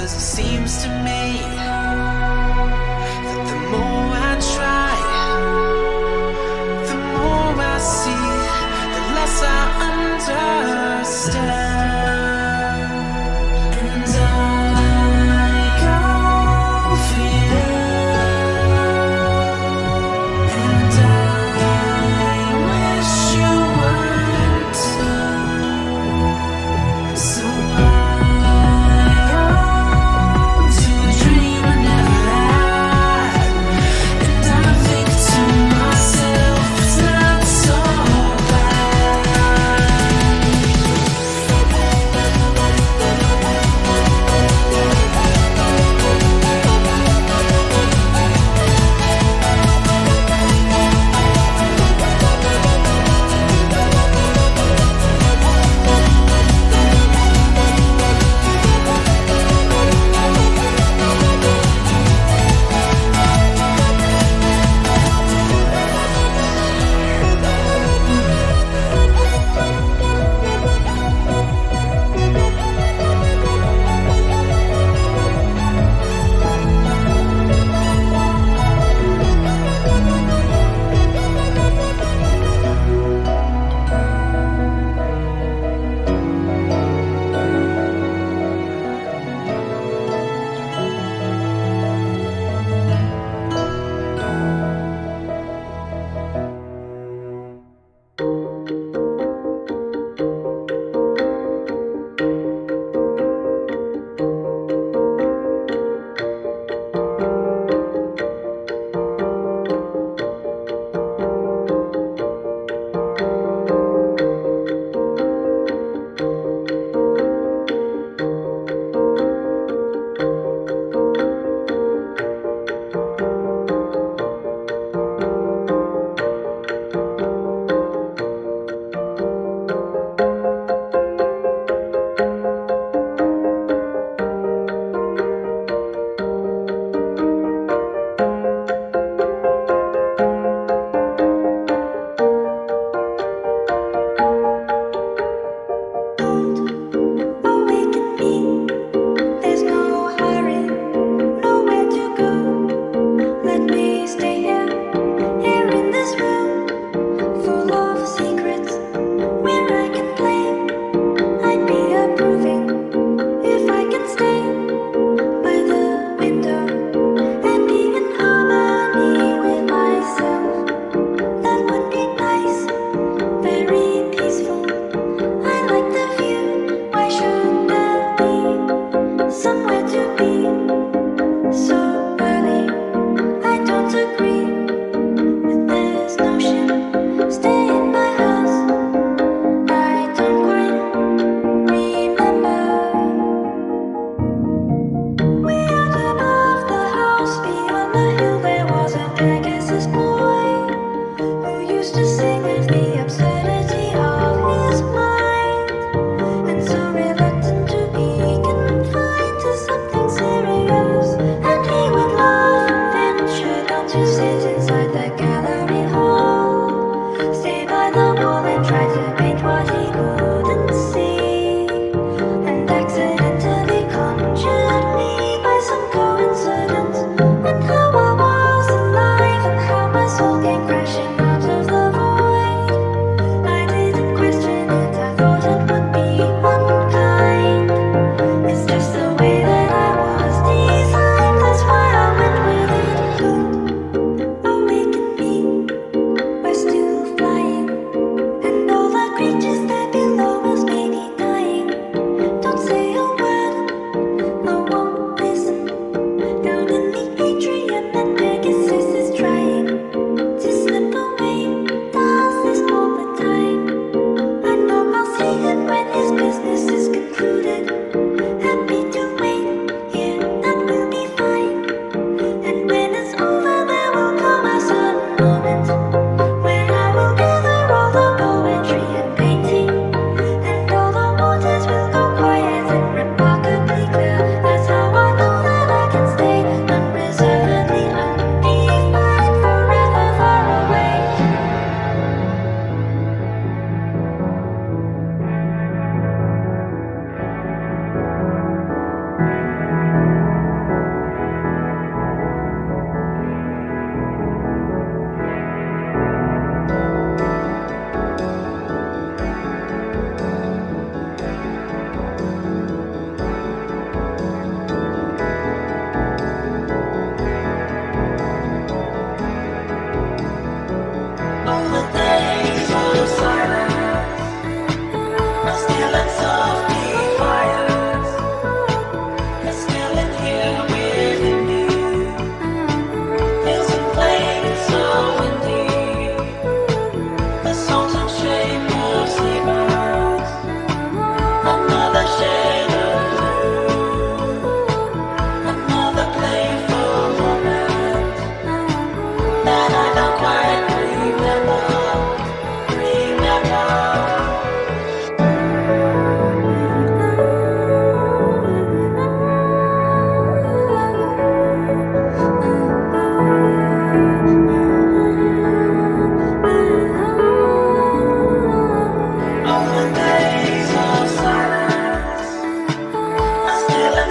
'cause it seems to me that the more I try, the more I see, the less I understand. And I go for you, and I wish you weren't. So I go to dream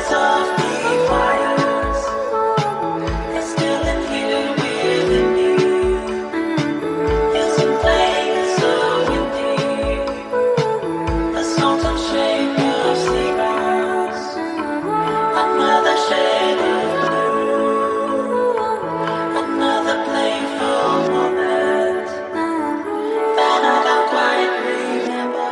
softly fires. It's still in here within me. It's a place so indeed. A sultan shape of sea grass. Another shade of blue. Another playful moment that I don't quite remember.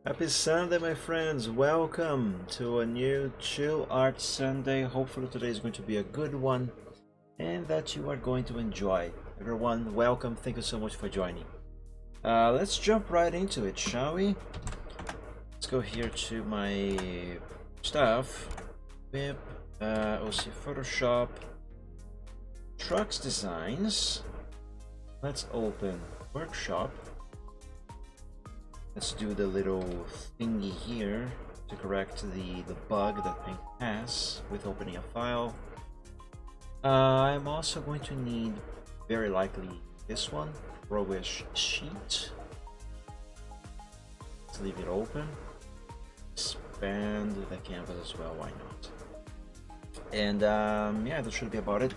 Happy Sunday, my friends. Welcome to a new Chill Art Sunday. Hopefully today is going to be a good one and that you are going to enjoy. Everyone, welcome. Thank you so much for joining. Let's jump right into it, shall we? Let's go here to my stuff. WIP, OC Photoshop, Trucks Designs. Let's open Workshop. Let's do the little thingy here to correct the bug that Paint has with opening a file. I'm also going to need, very likely, this one, Pro-ish Sheet. Let's leave it open. Expand the canvas as well, why not? And yeah, that should be about it.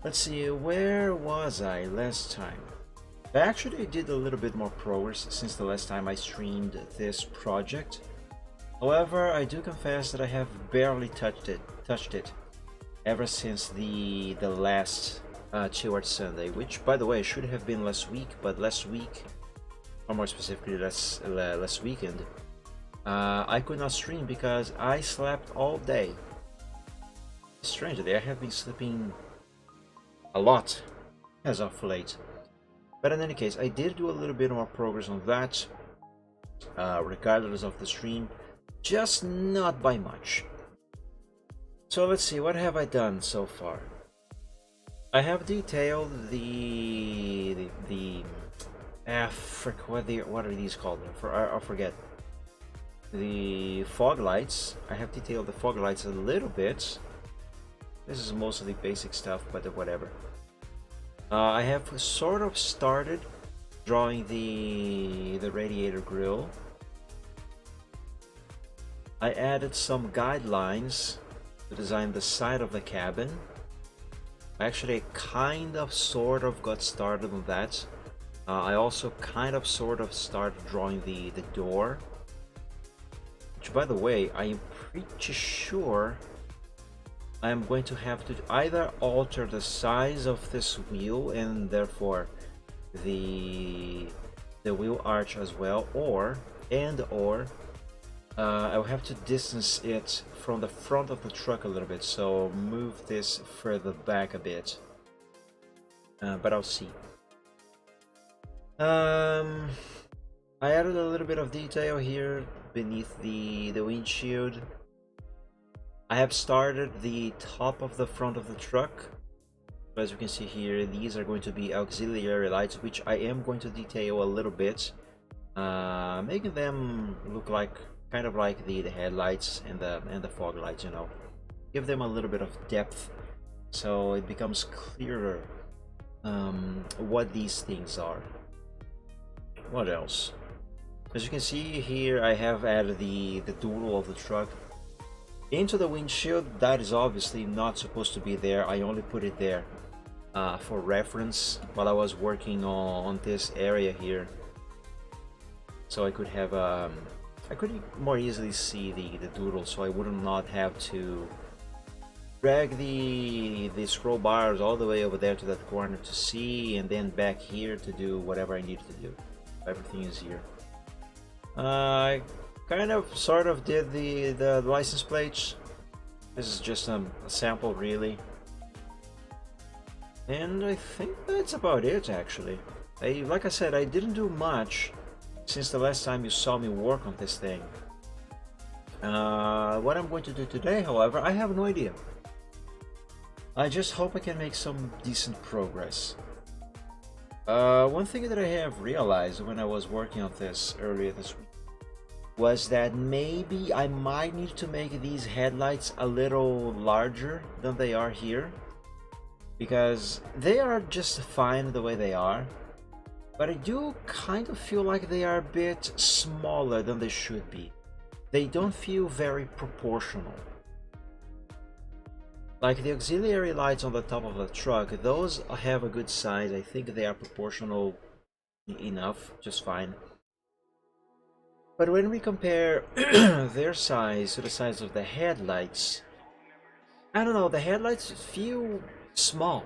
Let's see, where was I last time? I actually did a little bit more progress since the last time I streamed this project. However, I do confess that I have barely touched it ever since the last Chill Art Sunday, which, by the way, should have been last week, but last week, or more specifically last weekend, I could not stream because I slept all day. Strangely, I have been sleeping a lot as of late. But in any case, I did do a little bit more progress on that, regardless of the stream, just not by much. So let's see, what have I done so far? I have detailed what are these called? I forget. The fog lights. I have detailed the fog lights a little bit. This is mostly basic stuff, but whatever. I have sort of started drawing the radiator grill. I added some guidelines to design the side of the cabin. Actually, kind of sort of got started on that. I also kind of sort of started drawing the door, which, by the way, I am pretty sure I'm going to have to either alter the size of this wheel and therefore the wheel arch as well, or I'll have to distance it from the front of the truck a little bit, so move this further back a bit, but I'll see. I added a little bit of detail here beneath the windshield. I have started the top of the front of the truck. As you can see here, these are going to be auxiliary lights, which I am going to detail a little bit, making them look like kind of like the headlights and the fog lights, you know. Give them a little bit of depth so it becomes clearer what these things are. What else? As you can see here, I have added the doodle of the truck into the windshield. That is obviously not supposed to be there. I only put it there for reference while I was working on this area here, so I could have I could more easily see the doodle, so I would not have to drag the scroll bars all the way over there to that corner to see, and then back here to do whatever I need to do. Everything is here. I kind of sort of did the license plates. This is just a sample, really, and I think that's about it. Actually, like I said, I didn't do much since the last time you saw me work on this thing. What I'm going to do today, however, I have no idea. I just hope I can make some decent progress. One thing that I have realized when I was working on this earlier this week was that maybe I might need to make these headlights a little larger than they are here, because they are just fine the way they are, but I do kind of feel like they are a bit smaller than they should be. They don't feel very proportional. Like the auxiliary lights on the top of the truck, those have a good size. I think they are proportional enough, just fine. But when we compare their size to the size of the headlights, I don't know, the headlights feel small.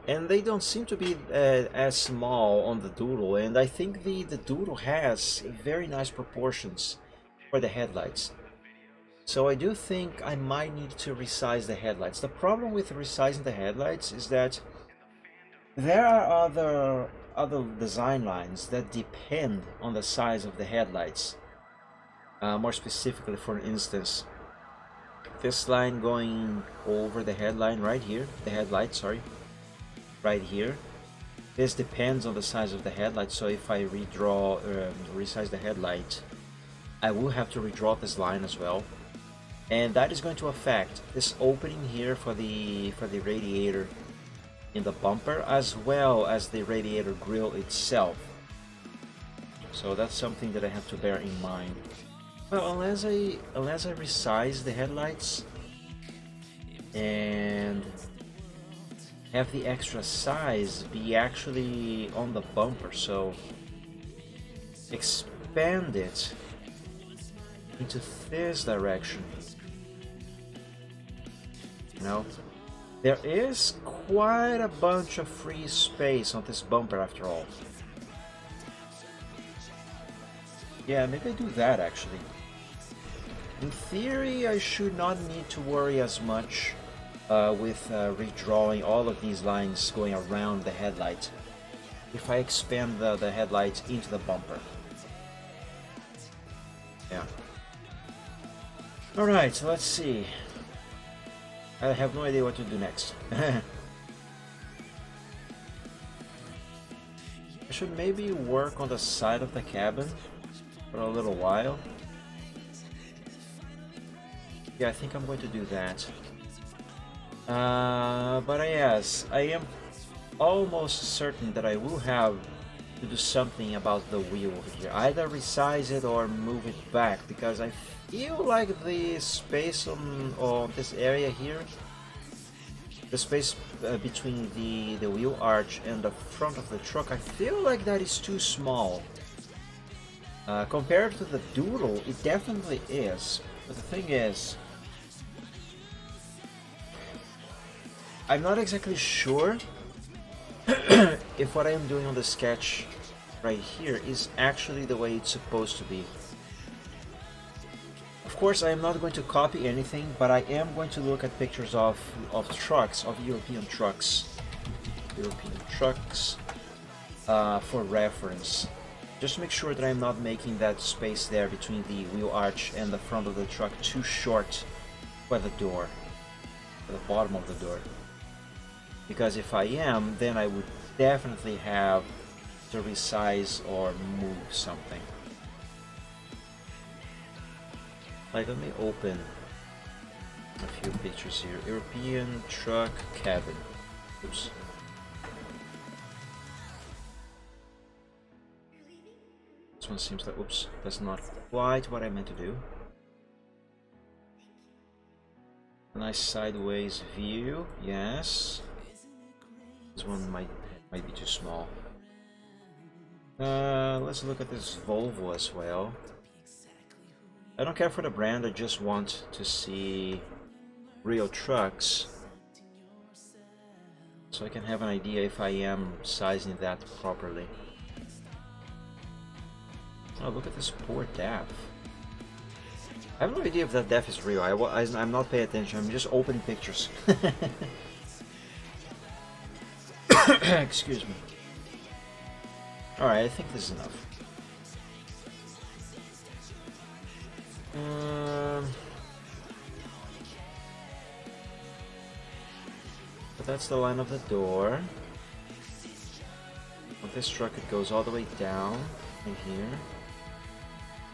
And they don't seem to be as small on the Doodle, and I think the Doodle has very nice proportions for the headlights. So I do think I might need to resize the headlights. The problem with resizing the headlights is that there are other design lines that depend on the size of the headlights. More specifically, for instance, this line going over the headline right here, the headlight, sorry, right here. This depends on the size of the headlight, so if I resize the headlight, I will have to redraw this line as well. And that is going to affect this opening here for the radiator in the bumper, as well as the radiator grille itself. So that's something that I have to bear in mind. Well, unless I resize the headlights and have the extra size be actually on the bumper, so expand it into this direction. You know, there is quite a bunch of free space on this bumper after all. Yeah, maybe I do that actually. In theory, I should not need to worry as much with redrawing all of these lines going around the headlight if I expand the headlight into the bumper. Yeah. Alright, so let's see. I have no idea what to do next. I should maybe work on the side of the cabin for a little while. Yeah, I think I'm going to do that. But yes, I am almost certain that I will have to do something about the wheel over here. Either resize it or move it back, because I feel like the space on this area here, the space between the wheel arch and the front of the truck, I feel like that is too small. Compared to the Doodle, it definitely is. But the thing is, I'm not exactly sure if what I am doing on the sketch right here is actually the way it's supposed to be. Of course, I am not going to copy anything, but I am going to look at pictures of trucks, of European trucks, for reference. Just to make sure that I'm not making that space there between the wheel arch and the front of the truck too short for the door, for the bottom of the door. Because if I am, then I would definitely have to resize or move something. Like, let me open a few pictures here. European truck cabin. Oops. This one seems like, oops, that's not quite what I meant to do. A nice sideways view, yes. This one might be too small. Let's look at this Volvo as well. I don't care for the brand, I just want to see real trucks, so I can have an idea if I am sizing that properly. Oh, look at this poor DAF. I have no idea if that DAF is real. I'm not paying attention, I'm just opening pictures. Excuse me. Alright, I think this is enough. that's the line of the door. On this truck it goes all the way down in here.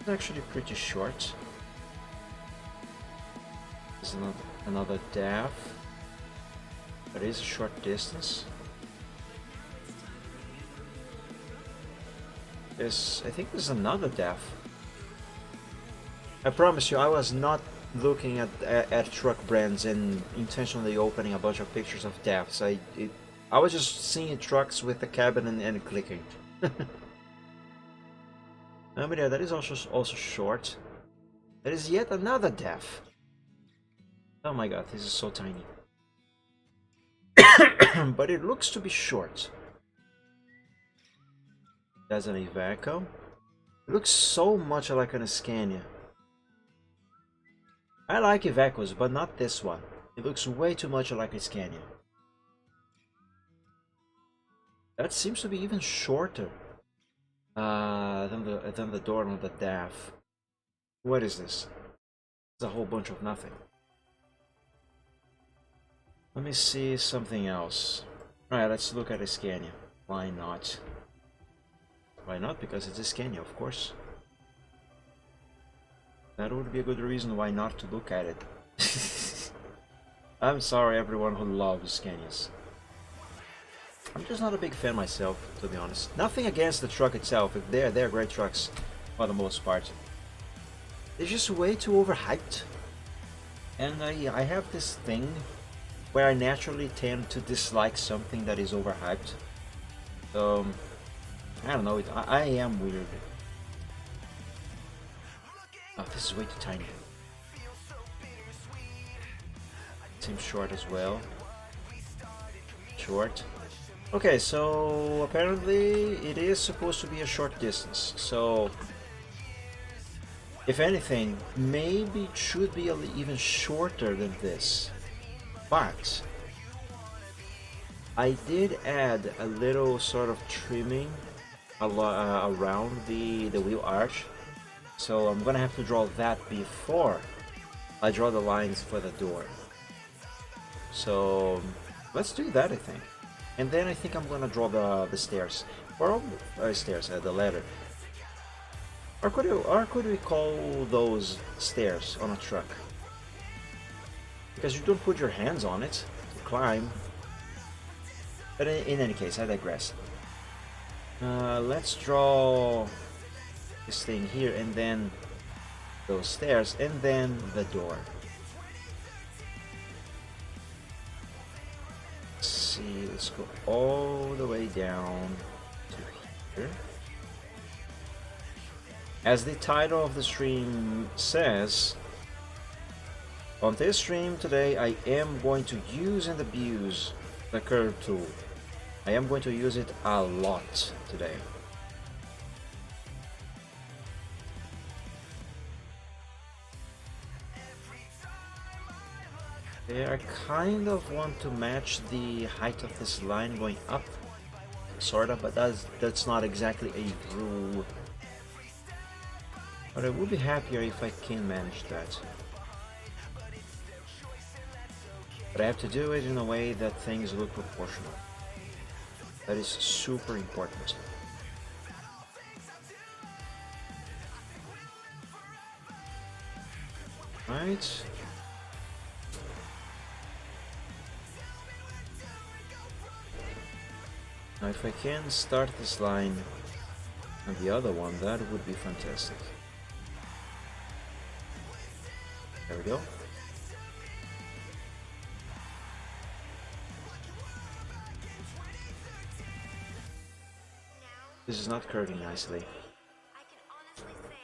It's actually pretty short. There's another DAF. But it is a short distance. I think there's another DAF. I promise you, I was not looking at truck brands and intentionally opening a bunch of pictures of DAFs. I was just seeing trucks with the cabin and clicking. But yeah, that is also short. There is yet another DAF. Oh my god, this is so tiny. But it looks to be short. There's an Iveco. It looks so much like an Scania. I like Ivecos, but not this one. It looks way too much like a Scania. That seems to be even shorter than the door on the DAF. What is this? It's a whole bunch of nothing. Let me see something else. Alright, let's look at a Scania. Why not? Why not? Because it's a Scania, of course. That would be a good reason why not to look at it. I'm sorry everyone who loves Scanias. I'm just not a big fan myself, to be honest. Nothing against the truck itself. They're great trucks for the most part. They're just way too overhyped. And I have this thing where I naturally tend to dislike something that is overhyped. So I don't know, I am weird. Oh, this is way too tiny. Seems short as well. Short. Okay, so apparently it is supposed to be a short distance. So if anything, maybe it should be even shorter than this. But I did add a little sort of trimming around the wheel arch, so I'm gonna have to draw that before I draw the lines for the door. So let's do that, I think, and then I think I'm gonna draw the stairs, or the ladder, or could we call those stairs on a truck? Because you don't put your hands on it to climb. But in any case, I digress. Let's draw this thing here, and then those stairs, and then the door. Let's see, let's go all the way down to here. As the title of the stream says, on this stream today I am going to use and abuse the curve tool. I am going to use it a lot today. I kind of want to match the height of this line going up, sorta, but that's not exactly a rule. But I would be happier if I can manage that. But I have to do it in a way that things look proportional. That is super important. Right. Now if I can start this line and the other one, that would be fantastic. There we go. This is not curving nicely. I can honestly say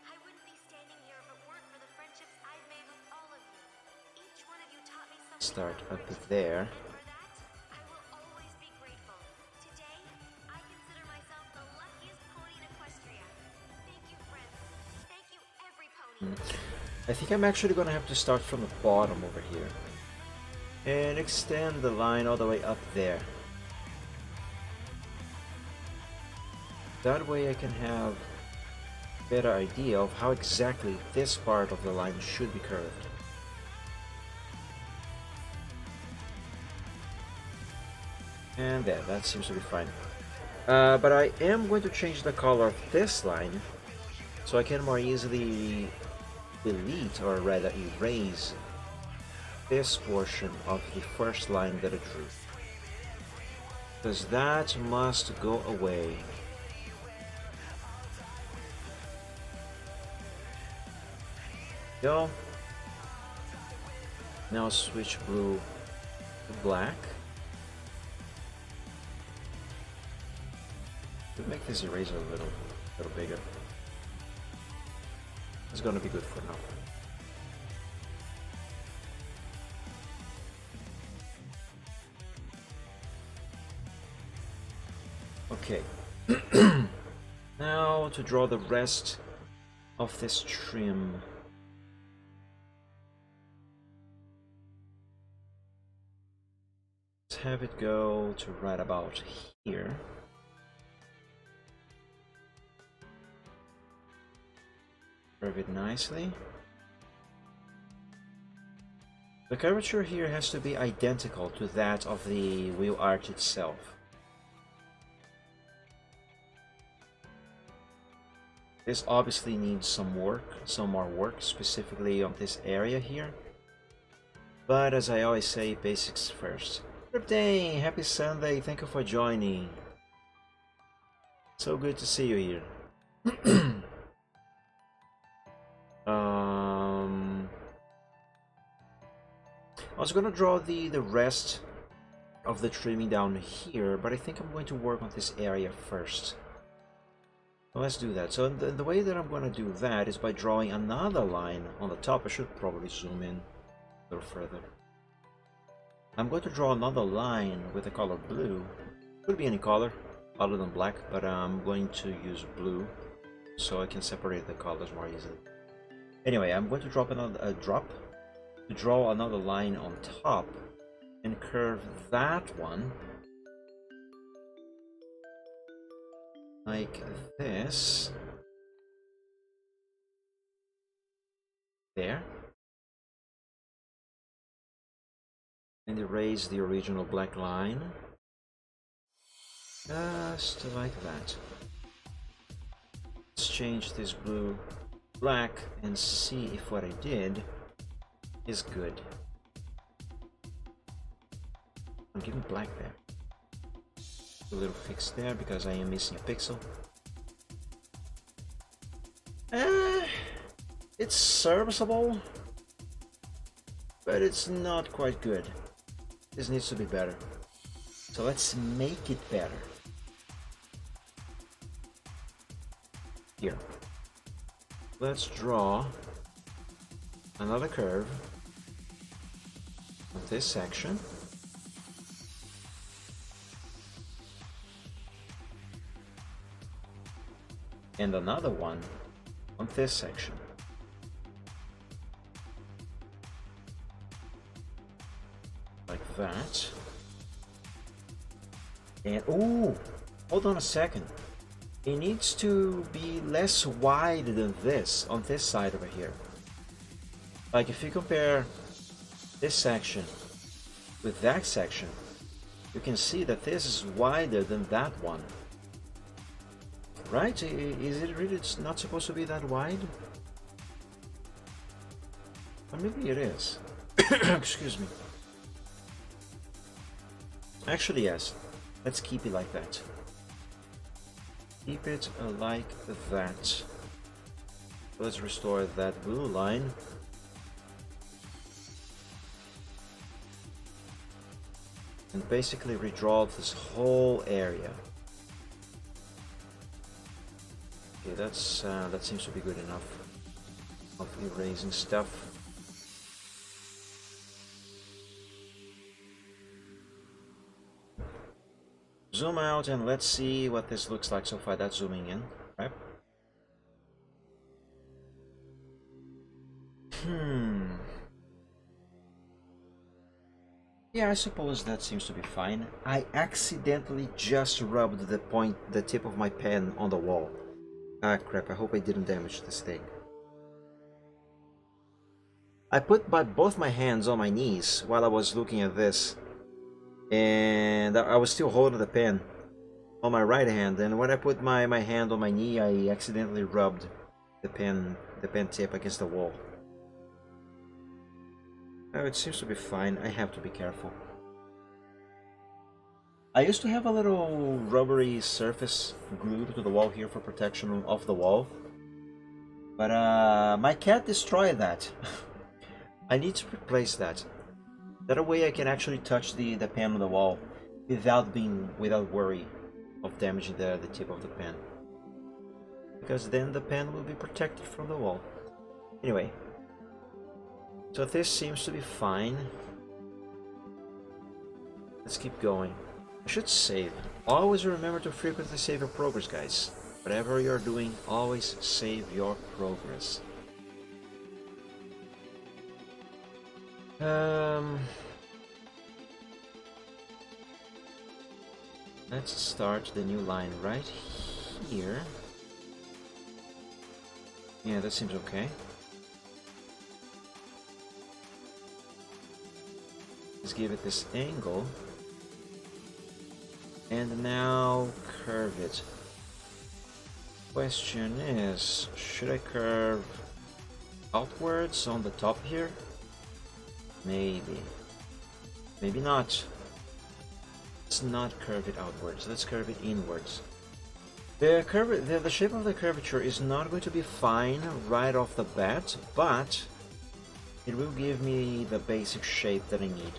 I wouldn't be standing here if it weren't for the friendships I've made with all of you. Each one of you taught me something. Start up there. For that, I will always be grateful. Today, I consider myself the luckiest pony in Equestria. Thank you, friends. Thank you, every pony. I think I'm actually gonna have to start from the bottom over here and extend the line all the way up there. That way I can have a better idea of how exactly this part of the line should be curved. And there, that seems to be fine. But I am going to change the color of this line so I can more easily delete, or rather erase, this portion of the first line that I drew. Because that must go away. Go. Now switch blue to black. To make this eraser a little bigger. It's gonna be good for now. Okay. Now to draw the rest of this trim. Let's have it go to right about here. Curve it nicely. The curvature here has to be identical to that of the wheel arch itself. This obviously needs some work, some more work, specifically on this area here. But as I always say, basics first. Cryptane, happy Sunday, thank you for joining. So good to see you here. I was gonna draw the rest of the trimming down here, but I think I'm going to work on this area first. Well, let's do that. So the way that I'm going to do that is by drawing another line on the top. I should probably zoom in a little further. I'm going to draw another line with the color blue. Could be any color other than black, but I'm going to use blue so I can separate the colors more easily. Anyway, I'm going to draw another line on top and curve that one like this. There. And erase the original black line. Just like that. Let's change this blue black and see if what I did is good. I'm giving black there. A little fix there because I am missing a pixel. It's serviceable, but it's not quite good. This needs to be better. So let's make it better. Here. Let's draw another curve on this section. And another one on this section. Like that. And oh, hold on a second. It needs to be less wide than this on this side over here. Like if you compare this section with that section, you can see that this is wider than that one. Right? Is it really not supposed to be that wide? Or maybe it is. Excuse me. Actually, yes. Let's keep it like that. Keep it like that. Let's restore that blue line. And basically redraw this whole area. Okay, that seems to be good enough of erasing stuff. Zoom out and let's see what this looks like so far. That's zooming in, right? Yeah, I suppose that seems to be fine. I accidentally just rubbed the tip of my pen on the wall. Ah crap, I hope I didn't damage this thing. I put both my hands on my knees while I was looking at this. and I was still holding the pen on my right hand, and when I put my hand on my knee, I accidentally rubbed the pen tip against the wall. Oh, it seems to be fine. I have to be careful. I used to have a little rubbery surface glued to the wall here for protection of the wall, but my cat destroyed that. I need to replace that. That way I can actually touch the pen on the wall without worry of damaging the tip of the pen, because then the pen will be protected from the wall. Anyway, so this seems to be fine. Let's keep going. I should save. Always remember to frequently save your progress, guys. Whatever you're doing, always save your progress. Let's start the new line right here. Yeah, that seems okay. Let's give it this angle. And now curve it. Question is, should I curve outwards on the top here? Maybe. Maybe not. Let's not curve it outwards. Let's curve it inwards. The shape of the curvature is not going to be fine right off the bat, but it will give me the basic shape that I need.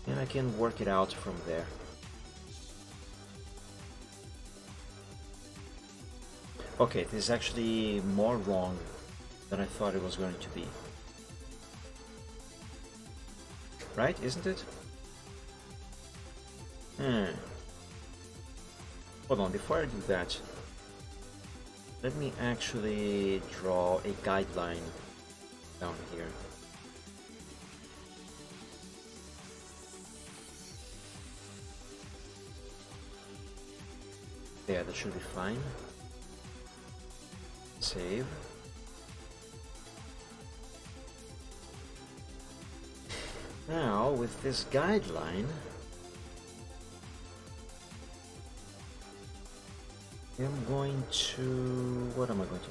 And I can work it out from there. Okay, this is actually more wrong than I thought it was going to be. Right, isn't it? Hold on, before I do that, let me actually draw a guideline down here. Yeah, that should be fine. Save. Now, with this guideline, I'm going to... what am I going to...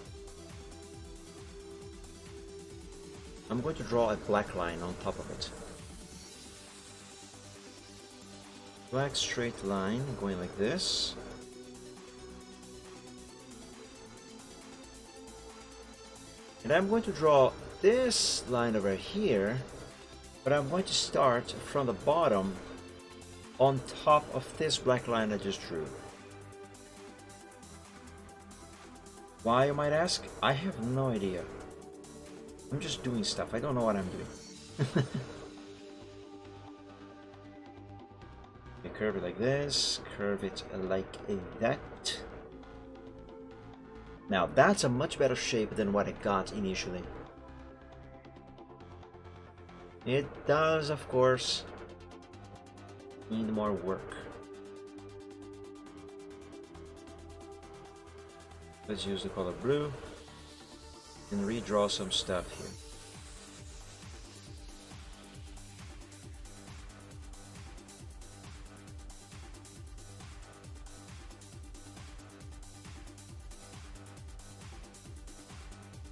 I'm going to draw a black line on top of it. Black straight line going like this. And I'm going to draw this line over here, but I'm going to start from the bottom on top of this black line I just drew. Why, you might ask? I have no idea. I'm just doing stuff. I don't know what I'm doing. Okay, curve it like this, curve it like that. Now that's a much better shape than what I got initially. It does, of course, need more work. Let's use the color blue and redraw some stuff here.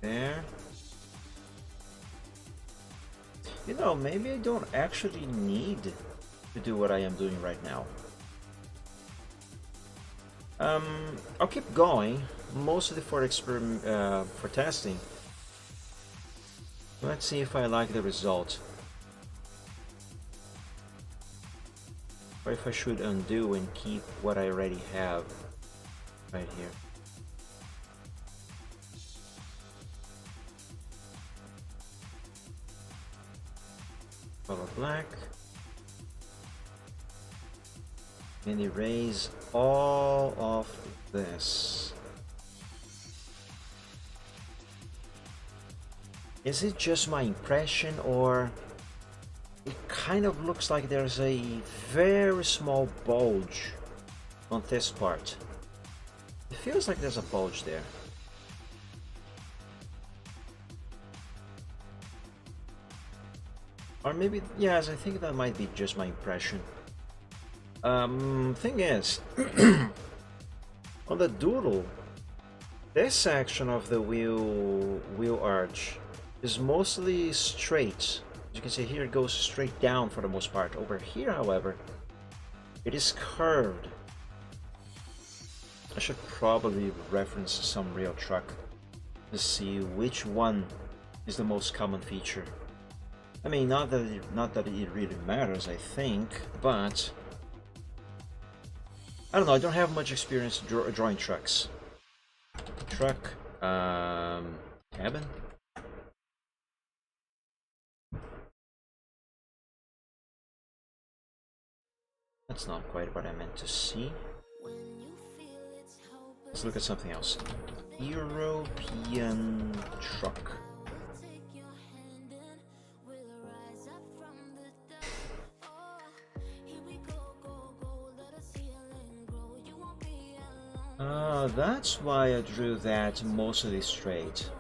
There. You know, maybe I don't actually need to do what I am doing right now. I'll keep going, mostly for for testing. Let's see if I like the result, or if I should undo and keep what I already have right here. Color black. And erase all of this. Is it just my impression, or it kind of looks like there's a very small bulge on this part? It feels like there's a bulge there. Or maybe, yes, I think that might be just my impression. Thing is, on the doodle, this section of the wheel arch is mostly straight. As you can see here, it goes straight down for the most part. Over here, however, it is curved. I should probably reference some real truck to see which one is the most common feature. I mean, not that it really matters, I think, but I don't know. I don't have much experience drawing trucks. Truck, cabin. That's not quite what I meant to see. Let's look at something else. European truck. That's why I drew that mostly straight.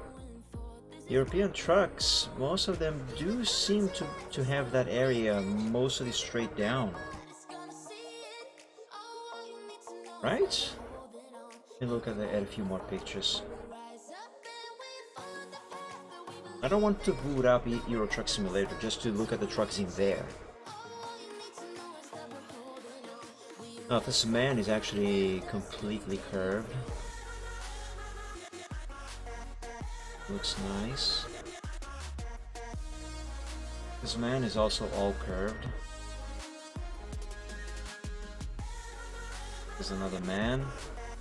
European trucks, most of them do seem to have that area mostly straight down. Right? Let me look at a few more pictures. I don't want to boot up Euro Truck Simulator just to look at the trucks in there. Oh, this man is actually completely curved. Looks nice. This man is also all curved. There's another man. You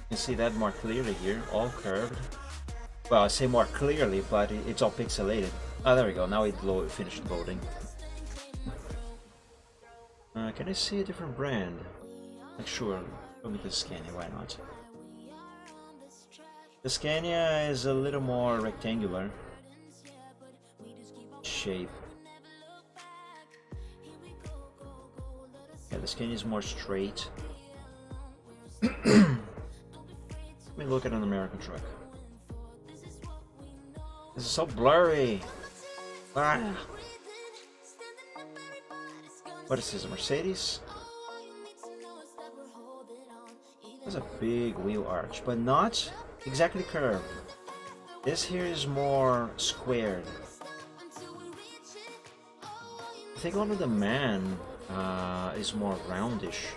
can see that more clearly here, all curved. Well, I say more clearly, but it's all pixelated. Ah, there we go. Now it finished loading. Can I see a different brand? Like, sure, go with the Scania, why not? The Scania is a little more rectangular shape. Yeah, the Scania is more straight. Let me look at an American truck. This is so blurry. Ah. What is this, a Mercedes? That's a big wheel arch, but not exactly curved. This here is more squared. I think one of the man is more roundish.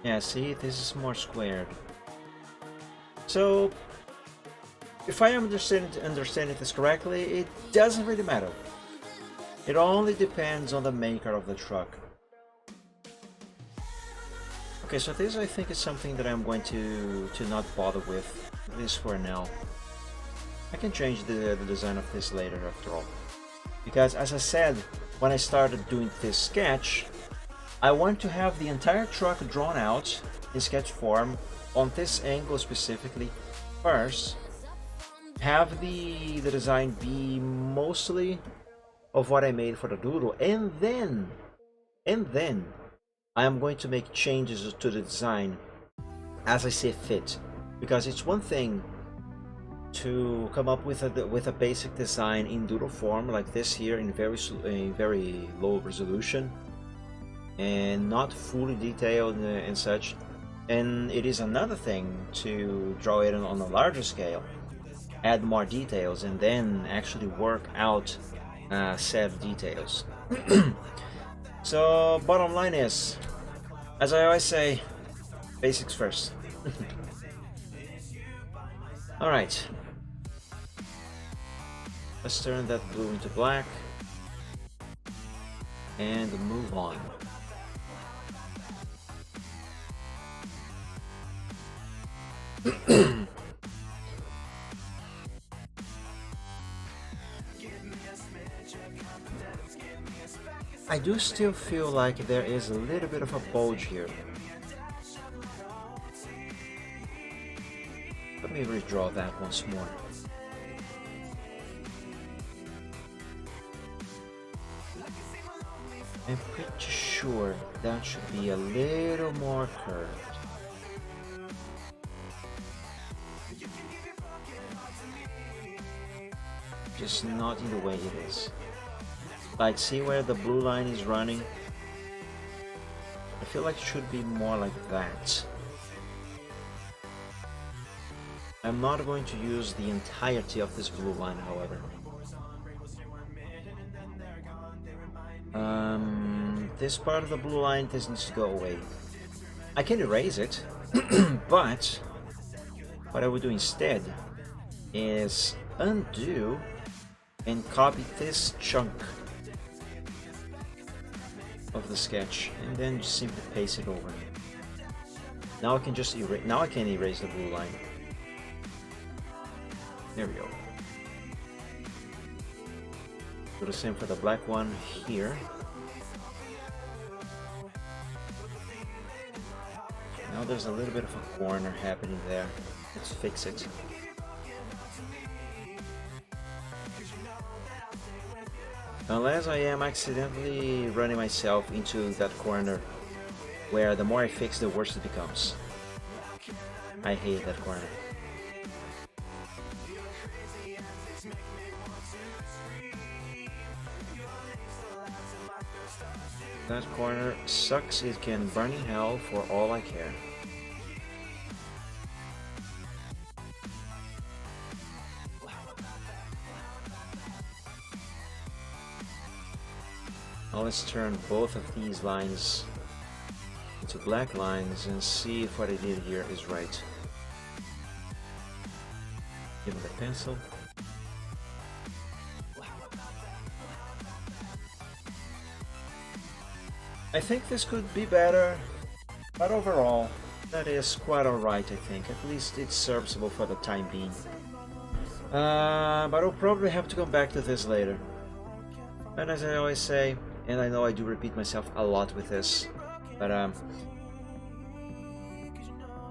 Yeah, see, this is more squared. So, if I understand this correctly, it doesn't really matter. It only depends on the maker of the truck. Okay, so this I think is something that I'm going to not bother with, at least for now. I can change the design of this later after all. Because as I said, when I started doing this sketch, I want to have the entire truck drawn out in sketch form on this angle specifically first, have the design be mostly of what I made for the doodle, and then I am going to make changes to the design as I see fit. Because it's one thing to come up with a basic design in doodle form like this here in very low resolution and not fully detailed and such, and it is another thing to draw it on a larger scale, add more details, and then actually work out said details. So bottom line is, as I always say, basics first. Alright, let's turn that blue into black and move on. I do still feel like there is a little bit of a bulge here. Let me redraw that once more. I'm pretty sure that should be a little more curved. Just just not in the way it is. Like, see where the blue line is running? I feel like it should be more like that. I'm not going to use the entirety of this blue line, however. This part of the blue line this needs to go away. I can erase it, but what I would do instead is undo and copy this chunk of the sketch and then just simply paste it over. Now I can just erase. Now I can erase the blue line. There we go. Do the same for the black one here. Now there's a little bit of a corner happening there. Let's fix it. Unless I am accidentally running myself into that corner where the more I fix, the worse it becomes. I hate that corner. That corner sucks. It can burn in hell for all I care. Now let's turn both of these lines into black lines and see if what I did here is right. Give it a pencil. I think this could be better, but overall, that is quite alright, I think. At least it's serviceable for the time being. But I'll probably have to come back to this later. And as I always say, and I know I do repeat myself a lot with this, but I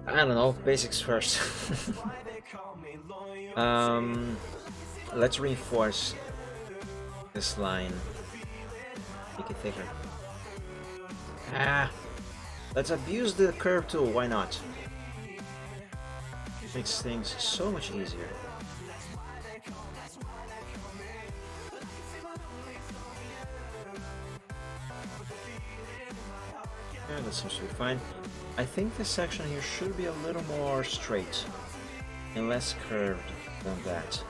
don't know, basics first. Let's reinforce this line. Make it thicker. Let's abuse the curve tool, why not? It makes things so much easier. Yeah, that seems to be fine. I think this section here should be a little more straight and less curved than that.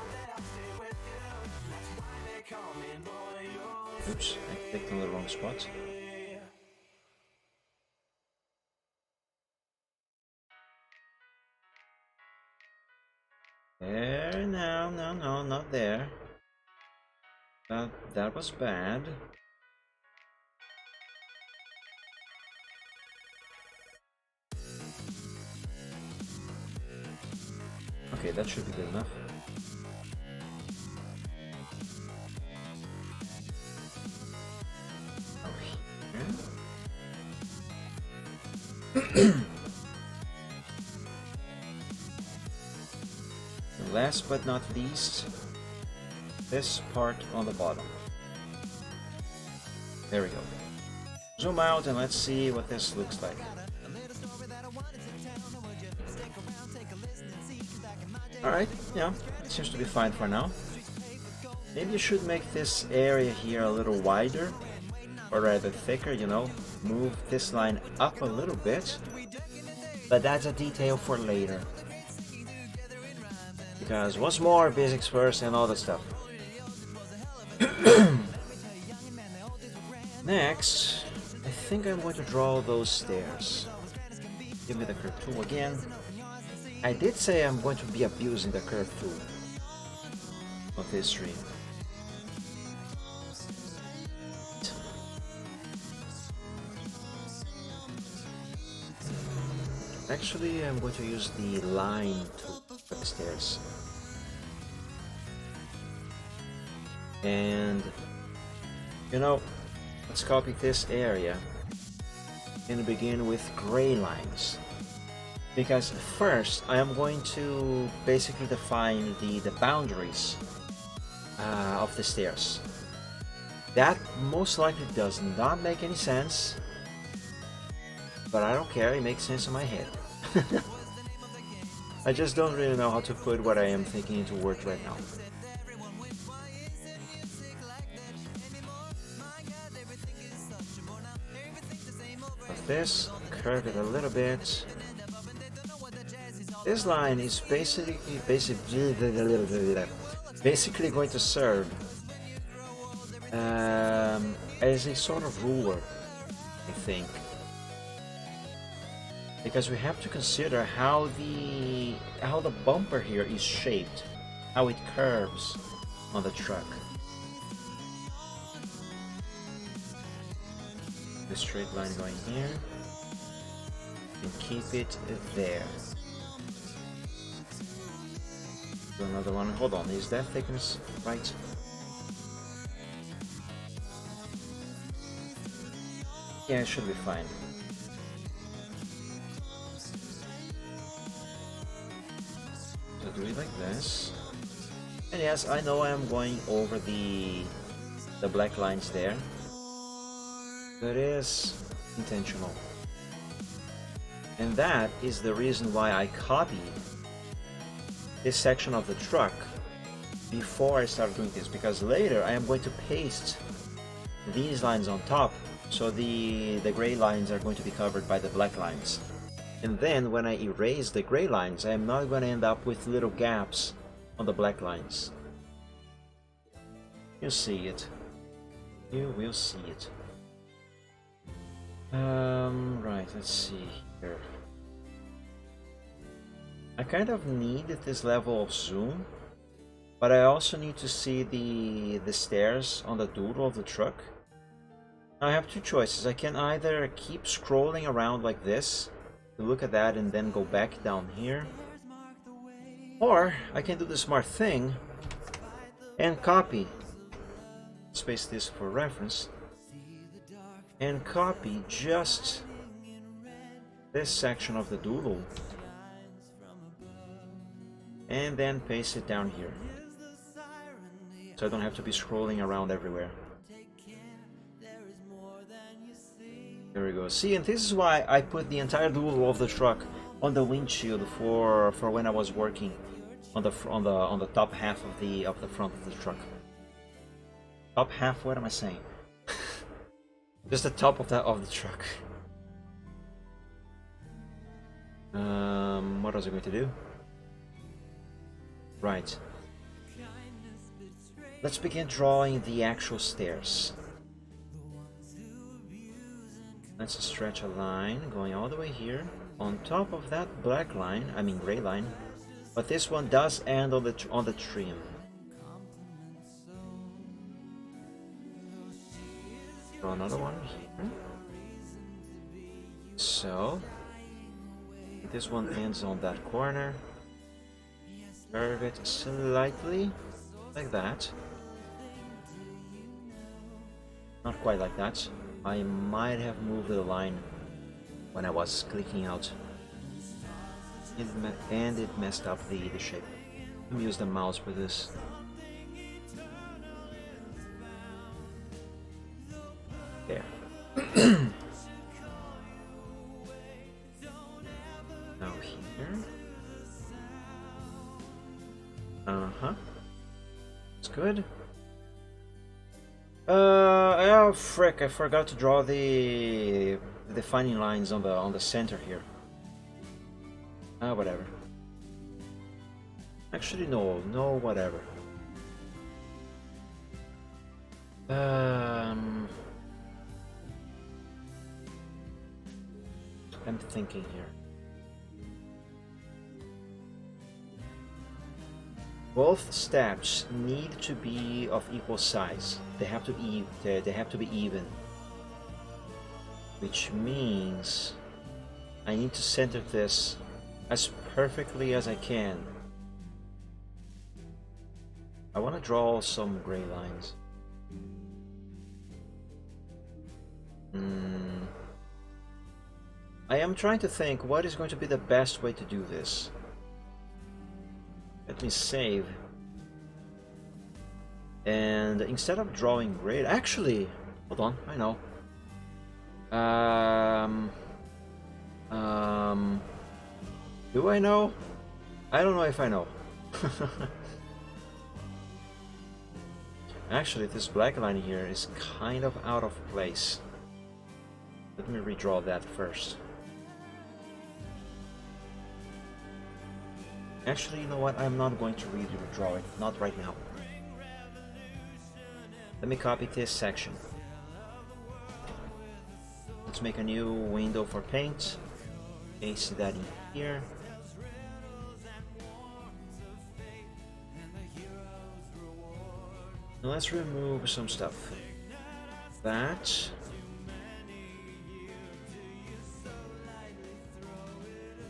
Oops, I clicked on the wrong spot. There, no, not there. That was bad. Okay, that should be good enough. Okay. Last but not least, this part on the bottom. There we go. Zoom out and let's see what this looks like. Alright, yeah, it seems to be fine for now. Maybe you should make this area here a little wider, or rather thicker, you know, move this line up a little bit, but that's a detail for later. Because once more, basics first and all that stuff. Next, I think I'm going to draw those stairs. Give me the curve tool again. I did say I'm going to be abusing the curve tool of this stream. Actually, I'm going to use the line tool for the stairs. And, you know, let's copy this area and begin with gray lines. Because first, I am going to basically define the boundaries of the stairs. That most likely does not make any sense, but I don't care, it makes sense in my head. I just don't really know how to put what I am thinking into words right now. this, curve it a little bit. This line is basically going to serve as a sort of ruler, I think, because we have to consider how the bumper here is shaped, how it curves on the truck. The straight line going here, and keep it there. Do another one. Hold on, is that thickness right? Yeah, it should be fine. So do it like this. And yes, I know I am going over the black lines there. That is intentional. And that is the reason why I copied this section of the truck before I start doing this, because later I am going to paste these lines on top, so the gray lines are going to be covered by the black lines. And then when I erase the gray lines, I am not going to end up with little gaps on the black lines. You'll see it. You will see it. Right, let's see here. I kind of need this level of zoom, but I also need to see the stairs on the doodle of the truck. Now I have two choices. I can either keep scrolling around like this to look at that and then go back down here, or I can do the smart thing and copy, space this for reference, and copy just this section of the doodle and then paste it down here, so I don't have to be scrolling around everywhere. There we go. See, and this is why I put the entire doodle of the truck on the windshield for when I was working on the top half of the front of the truck. Top half? What am I saying? Just the top of the truck. What was I going to do? Right. Let's begin drawing the actual stairs. Let's stretch a line going all the way here on top of that black line, I mean gray line, but this one does end on the trim. Draw another one here. So this one ends on that corner. Curve it slightly, like that. Not quite like that. I might have moved the line when I was clicking out, and it messed up the shape. Let me use the mouse for this. There. Now here. It's good. Oh frick! I forgot to draw the defining lines on the center here. Whatever. Actually, no, whatever. I'm thinking here. Both steps need to be of equal size. They have to be even, which means I need to center this as perfectly as I can. I want to draw some gray lines. I am trying to think what is going to be the best way to do this. Let me save. And instead of drawing gray, actually, hold on, I know. Do I know? I don't know if I know. Actually, this black line here is kind of out of place. Let me redraw that first. Actually, you know what? I'm not going to redraw it. Not right now. Let me copy this section. Let's make a new window for paint. Paste that in here. Now let's remove some stuff. That.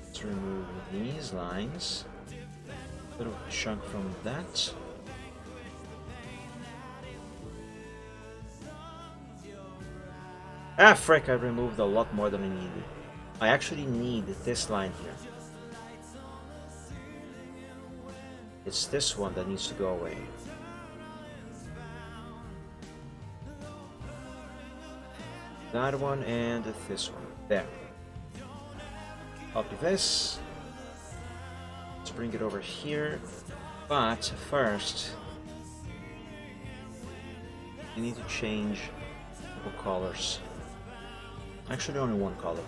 Let's remove these lines. A little chunk from that. Ah, frick, I removed a lot more than I needed. I actually need this line here. It's this one that needs to go away. That one and this one. There. Copy this. Let's bring it over here. But first, you need to change a couple colors. Actually, only one color.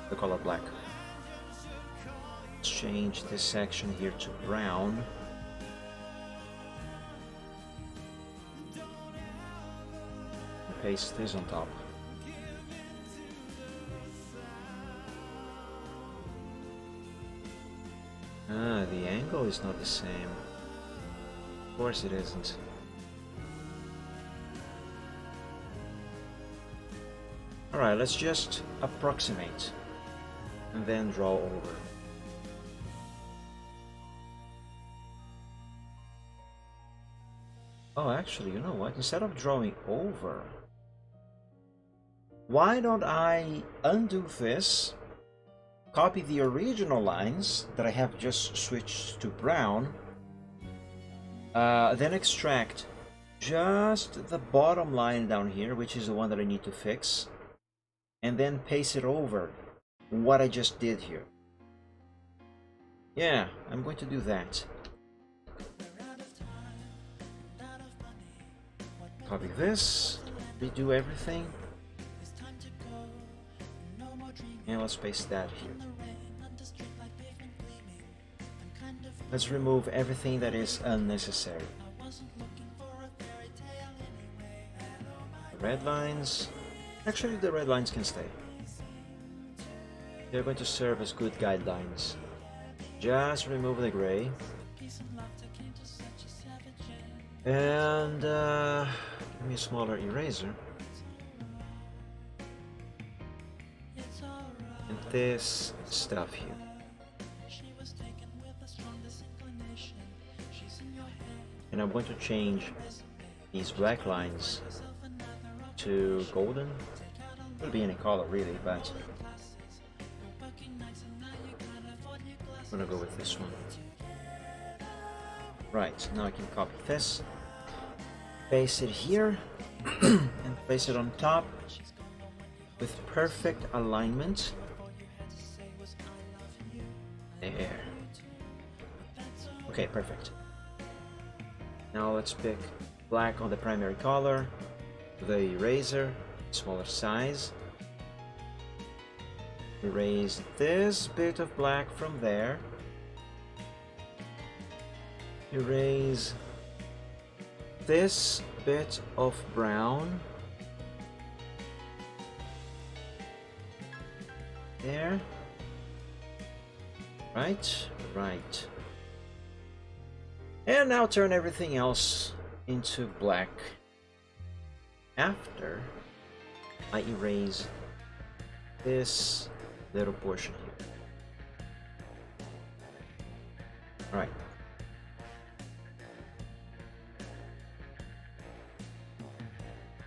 The color black. Let's change this section here to brown. And paste this on top. Ah, the angle is not the same. Of course it isn't. Alright, let's just approximate and then draw over. Oh, actually, you know what? Instead of drawing over, why don't I undo this, copy the original lines that I have just switched to brown, then extract just the bottom line down here, which is the one that I need to fix, and then paste it over what I just did here. Yeah, I'm going to do that. Copy this, redo everything, and let's paste that here. Let's remove everything that is unnecessary. Red lines. Actually, the red lines can stay. They're going to serve as good guidelines. Just remove the gray. And give me a smaller eraser. And this stuff here. And I'm going to change these black lines to golden. Could be any color really, but I'm gonna go with this one. Right, now I can copy this, paste it here, and place it on top with perfect alignment. There. Okay, perfect. Now let's pick black on the primary color, the eraser, smaller size. Erase this bit of black from there. Erase this bit of brown. There. Right, right. And now turn everything else into black. After I erase this little portion here. Alright.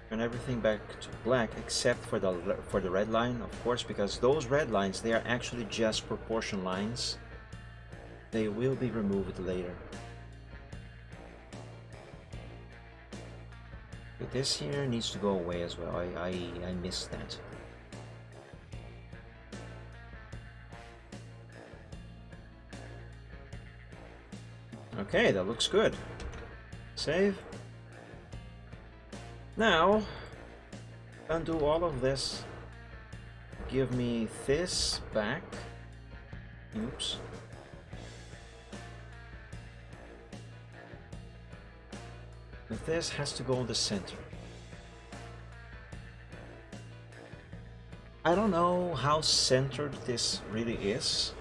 Turn everything back to black except for the red line, of course, because those red lines, they are actually just proportion lines. They will be removed later. But this here needs to go away as well. I missed that. Okay, that looks good. Save. Now, undo all of this give me this back. Oops. And this has to go in the center. I don't know how centered this really is.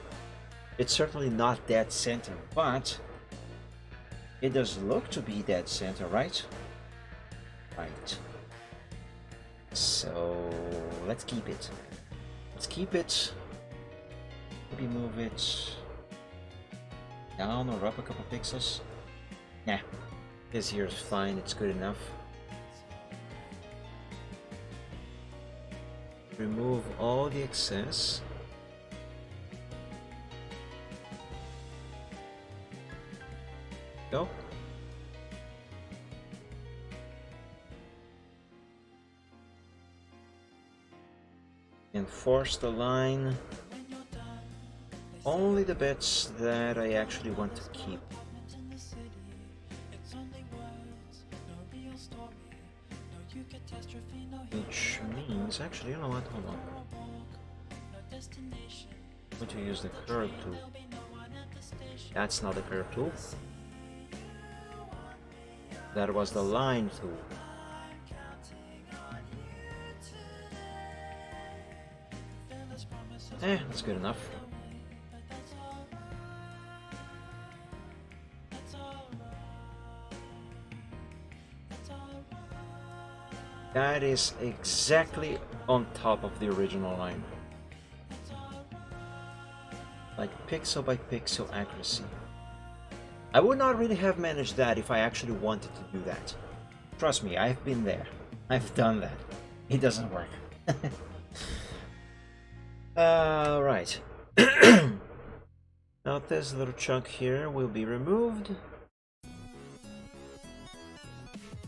It's certainly not dead center, but it does look to be dead center, right? Right. So let's keep it. Let's keep it. Maybe move it down or up a couple pixels. Nah, this here is fine. It's good enough. Remove all the excess. Go. Enforce the line. Only the bits that I actually want to keep. Which means, actually, you know what, hold on. I'm going to use the curve tool. That's not the curve tool. That was the line tool. That's good enough. That is exactly on top of the original line. Like pixel by pixel accuracy. I would not really have managed that if I actually wanted to do that. Trust me, I've been there. I've done that. It doesn't work. Right. Now this little chunk here will be removed.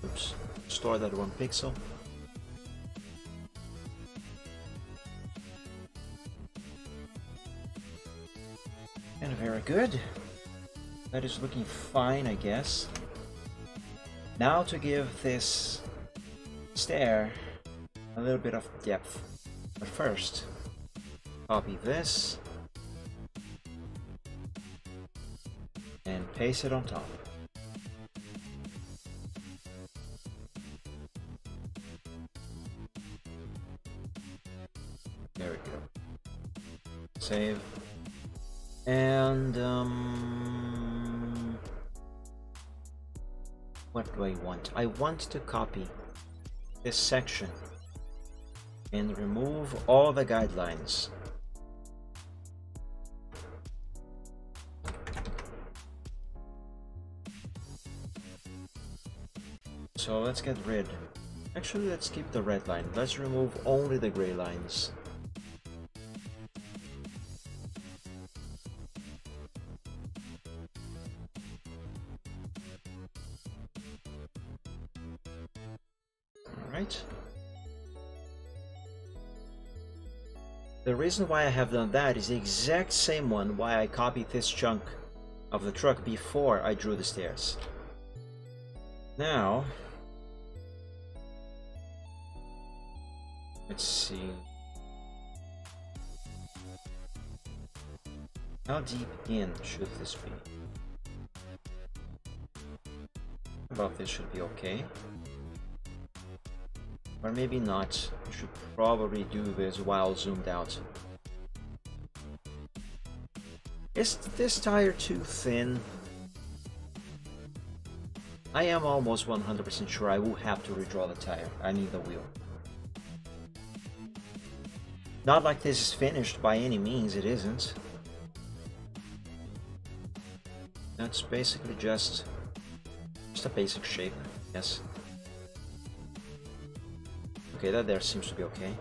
Oops. Store that 1 pixel. And very good. That is looking fine, I guess. Now to give this stair a little bit of depth. But first, copy this and paste it on top. There we go. Save. And what do I want? I want to copy this section and remove all the guidelines. So let's get rid. Actually, let's keep the red line. Let's remove only the gray lines. Alright. The reason why I have done that is the exact same one why I copied this chunk of the truck before I drew the stairs. Now, let's see. How deep in should this be? About this should be okay. Or maybe not. I should probably do this while zoomed out. Is this tire too thin? I am almost 100% sure I will have to redraw the tire. I need the wheel. Not like this is finished by any means, it isn't. That's basically just a basic shape, yes. Okay, that there seems to be okay.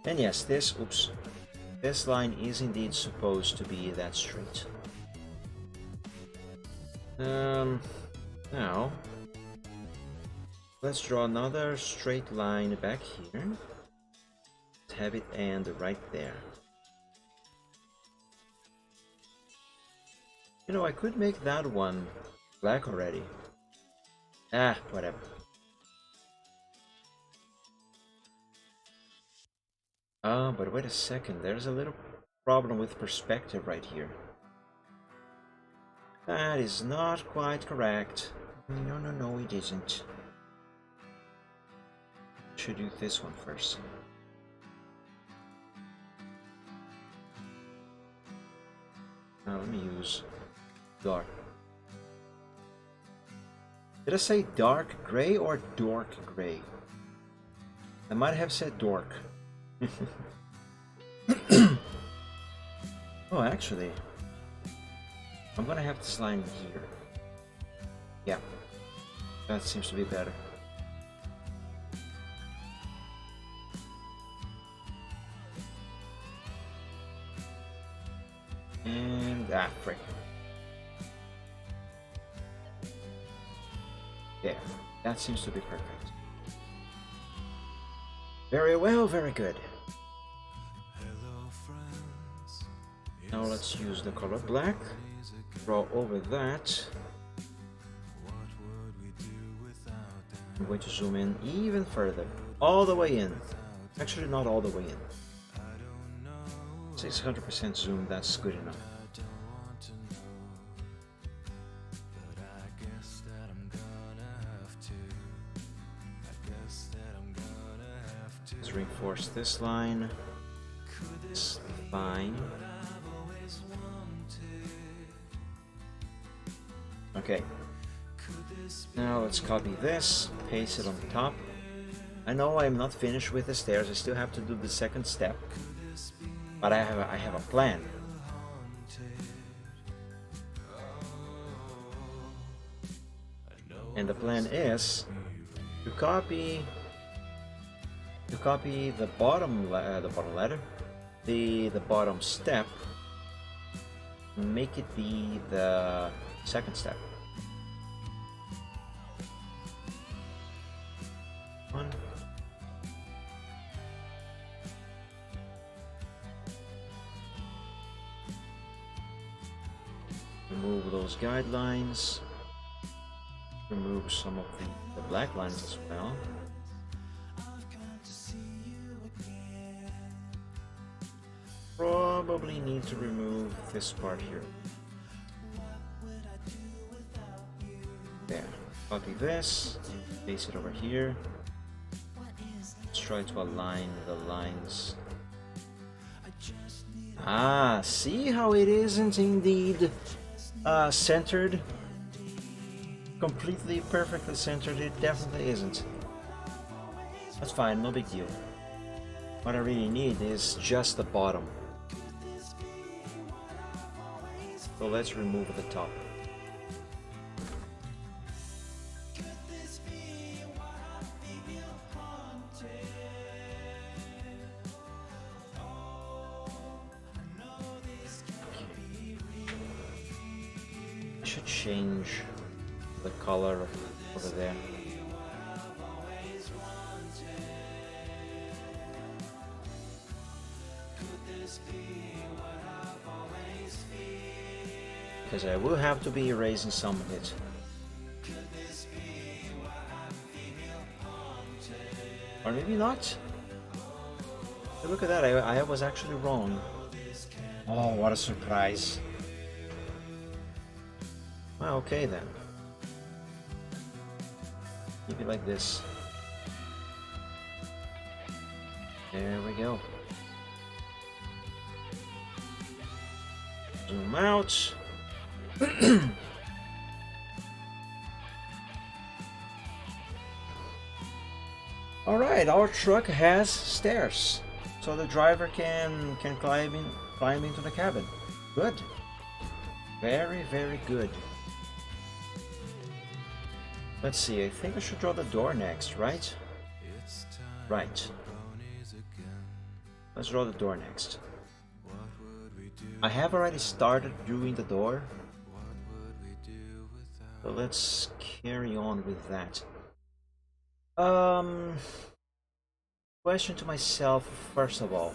And yes, this line is indeed supposed to be that straight. Now, let's draw another straight line back here. Let's have it end right there. You know, I could make that one black already. Ah, whatever. But wait a second, there's a little problem with perspective right here. That is not quite correct. No, no, no, it isn't. Should do this one first. Now let me use dark. Did I say dark gray or dork gray? I might have said dork. Oh, actually, I'm gonna have this line here. Yeah, that seems to be better. And frick. There, that seems to be perfect. Very well, very good. Now let's use the color black. Draw over that. I'm going to zoom in even further. All the way in. Actually, not all the way in. 600% zoom, that's good enough. Let's reinforce this line. It's fine. Okay. Now let's copy this, paste it on the top. I know I'm not finished with the stairs, I still have to do the second step. But I have a plan. And the plan is to copy the bottom ladder, the bottom step, make it be the second step. One. Remove those guidelines. Remove some of the black lines as well. Probably need to remove this part here. There. Copy this. Paste it over here. Let's try to align the lines. Ah, see how it isn't indeed centered? Completely perfectly centered, it definitely isn't. That's fine, no big deal. What I really need is just the bottom. So let's remove the top. I should change the color over there. Because I will have to be erasing some of it. Or maybe not. Hey, look at that, I was actually wrong. Oh, what a surprise. Well, okay then. Keep it like this. There we go. Zoom out. Alright, our truck has stairs. So the driver can climb into the cabin. Good. Very, very good. Let's see, I think I should draw the door next, right? Right. Let's draw the door next. I have already started doing the door. So let's carry on with that. Question to myself, first of all.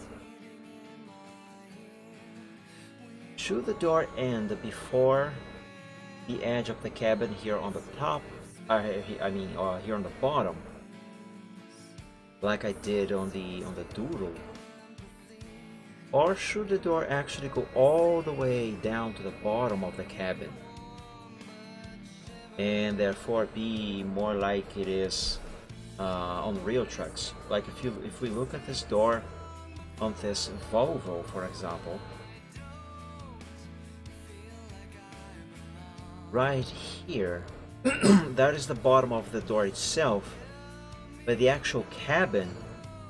Should the door end before the edge of the cabin here on the top? Here on the bottom, like I did on the doodle, Or should the door actually go all the way down to the bottom of the cabin? And therefore be more like it is on real trucks. Like if we look at this door on this Volvo, for example, right here, that is the bottom of the door itself, but the actual cabin,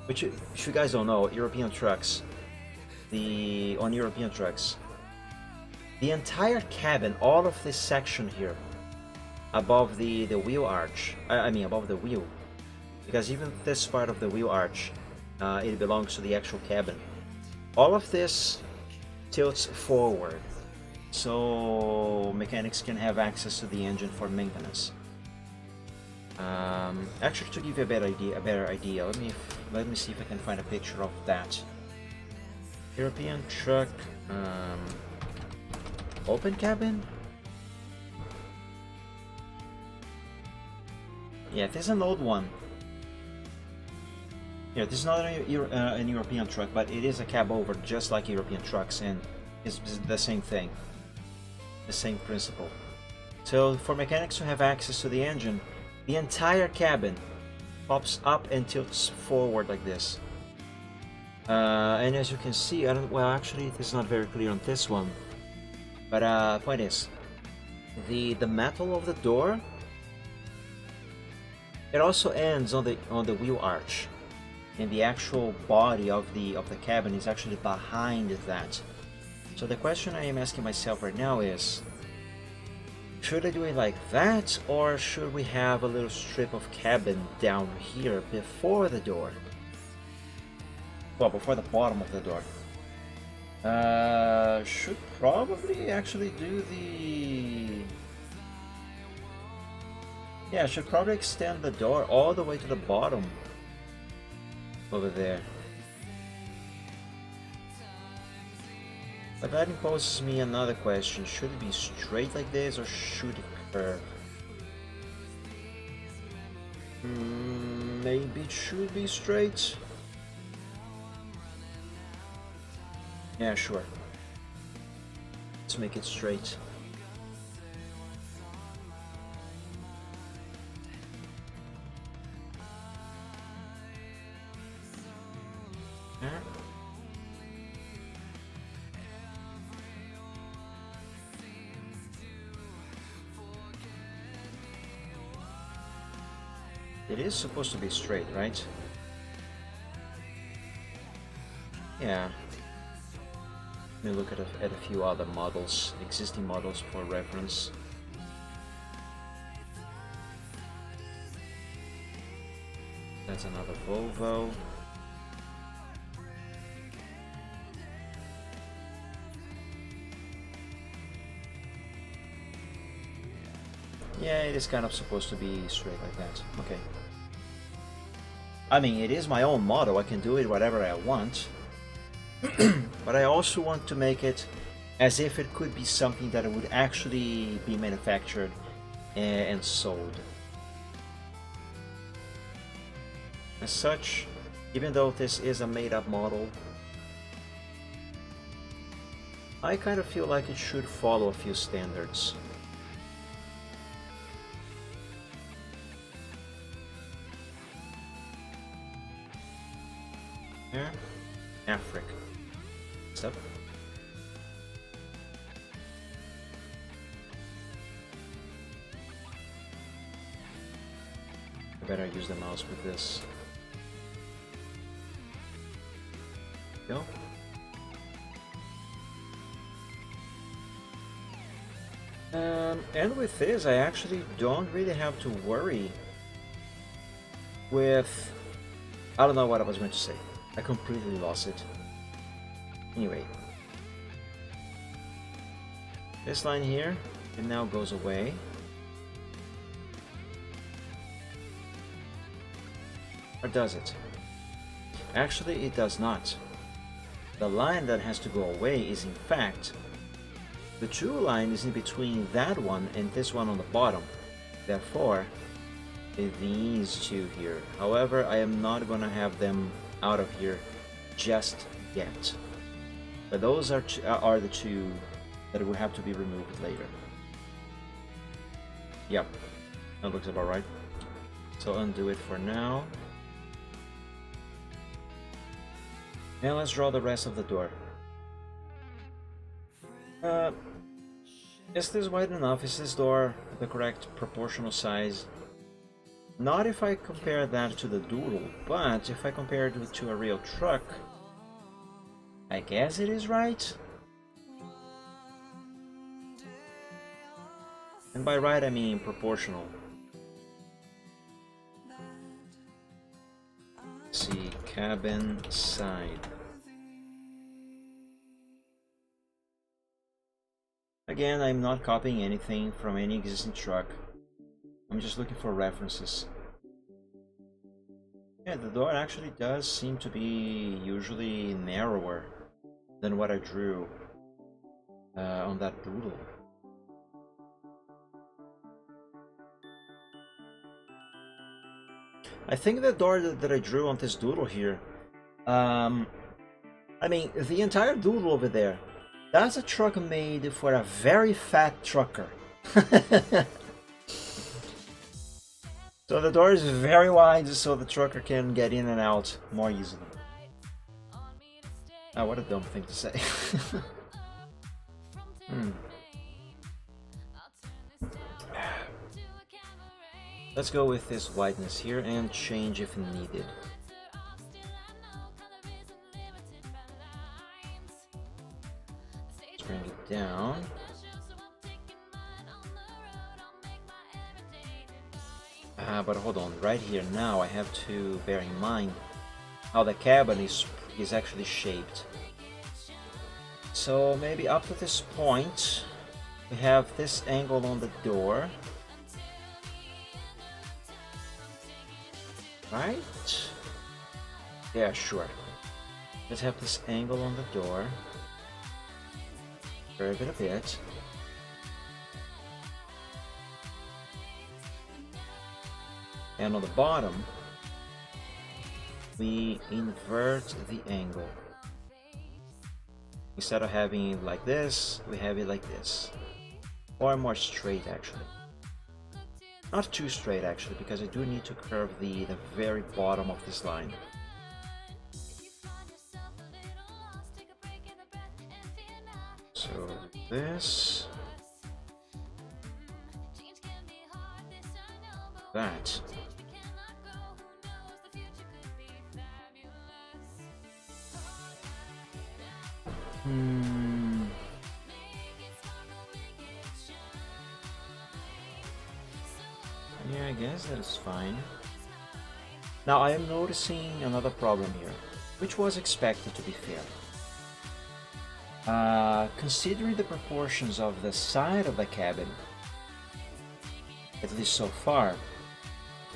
which if you guys don't know, European trucks, on European trucks, the entire cabin, all of this section here, above the wheel arch, I mean above the wheel, because even this part of the wheel arch, it belongs to the actual cabin. All of this tilts forward, so mechanics can have access to the engine for maintenance. Actually, to give you a better idea, let me see if I can find a picture of that. European truck, open cabin. Yeah, this is an old one. Yeah, this is not an European truck, but it is a cab over, just like European trucks, and it's the same thing, the same principle. So for mechanics to have access to the engine, the entire cabin pops up and tilts forward like this. And as you can see, well, actually, this is not very clear on this one, but point is, the metal of the door, it also ends on the wheel arch, and the actual body of the cabin is actually behind that. So the question I am asking myself right now is, should I do it like that, or should we have a little strip of cabin down here before the door? Well, before the bottom of the door. Should probably actually do the... Yeah, should probably extend the door all the way to the bottom over there. But that imposes me another question. Should it be straight like this, or should it curve? Maybe it should be straight. Yeah, sure. Let's make it straight. It is supposed to be straight, right? Yeah. Let me look at a few other models, existing models for reference. That's another Volvo. Yeah, it is kind of supposed to be straight like that. Okay. I mean, it is my own model. I can do it whatever I want. But I also want to make it as if it could be something that would actually be manufactured and sold. As such, even though this is a made-up model, I kind of feel like it should follow a few standards. Here, Africa. Step. I better use the mouse with this. Go. And with this, I actually don't really have to worry with... I don't know what I was going to say. I completely lost it. Anyway. This line here, it now goes away. Or does it? Actually, it does not. The line that has to go away is in fact the true line is in between that one and this one on the bottom. Therefore, these two here. However, I am not going to have them out of here just yet. But those are the two that will have to be removed later. Yep, that looks about right. So undo it for now. Now let's draw the rest of the door. Is this wide enough? Is this door the correct proportional size? Not if I compare that to the Doodle, but if I compare it to a real truck, I guess it is right. And by right I mean proportional. Let's see, cabin side. Again, I'm not copying anything from any existing truck. I'm just looking for references. Yeah, the door actually does seem to be usually narrower than what I drew on that Doodle. I think the door that I drew on this Doodle here, I mean, the entire Doodle over there, that's a truck made for a very fat trucker. So the door is very wide so the trucker can get in and out more easily. Ah, what a dumb thing to say. Let's go with this wideness here and change if needed. Let's bring it down. But hold on, right here now I have to bear in mind how the cabin is actually shaped. So maybe up to this point we have this angle on the door. Right? Yeah, sure. Let's have this angle on the door. Curve it a bit. And on the bottom, we invert the angle. Instead of having it like this, we have it like this. Or more straight actually. Not too straight actually, because I do need to curve the very bottom of this line. So this, that. Yeah, I guess that is fine. Now I am noticing another problem here, which was expected to be fair. Considering the proportions of the side of the cabin, at least so far,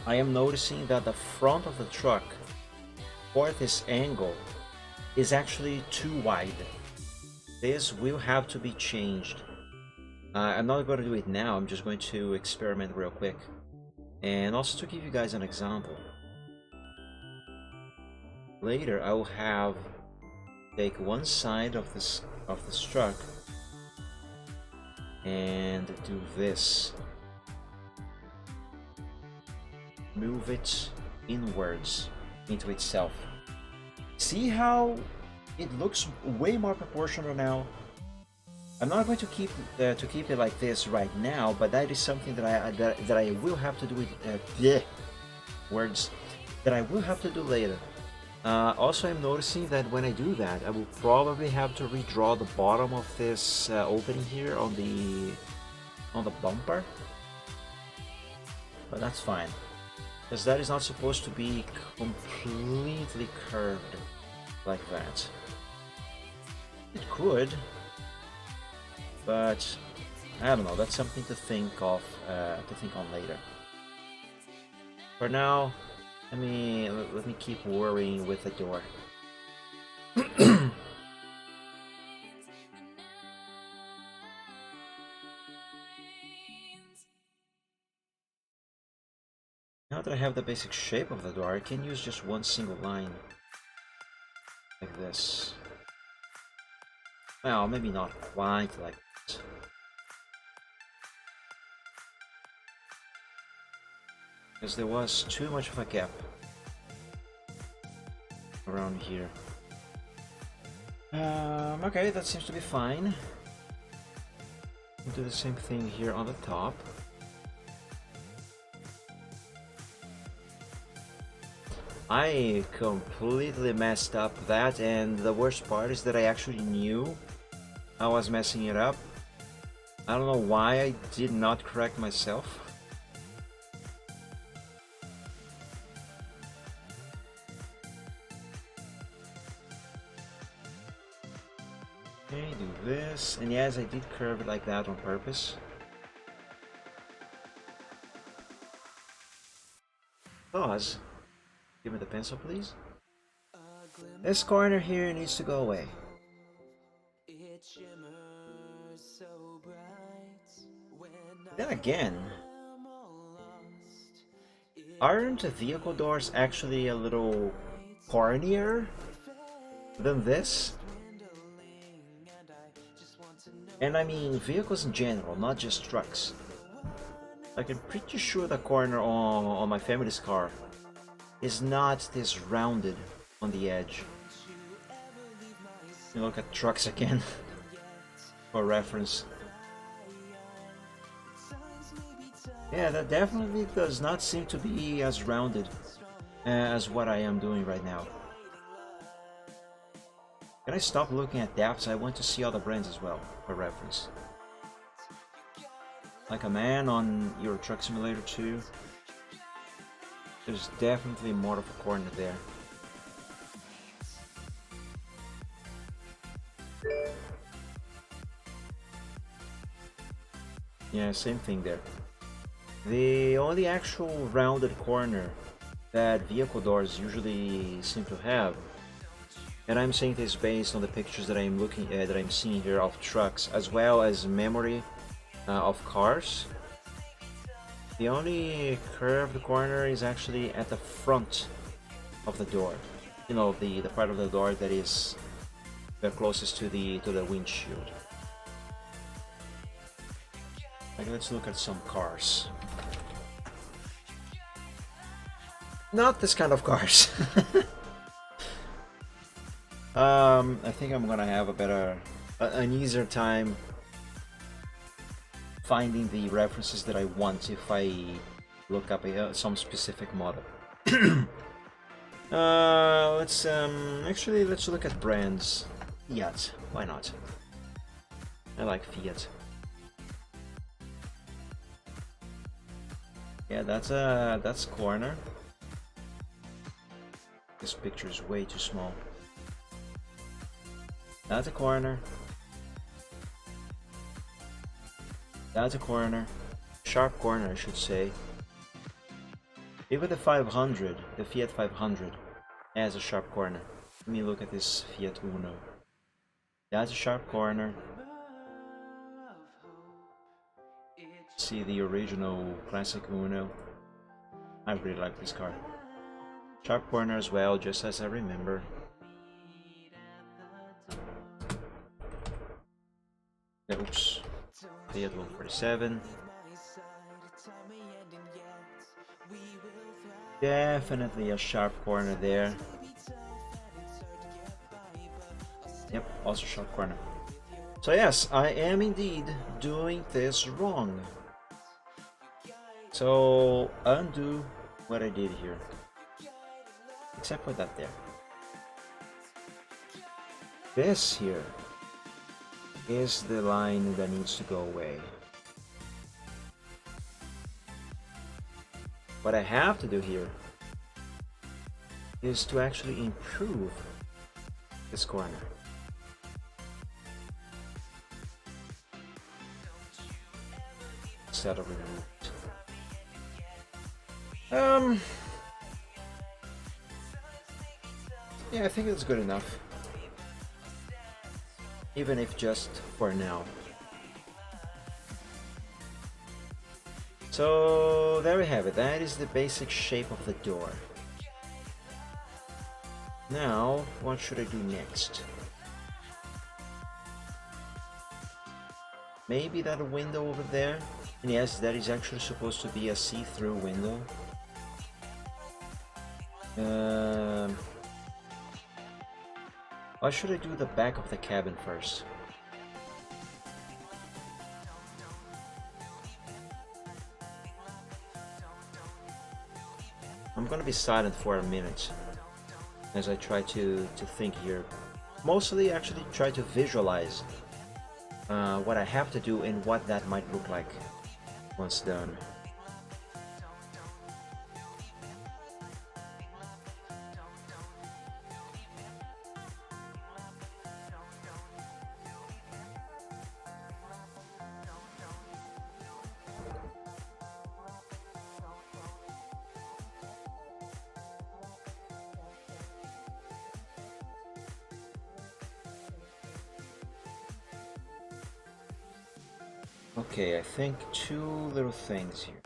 I am noticing that the front of the truck for this angle is actually too wide. This will have to be changed. I'm not going to do it now, I'm just going to experiment real quick. And also to give you guys an example. Later I will have take one side of this truck and do this. Move it inwards into itself. See how it looks way more proportional now? I'm not going to keep it like this right now, but that is something that I will have to do with words that I will have to do later. Also, I'm noticing that when I do that, I will probably have to redraw the bottom of this opening here on the bumper, but that's fine, because that is not supposed to be completely curved like that. It could, but I don't know. That's something to think on later. For now, let me keep worrying with the door. Now that I have the basic shape of the door, I can use just one single line like this. Well, maybe not quite like that. Because there was too much of a gap around here. Okay, that seems to be fine. We'll do the same thing here on the top. I completely messed up that, and the worst part is that I actually knew I was messing it up. I don't know why I did not correct myself. Okay, do this, and yes, I did curve it like that on purpose. Pause. Give me the pencil, please. This corner here needs to go away. Then again, aren't the vehicle doors actually a little cornier than this? And I mean vehicles in general, not just trucks. Like, I'm pretty sure the corner on my family's car is not this rounded on the edge. You look at trucks again for reference. Yeah, that definitely does not seem to be as rounded as what I am doing right now. Can I stop looking at depths? I want to see other brands as well, for reference. Like a man on Euro Truck Simulator 2. There's definitely more of a corner there. Yeah, same thing there. The only actual rounded corner that vehicle doors usually seem to have, and I'm saying this based on the pictures that I'm looking at, that I'm seeing here of trucks, as well as memory of cars. The only curved corner is actually at the front of the door. You know, the part of the door that is the closest to the windshield. Like, let's look at some cars. Not this kind of cars. I think I'm gonna have an easier time finding the references that I want if I look up some specific model. Let's look at brands. Fiat, why not? I like Fiat. Yeah, that's corner. This picture is way too small. That's a corner. That's a corner. Sharp corner, I should say. Even the 500, the Fiat 500, has a sharp corner. Let me look at this Fiat Uno. That's a sharp corner. See the original classic Uno. I really like this car. Sharp corner as well, just as I remember. Oops. Fiat 147. Definitely a sharp corner there. Yep, also sharp corner. So yes, I am indeed doing this wrong. So undo what I did here. Except for that there. This here is the line that needs to go away. What I have to do here is to actually improve this corner. Instead of removed. Yeah, I think it's good enough. Even if just for now. So there we have it. That is the basic shape of the door. Now, what should I do next? Maybe that window over there. And yes, that is actually supposed to be a see-through window. Why should I do the back of the cabin first? I'm gonna be silent for a minute as I try to think here. Mostly actually try to visualize what I have to do and what that might look like once done. Okay, I think two little things here.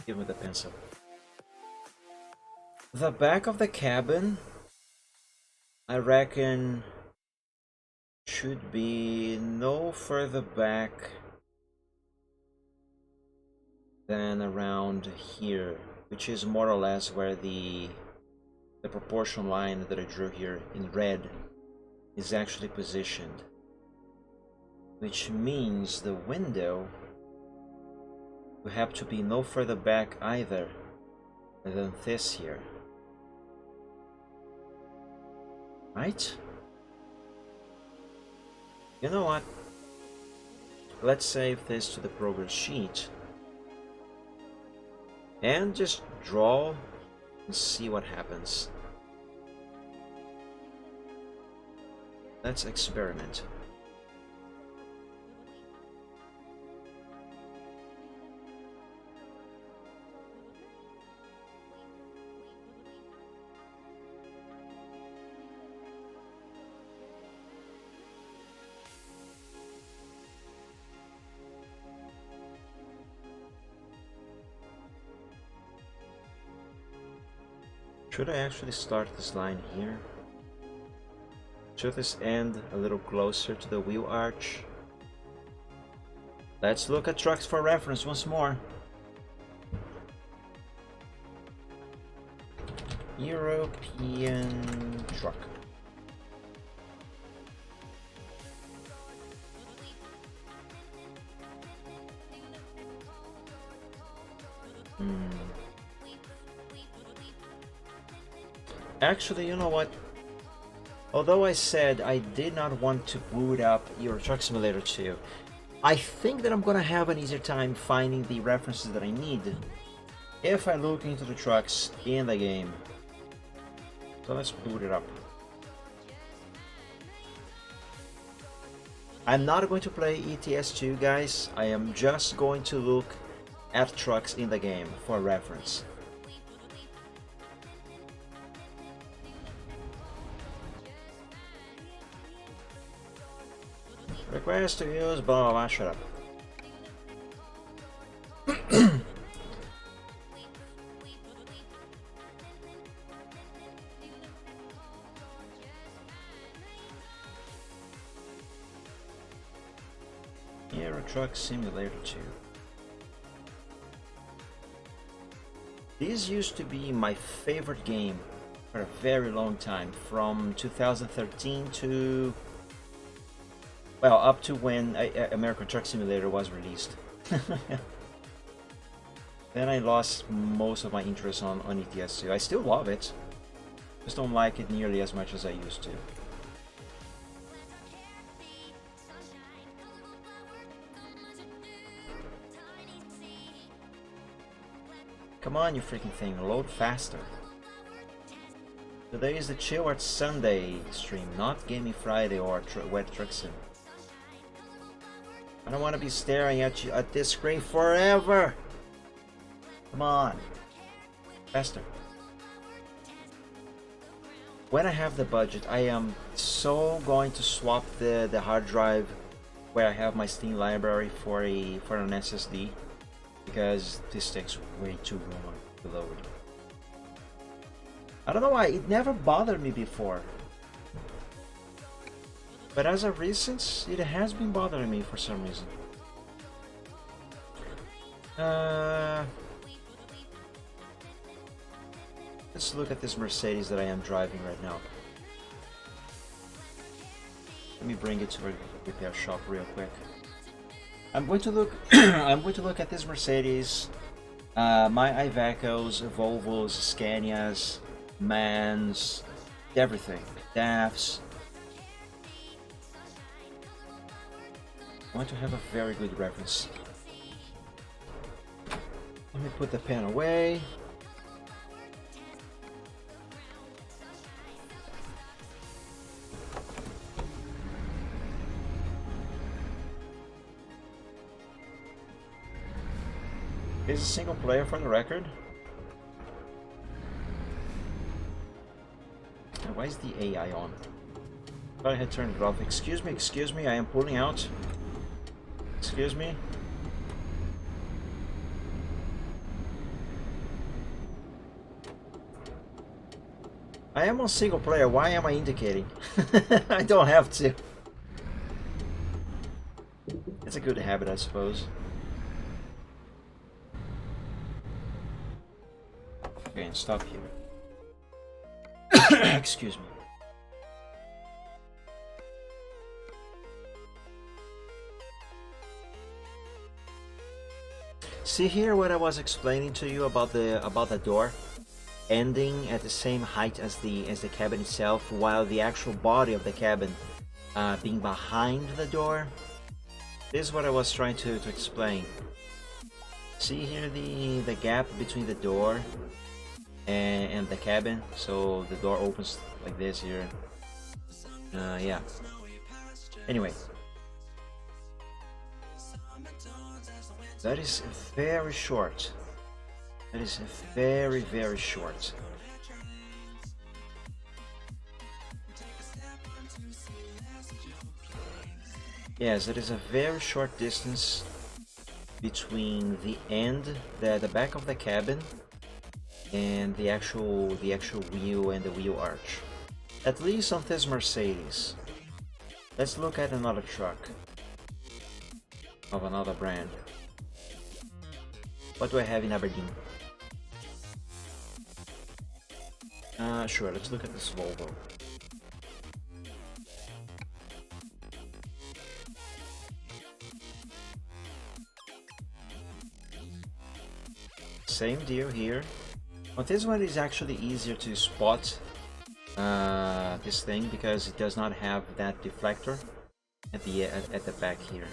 Give me the pencil. The back of the cabin, I reckon, should be no further back than around here, which is more or less where the proportion line that I drew here in red is actually positioned, which means the window will have to be no further back either than this here, right? You know what, let's save this to the progress sheet and just draw and see what happens. Let's experiment. Should I actually start this line here? Should this end a little closer to the wheel arch? Let's look at trucks for reference once more. European truck. Actually, you know what? Although I said I did not want to boot up Euro Truck Simulator 2, I think that I'm gonna have an easier time finding the references that I need if I look into the trucks in the game. So let's boot it up. I'm not going to play ETS2, guys. I am just going to look at trucks in the game for reference. Request to use blah blah blah, shut up. Euro Truck Simulator 2. This used to be my favorite game for a very long time, from 2013 to, well, up to when American Truck Simulator was released. Then I lost most of my interest on ETS2. I still love it, just don't like it nearly as much as I used to. Come on, you freaking thing, load faster. Today is the Chill Art Sunday stream, not Gaming Friday or Wet Truck Sim. I don't want to be staring at you at this screen forever. Come on, faster. When I have the budget, I am so going to swap the hard drive where I have my Steam library for an SSD, because this takes way too long to load. I don't know why, it never bothered me before. But as of recent, it has been bothering me for some reason. Let's look at this Mercedes that I am driving right now. Let me bring it to a repair shop real quick. I'm going to look. I'm going to look at this Mercedes, my Ivecos, Volvos, Scanias, Mans, everything, DAFs. I want to have a very good reference. Let me put the pen away. Is a single player for the record. And why is the AI on? I had turned it off. Excuse me, I am pulling out. Excuse me. I am on single player, why am I indicating? I don't have to. It's a good habit, I suppose. Okay, and stop here. Excuse me. See here what I was explaining to you about the door ending at the same height as the cabin itself, while the actual body of the cabin being behind the door. This is what I was trying to explain. See here the gap between the door and the cabin, so the door opens like this here. Yeah. Anyway, that is very short. That is very, very short. Yes, it is a very short distance between the end, the back of the cabin, and the actual wheel and the wheel arch. At least on this Mercedes. Let's look at another truck of another brand. What do I have in Aberdeen? Sure, let's look at this Volvo. Same deal here. On this one, it's actually easier to spot this thing because it does not have that deflector at the back here.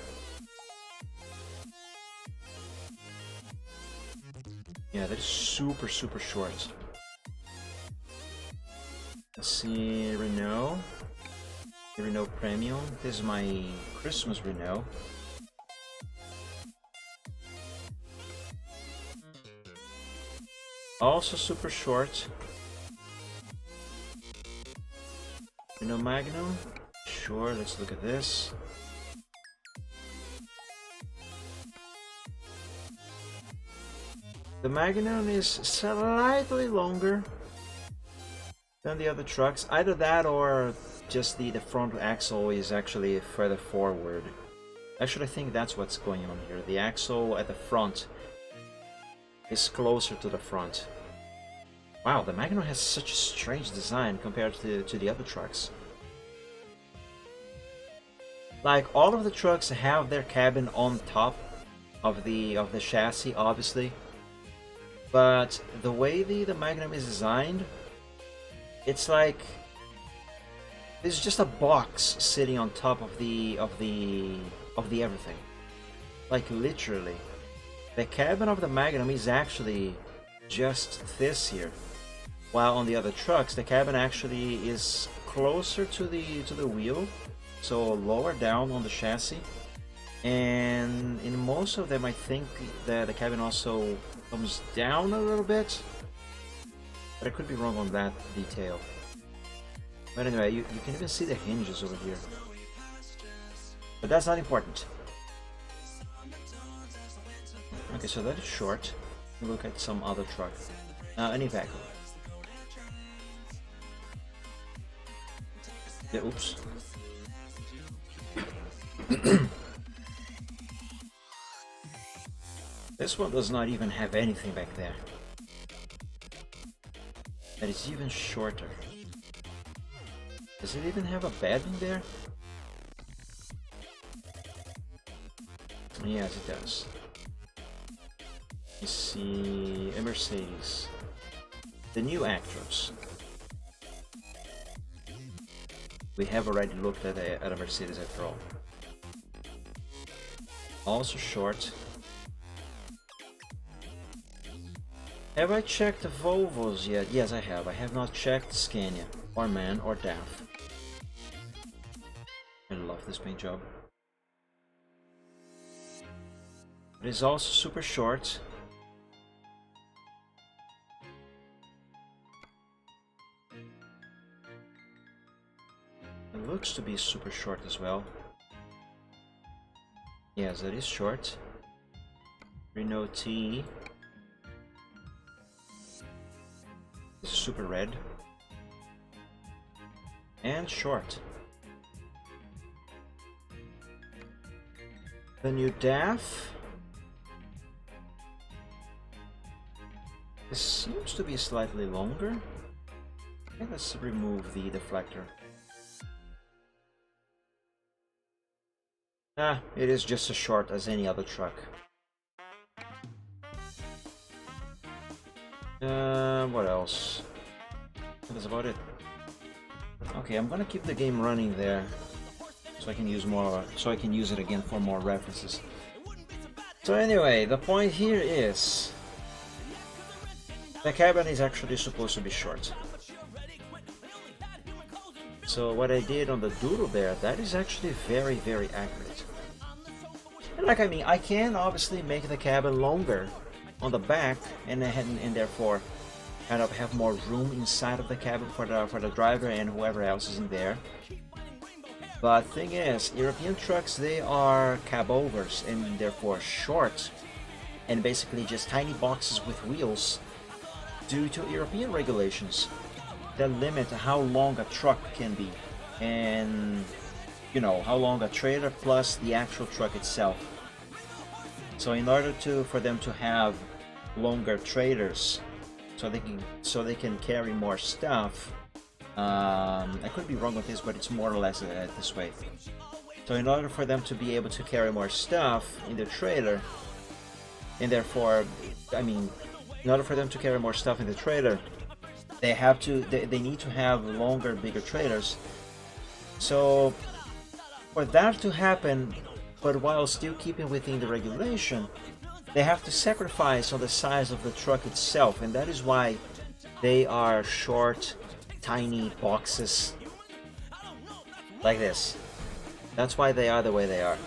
Yeah, that is super short. Let's see, Renault. The Renault Premium. This is my Christmas Renault. Also super short. Renault Magnum. Sure, let's look at this. The Magnum is slightly longer than the other trucks. Either that or just the front axle is actually further forward. Actually, I think that's what's going on here. The axle at the front is closer to the front. Wow, the Magnum has such a strange design compared to the other trucks. Like, all of the trucks have their cabin on top of the chassis, obviously. But the way the Magnum is designed, it's like there's just a box sitting on top of the everything. Like, literally. The cabin of the Magnum is actually just this here. While on the other trucks, the cabin actually is closer to the wheel, so lower down on the chassis. And in most of them, I think that the cabin also comes down a little bit, but I could be wrong on that detail. But anyway, you can even see the hinges over here. But that's not important. Okay, so that is short. Look at some other truck. An Iveco. Yeah, oops. This one does not even have anything back there. And it's even shorter. Does it even have a bed in there? Yes, it does. You see a Mercedes. The new Actros. We have already looked at a Mercedes after all. Also short. Have I checked the Volvos yet? Yes, I have. I have not checked Scania, or MAN, or DAF. I love this paint job. It is also super short. It looks to be super short as well. Yes, it is short. Renault T. Super red. And short. The new DAF. This seems to be slightly longer. Okay, let's remove the deflector. Ah, it is just as short as any other truck. What else? That's about it. Okay, I'm gonna keep the game running there, so I can use it again for more references. So anyway, the point here is the cabin is actually supposed to be short. So what I did on the doodle there, that is actually very, very accurate. And like I mean, I can obviously make the cabin longer on the back and therefore kind of have more room inside of the cabin for the driver and whoever else is in there. But thing is, European trucks, they are cab overs and therefore short and basically just tiny boxes with wheels due to European regulations that limit how long a truck can be and how long a trailer plus the actual truck itself. So in order for them to have longer trailers so they can carry more stuff, I could be wrong with this, but it's more or less this way. So in order for them to be able to carry more stuff in the trailer, and therefore, in order for them to carry more stuff in the trailer, they need to have longer, bigger trailers. So for that to happen, but while still keeping within the regulation, they have to sacrifice on the size of the truck itself, and that is why they are short, tiny boxes like this. That's why they are the way they are.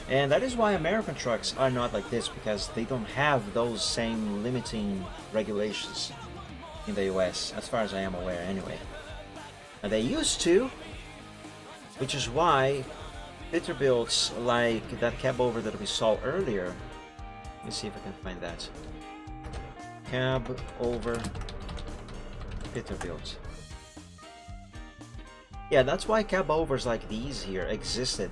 And that is why American trucks are not like this, because they don't have those same limiting regulations in the US, as far as I am aware anyway. And they used to, which is why Peterbilts like that cab over that we saw earlier. Let me see if I can find that. Cab over Peterbilt. Yeah, that's why cab overs like these here existed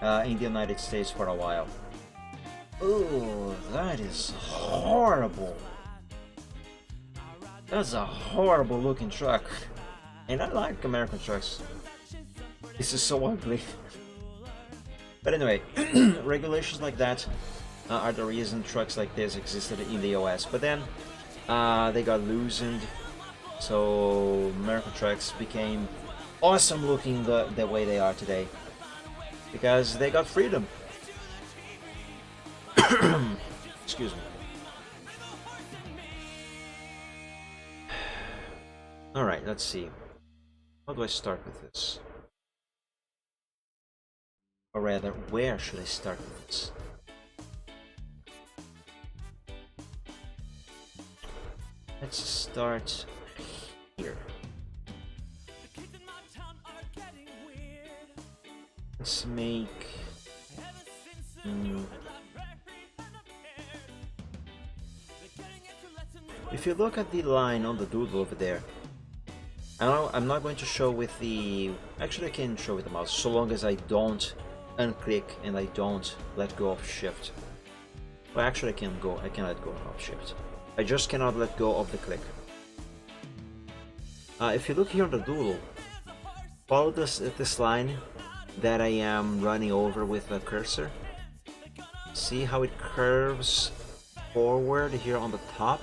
in the United States for a while. Oh, that is horrible. That's a horrible looking truck. And I like American trucks. This is so ugly. But anyway, regulations like that are the reason trucks like this existed in the US. But then they got loosened, so American trucks became awesome looking the way they are today, because they got freedom. Excuse me. Alright, let's see. How do I start with this? Or rather, where should I start with this? Let's start here. Let's make... If you look at the line on the doodle over there, I'm not going to show with the... Actually, I can show with the mouse, so long as I don't unclick and I don't let go of shift. Well, actually, I can let go of shift. I just cannot let go of the click. If you look here on the doodle, follow this line that I am running over with the cursor. See how it curves forward here on the top?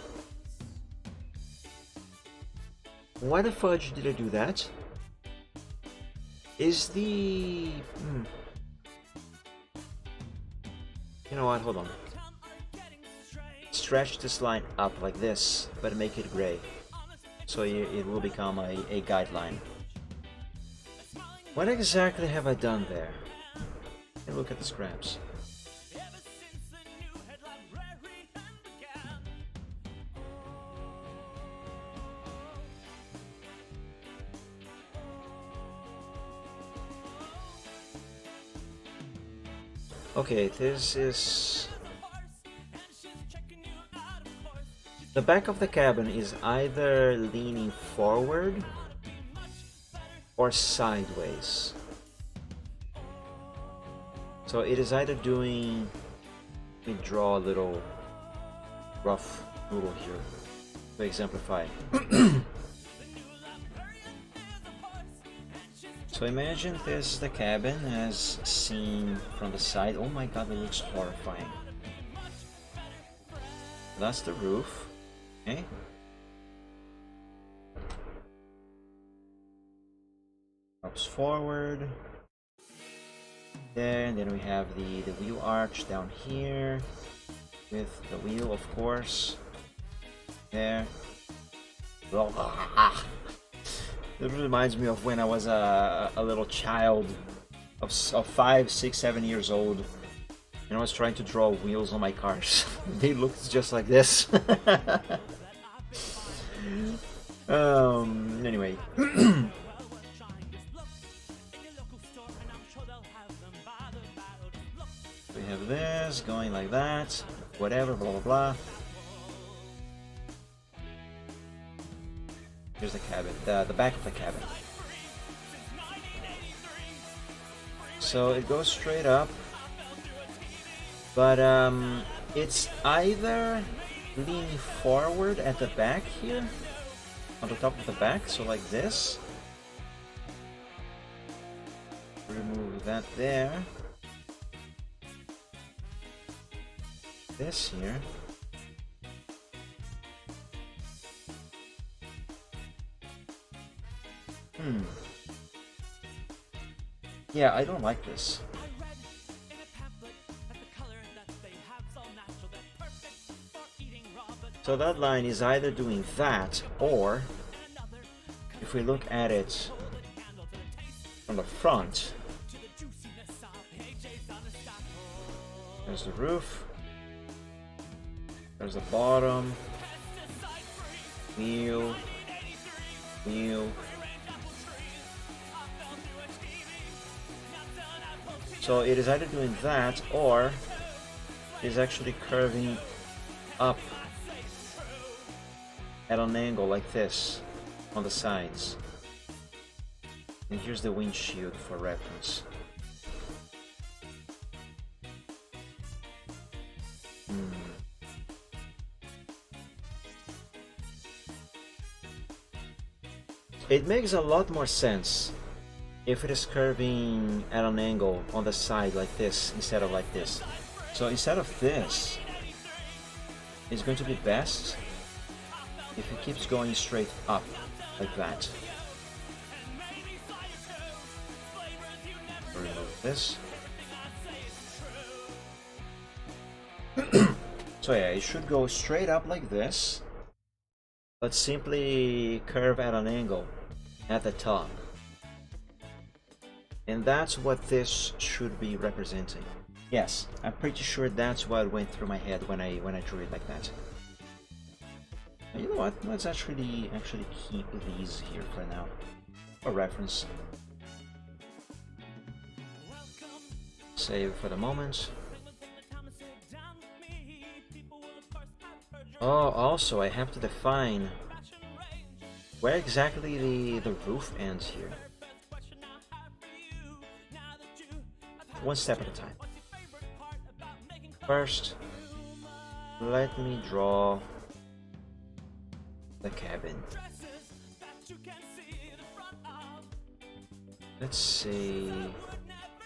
Why the fudge did I do that? Is the... You know what, hold on. Stretch this line up like this, but make it gray. So it will become a guideline. What exactly have I done there? And look at the scraps. Okay, this is... The back of the cabin is either leaning forward or sideways. So it is either doing... Let me draw a little rough doodle here to exemplify. So imagine this is the cabin as seen from the side. Oh my god, that looks horrifying. That's the roof. Okay. Ups forward. There, and then we have the wheel arch down here with the wheel, of course. There. It reminds me of when I was a little child of 5, 6, 7 years old, and I was trying to draw wheels on my cars. They looked just like this. Anyway. We have this going like that, whatever, blah blah blah. Here's the cabin, the back of the cabin. So it goes straight up, but it's either leaning forward at the back here, on the top of the back, so like this. Remove that there. This here. Yeah, I don't like this. So that line is either doing that, or if we look at it from the front, there's the roof, there's the bottom, wheel, wheel. So it is either doing that, or it is actually curving up at an angle like this on the sides. And here's the windshield for reference. It makes a lot more sense if it is curving at an angle on the side like this instead of like this. So instead of this, it's going to be best if it keeps going straight up like that. Remove this. So yeah, it should go straight up like this, but simply curve at an angle at the top. And that's what this should be representing. Yes, I'm pretty sure that's what went through my head when I drew it like that. You know what? Let's actually keep these here for now, for reference. Save for the moment. Oh, also I have to define where exactly the roof ends here. One step at a time. First, let me draw the cabin. Let's say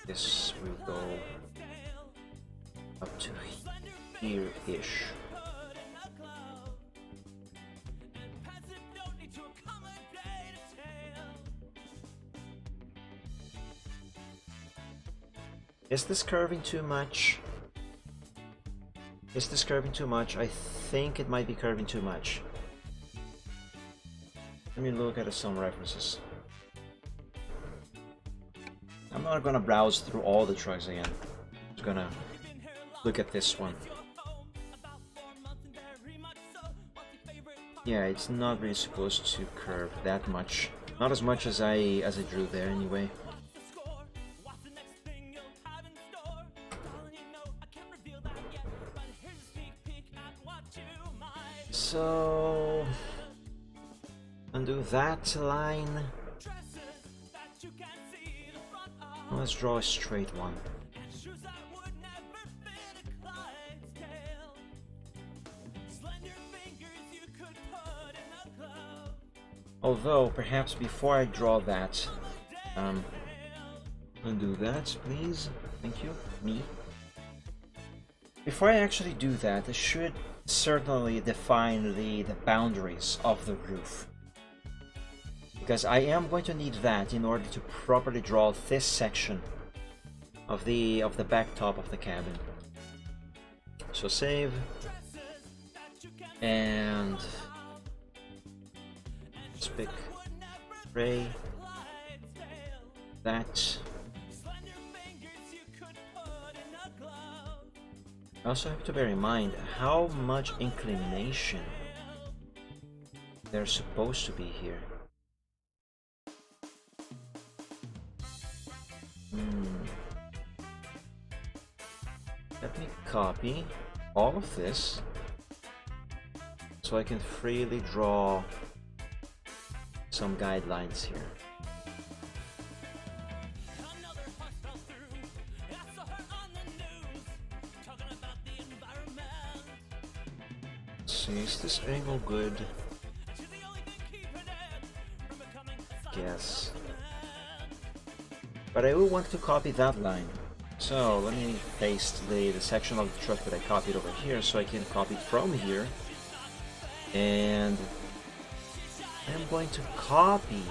this will go up to here-ish. Is this curving too much? Is this curving too much? I think it might be curving too much. Let me look at some references. I'm not gonna browse through all the trucks again. I'm just gonna look at this one. Yeah, it's not really supposed to curve that much. Not as much as I drew there anyway. So undo that line. Let's draw a straight one. Although, perhaps before I draw that, undo that, please. Thank you. Me. Before I actually do that, I should certainly define the boundaries of the roof. Because I am going to need that in order to properly draw this section of the back top of the cabin. So save, and let's pick Ray, that. I also have to bear in mind how much inclination there's supposed to be here. Let me copy all of this so I can freely draw some guidelines here. Let's see, is this angle good? Yes. But I will want to copy that line. So let me paste the section of the truck that I copied over here so I can copy it from here. And I'm going to copy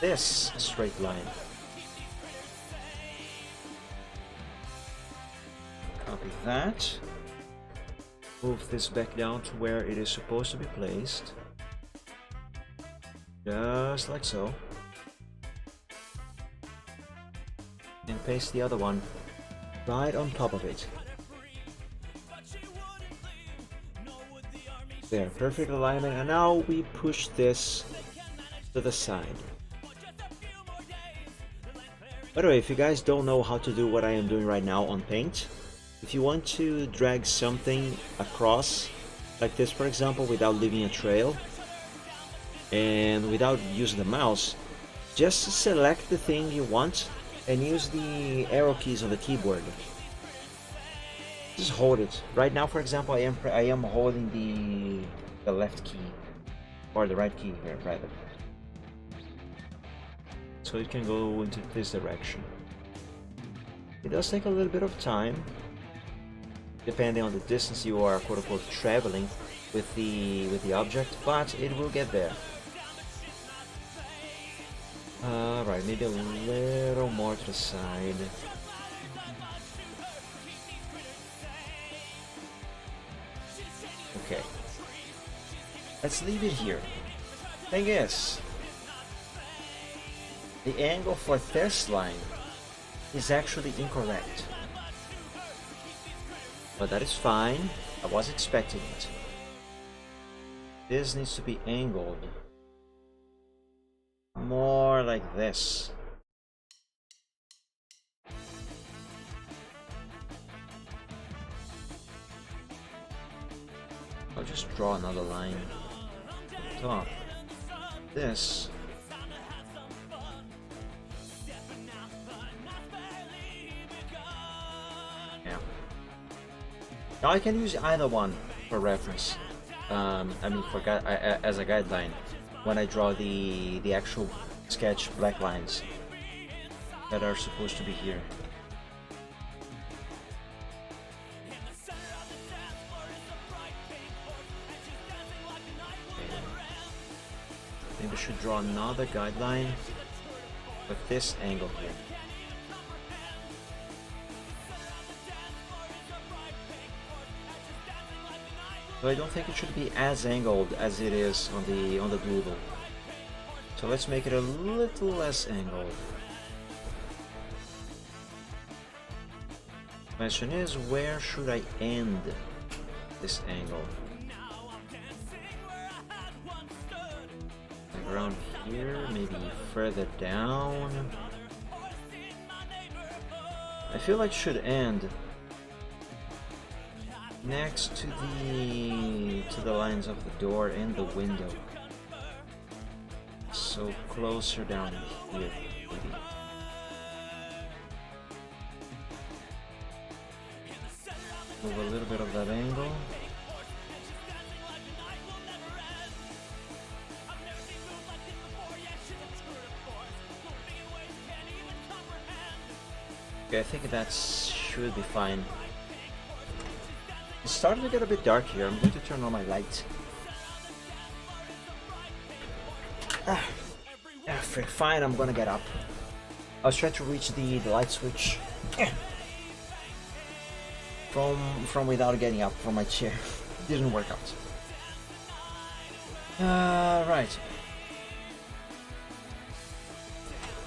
this straight line. Copy that. Move this back down to where it is supposed to be placed. Just like so. And paste the other one right on top of it. There, perfect alignment, and now we push this to the side. By the way, if you guys don't know how to do what I am doing right now on Paint, if you want to drag something across, like this for example, without leaving a trail, and without using the mouse, just select the thing you want and use the arrow keys on the keyboard. Just hold it. Right now, for example, I am holding the left key, or the right key here, rather. So it can go into this direction. It does take a little bit of time, depending on the distance you are quote-unquote traveling with the object, but it will get there. Alright, maybe a little more to the side. Okay. Let's leave it here. Thing is, the angle for this line is actually incorrect. But that is fine. I was expecting it. This needs to be angled more like this. I'll just draw another line on top. this. Yeah. Now I can use either one for reference. I mean, as a guideline when I draw the actual sketch black lines that are supposed to be here. Maybe I should draw another guideline with this angle here. So I don't think it should be as angled as it is on the doodle. So let's make it a little less angled. Question is, where should I end this angle? Like around here, maybe further down. I feel like it should end next to the lines of the door and the window. So closer down here, maybe. Move a little bit of that angle. Okay, I think that should be fine. It's starting to get a bit dark here. I'm going to turn on my light. Frick, fine, I'm gonna get up. I was trying to reach the light switch from without getting up from my chair. Didn't work out. Right.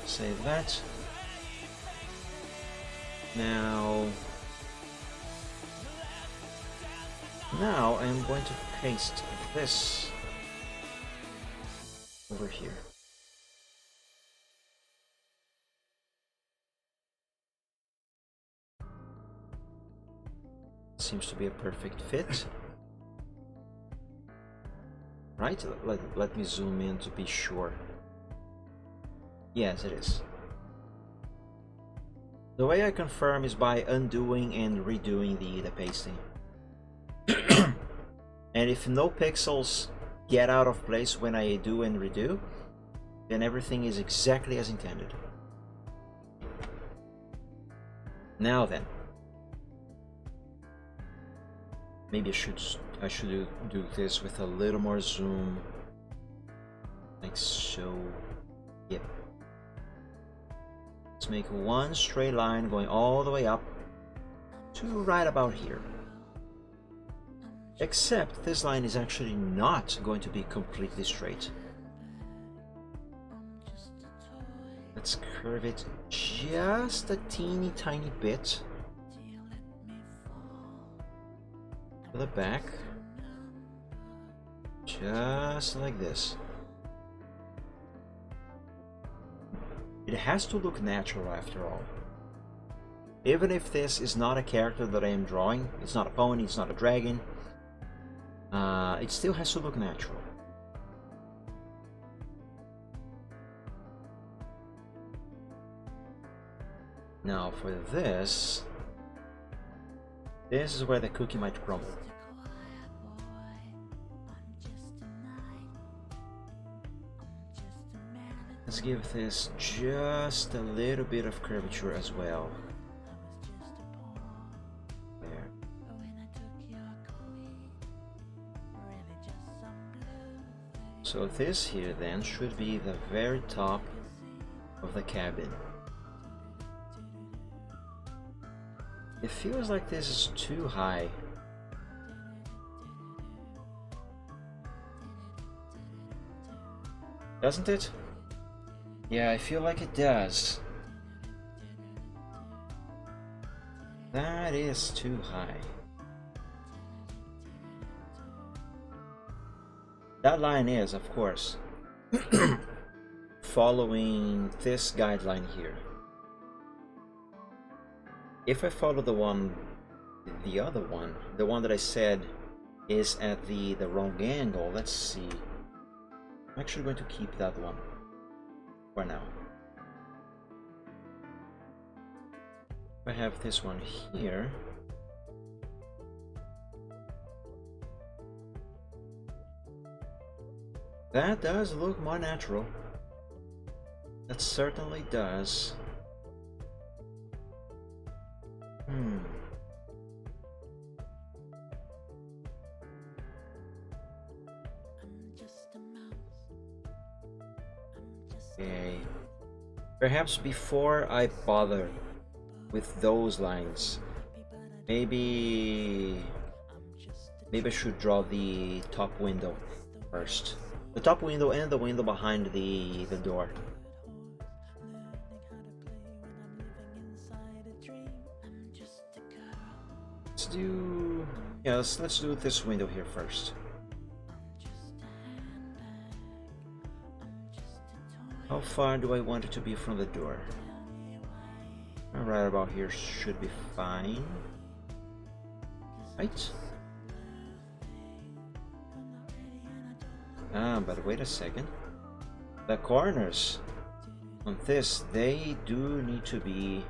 Save that. Now I'm going to paste this over here. Seems to be a perfect fit. Right? Let me zoom in to be sure. Yes, it is. The way I confirm is by undoing and redoing the pasting. And if no pixels get out of place when I do and redo, then everything is exactly as intended. Now then, maybe I should do this with a little more zoom, like so. Yep. Let's make one straight line going all the way up to right about here. Except this line is actually not going to be completely straight. Let's curve it just a teeny tiny bit to the back, just like this. It has to look natural after all. Even if this is not a character that I am drawing, it's not a pony, it's not a dragon, it still has to look natural. Now for this is where the cookie might crumble. Let's give this just a little bit of curvature as well. There. So this here then should be the very top of the cabin. It feels like this is too high. Doesn't it? Yeah, I feel like it does. That is too high. That line is, of course, following this guideline here. If I follow the other one, the one that I said is at the wrong angle, let's see. I'm actually going to keep that one for now. I have this one here. That does look more natural. That certainly does. Okay. Perhaps before I bother with those lines, maybe I should draw the top window first. The top window and the window behind the door. Let's do this window here first. How far do I want it to be from the door? Right about here should be fine. Right? But wait a second. The corners on this, they do need to be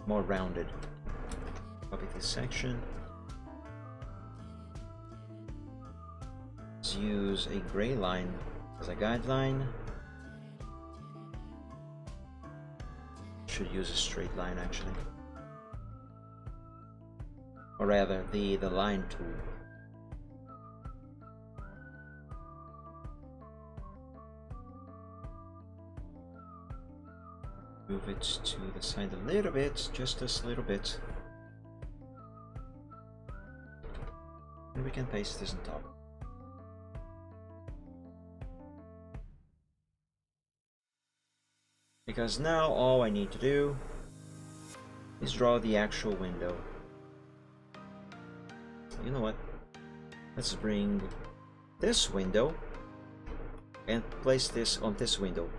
more rounded. Copy this section. Let's use a gray line as a guideline. Should use a straight line actually. Or rather, the line tool. Move it to the side a little bit, just a little bit. And we can paste this on top. Because now all I need to do is draw the actual window. You know what? Let's bring this window and place this on this window.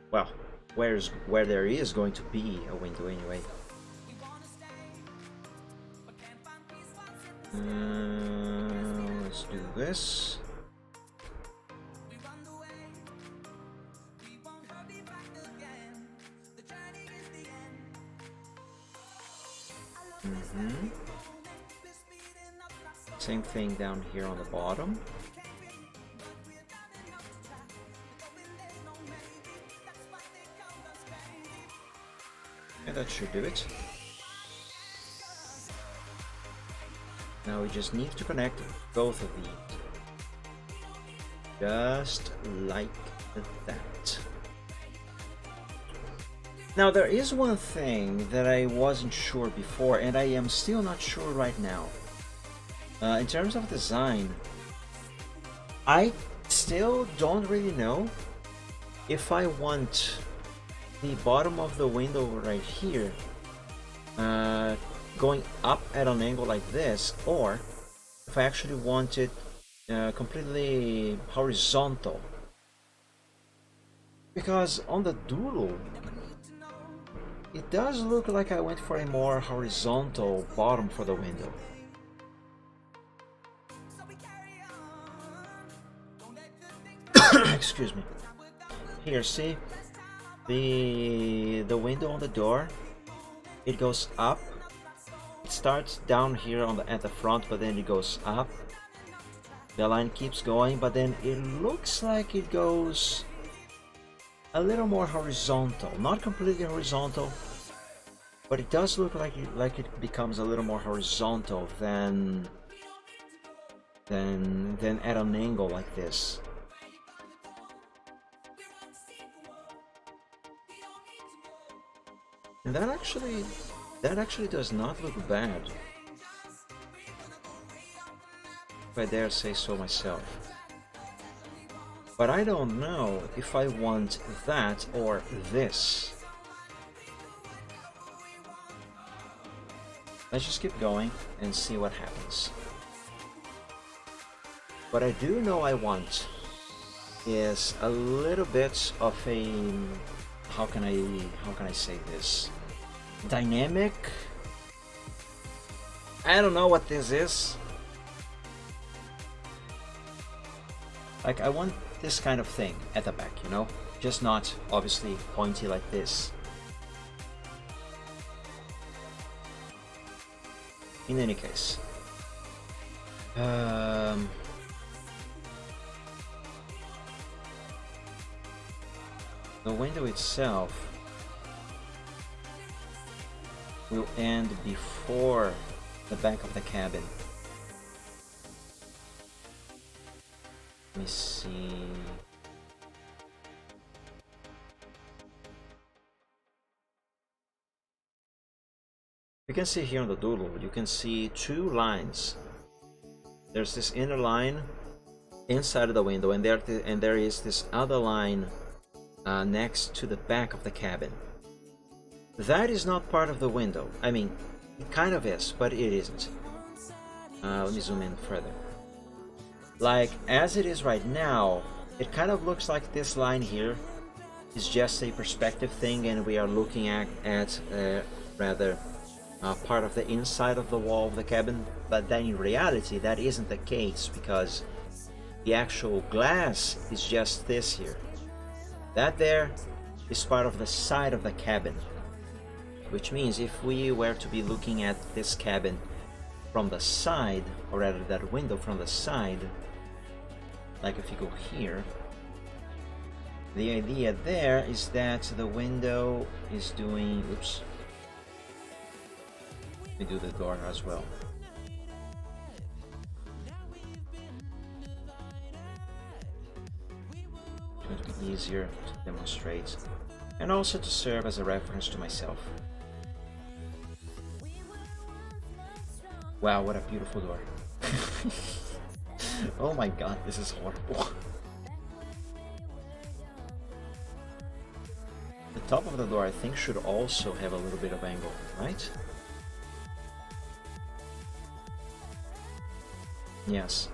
Well, where there is going to be a window anyway. Let's do this. Same thing down here on the bottom. And that should do it. Now we just need to connect both of these. Just like that. Now there is one thing that I wasn't sure before, and I am still not sure right now. In terms of design, I still don't really know if I want the bottom of the window right here going up at an angle like this, or if I actually want it completely horizontal. Because on the doodle, it does look like I went for a more horizontal bottom for the window. Excuse me. Here, see the window on the door. It goes up. It starts down here at the front, but then it goes up. The line keeps going, but then it looks like it goes a little more horizontal. Not completely horizontal, but it does look like it becomes a little more horizontal than at an angle like this. And that actually does not look bad, if I dare say so myself. But I don't know if I want that or this. Let's just keep going and see what happens. What I do know I want is a little bit of a, how can I say this? Dynamic? I don't know what this is. Like, I want this kind of thing at the back, you know? Just not, obviously, pointy like this. In any case. The window itself will end before the back of the cabin. Let me see. You can see here on the doodle, you can see two lines. There's this inner line inside of the window, and there is this other line next to the back of the cabin. That is not part of the window. I mean, it kind of is, but it isn't. Let me zoom in further. Like, as it is right now, it kind of looks like this line here is just a perspective thing, and we are looking at rather part of the inside of the wall of the cabin. But then in reality, that isn't the case, because the actual glass is just this here. That there is part of the side of the cabin, which means if we were to be looking at this cabin from the side, or rather that window from the side, like if you go here, the idea there is that the window is doing, oops, we do the door as well. It's going to be easier to demonstrate, and also to serve as a reference to myself. Wow, what a beautiful door. Oh my god, this is horrible. The top of the door, I think, should also have a little bit of angle, right? Yes.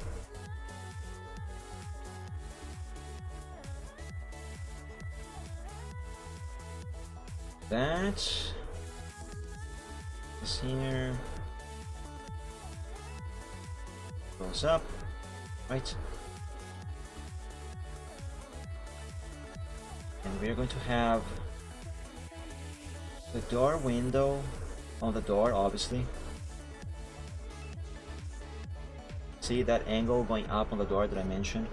That is here. Goes up, right? And we're going to have the door window on the door, obviously. See that angle going up on the door that I mentioned?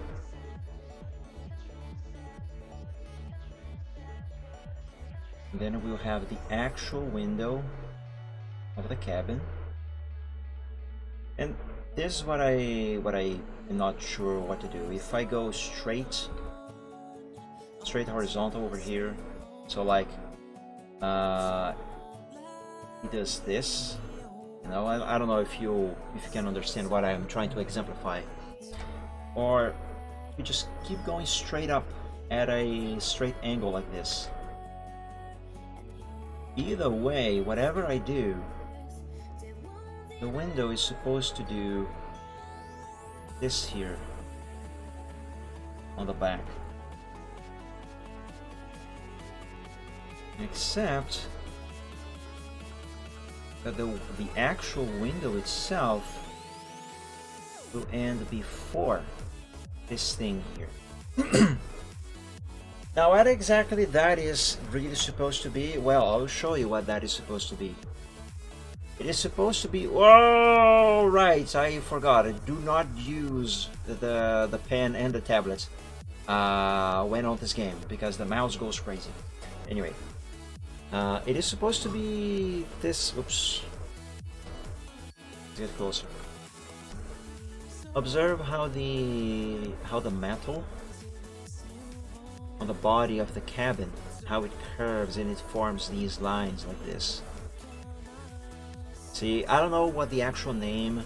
And then we'll have the actual window of the cabin. And this is what I am not sure what to do. If I go straight horizontal over here, so like he does this, you know, I don't know if you can understand what I'm trying to exemplify, or you just keep going straight up at a straight angle like this. Either way, whatever I do, the window is supposed to do this here on the back. Except that the actual window itself will end before this thing here. Now, what exactly that is really supposed to be? Well, I'll show you what that is supposed to be. It is supposed to be... Oh, right, I forgot. Do not use the pen and the tablet when on this game, because the mouse goes crazy. Anyway, it is supposed to be this... Oops. Let's get closer. Observe how the metal on the body of the cabin, how it curves and it forms these lines like this. See, I don't know what the actual name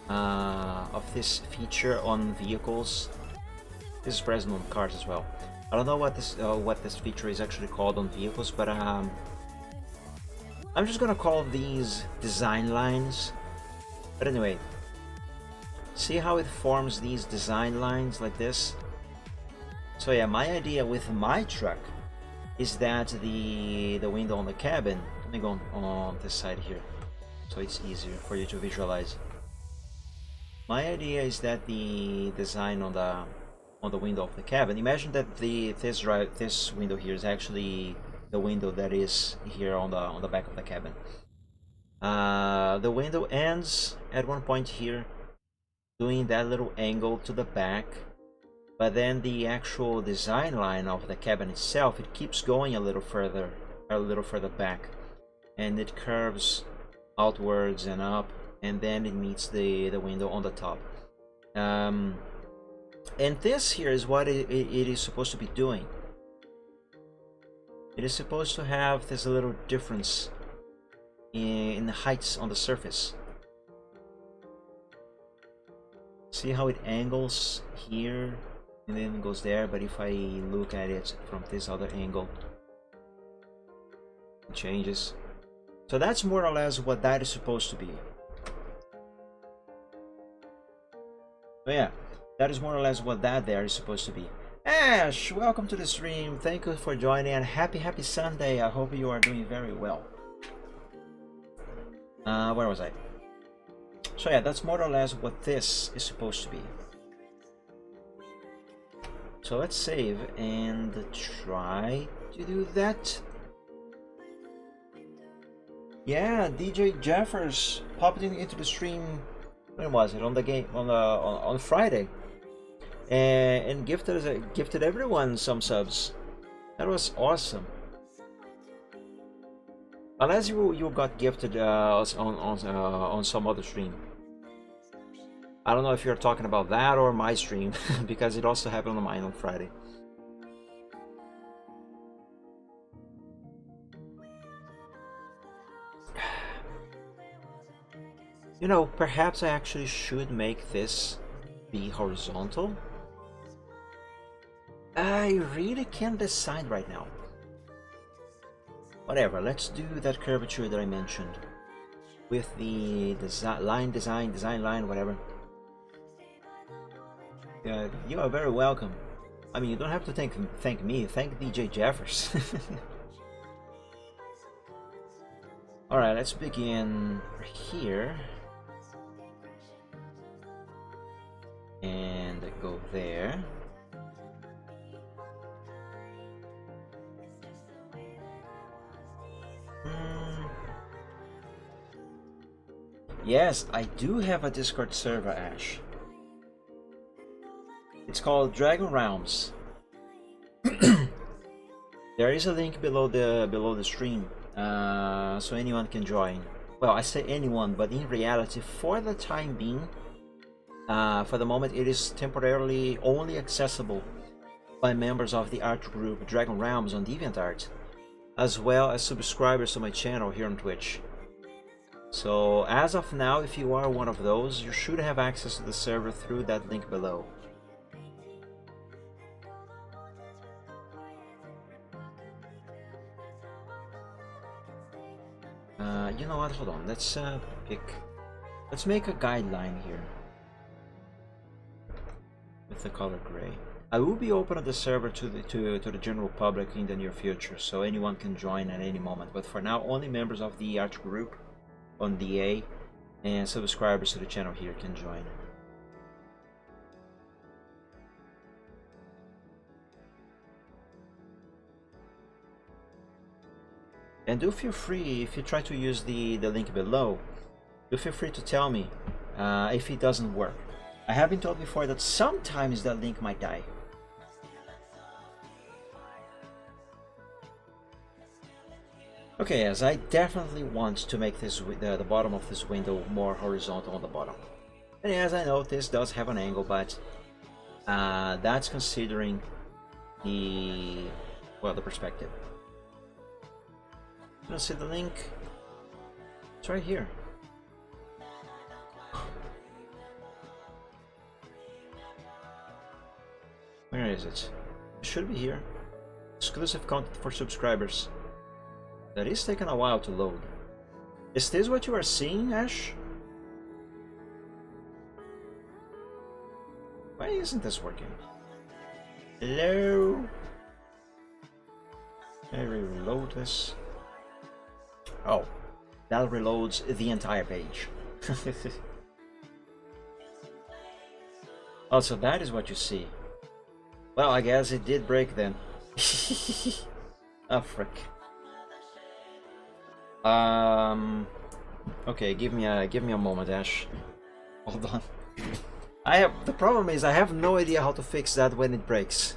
of this feature on vehicles. This is present on cars as well. I don't know what this feature is actually called on vehicles, but I'm just gonna call these design lines. But anyway, see how it forms these design lines like this? So yeah, my idea with my truck is that the window on the cabin, let me go on this side here so it's easier for you to visualize. My idea is that the design on on the window of the cabin. Imagine that this window here is actually the window that is here on the back of the cabin. The window ends at one point here, doing that little angle to the back, but then the actual design line of the cabin itself, it keeps going a little further back, and it curves outwards and up, and then it meets the window on the top. And this here is what it is supposed to be doing. It is supposed to have this little difference in the heights on the surface. See how it angles here and then goes there, but if I look at it from this other angle, it changes. So that's more or less what that is supposed to be. So yeah, that is more or less what that there is supposed to be. Ash, welcome to the stream. Thank you for joining, and happy Sunday. I hope you are doing very well. Where was I? So yeah, that's more or less what this is supposed to be. So let's save and try to do that. Yeah, DJ Jeffers popped into the stream. When was it? On the game on Friday, and gifted everyone some subs. That was awesome. Unless you got gifted on some other stream. I don't know if you're talking about that or my stream, because it also happened on mine on Friday. You know, perhaps I actually should make this be horizontal. I really can't decide right now. Whatever, let's do that curvature that I mentioned with the design line, whatever. Yeah, you are very welcome. I mean, you don't have to thank me. Thank DJ Jeffers. All right, let's begin here and go there. Yes, I do have a Discord server, Ash. It's called Dragon Realms. There is a link below the stream, so anyone can join. Well, I say anyone, but in reality, for the time being, for the moment, it is temporarily only accessible by members of the art group Dragon Realms on DeviantArt, as well as subscribers to my channel here on Twitch. So as of now, if you are one of those, you should have access to the server through that link below. You know what, hold on, let's make a guideline here with the color gray. I will be opening the server to the general public in the near future, so anyone can join at any moment, but for now only members of the art group on DA and subscribers to the channel here can join. And do feel free, if you try to use the link below, do feel free to tell me if it doesn't work. I have been told before that sometimes that link might die. Okay, as I definitely want to make this the bottom of this window more horizontal on the bottom. And as I know, this does have an angle, but that's considering the perspective. You know, see the link? It's right here. Where is it? It should be here. Exclusive content for subscribers. That is taking a while to load. Is this what you are seeing, Ash? Why isn't this working? Hello? Can I reload this? Oh, that reloads the entire page. Oh, so that is what you see. Well, I guess it did break then. Oh, frick. Okay, give me a moment, Ash. Hold on. The problem is I have no idea how to fix that when it breaks.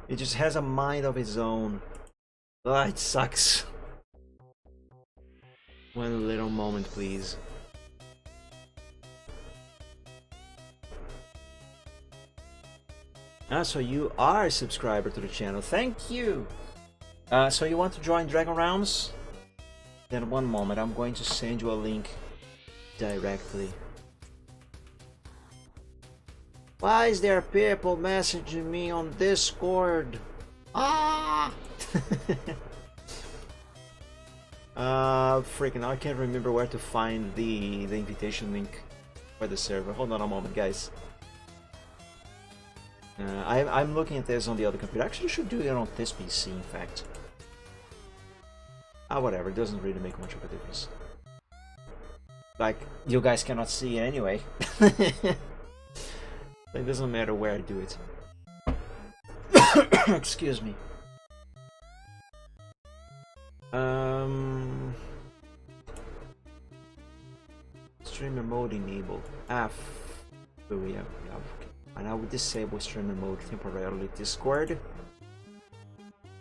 It just has a mind of its own. Ah, it sucks. One little moment, please. Ah, so you are a subscriber to the channel. Thank you! So you want to join Dragon Realms? Then one moment, I'm going to send you a link directly. Why is there people messaging me on Discord? Ah! Freaking, I can't remember where to find the invitation link for the server. Hold on a moment, guys. I'm looking at this on the other computer. Actually, should do it on this PC, in fact. Ah, whatever. It doesn't really make much of a difference. Like, you guys cannot see it anyway. It doesn't matter where I do it. Excuse me. Streamer mode enabled. Oh yeah. And I will disable streamer mode temporarily. Discord.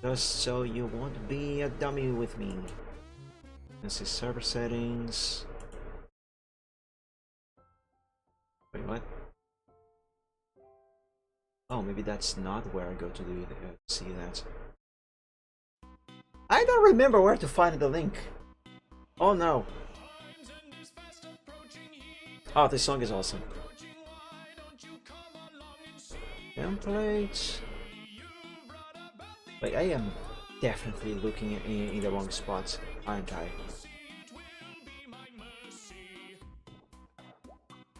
Just so you won't be a dummy with me. This is server settings. Wait, what? Oh, maybe that's not where I go to see that. I don't remember where to find the link. Oh no. Oh, this song is awesome. Templates. Wait, I am definitely looking in the wrong spot, aren't I?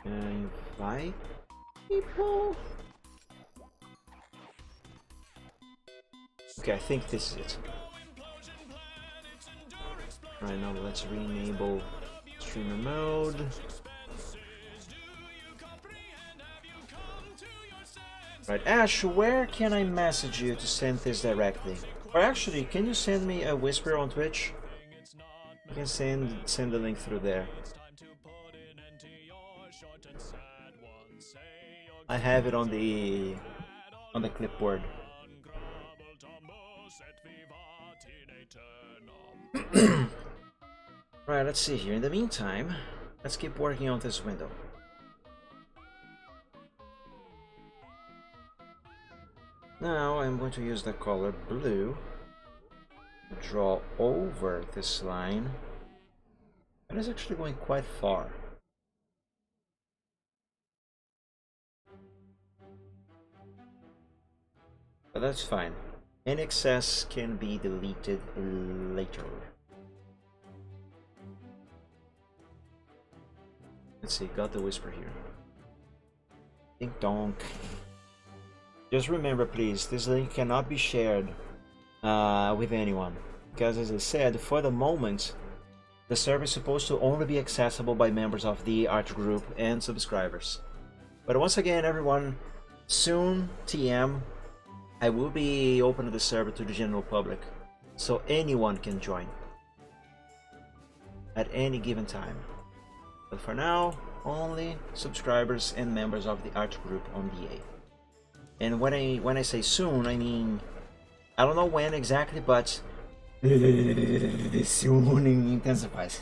Invite people. Okay, I think this is it. Right now, let's re-enable streamer mode. Right, Ash, where can I message you to send this directly? Or actually, can you send me a whisper on Twitch? You can send the link through there. I have it on the clipboard. Right, let's see here. In the meantime, let's keep working on this window. Now I'm going to use the color blue to draw over this line. And it's actually going quite far. But that's fine. Any excess can be deleted later. Let's see, got the whisper here. Ding donk. Just remember, please, this link cannot be shared with anyone. Because as I said, for the moment, the server is supposed to only be accessible by members of the art group and subscribers. But once again, everyone, soon, TM, I will be opening the server to the general public. So anyone can join. At any given time. But for now, only subscribers and members of the art group on DA. And when I say soon, I mean, I don't know when exactly, but soon intensifies.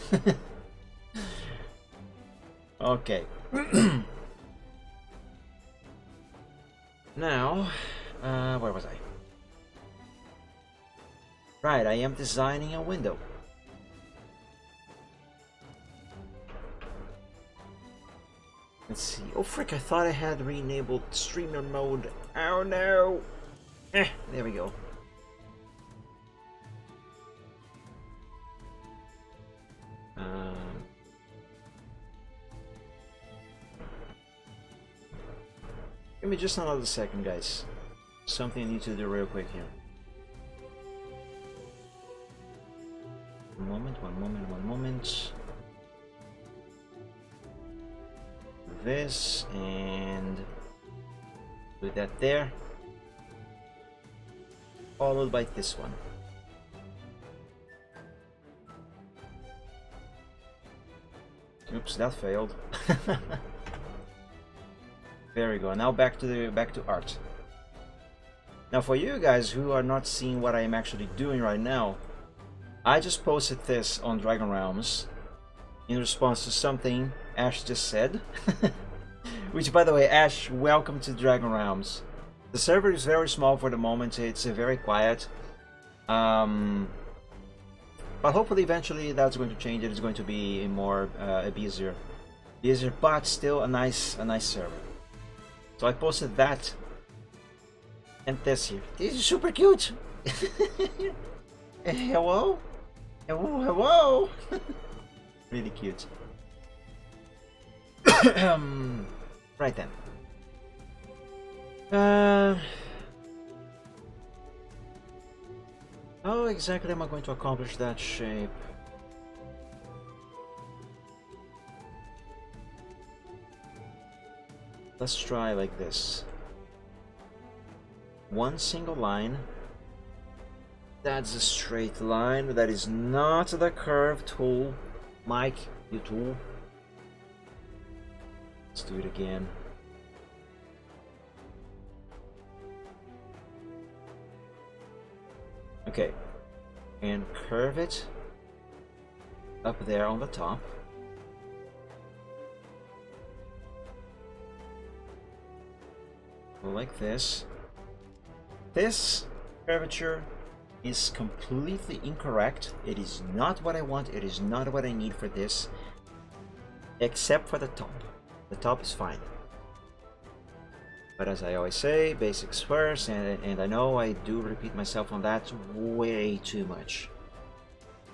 Okay. Now, where was I? Right, I am designing a window. Let's see. Oh frick, I thought I had re-enabled streamer mode. Oh no! There we go. Give me just another second, guys. Something I need to do real quick here. One moment. This and put that there. followed by this one. Oops, that failed. Very good. Now back to art. Now for you guys who are not seeing what I am actually doing right now, I just posted this on Dragon Realms in response to something Ash just said. Which, by the way, Ash, welcome to Dragon Realms. The server is very small for the moment, it's very quiet. But hopefully eventually that's going to change. It's going to be a more busier, but still a nice server. So I posted that and this here. This is super cute. Hello, hello, hello. Really cute. Right then. How exactly am I going to accomplish that shape? Let's try like this. One single line. That's a straight line. That is not the curve tool. Mike, you tool. Let's do it again. Okay, and curve it up there on the top. Go like this. This curvature is completely incorrect. It is not what I want. It is not what I need for this, except for the top. The top is fine. But as I always say, basics first, and I know I do repeat myself on that way too much.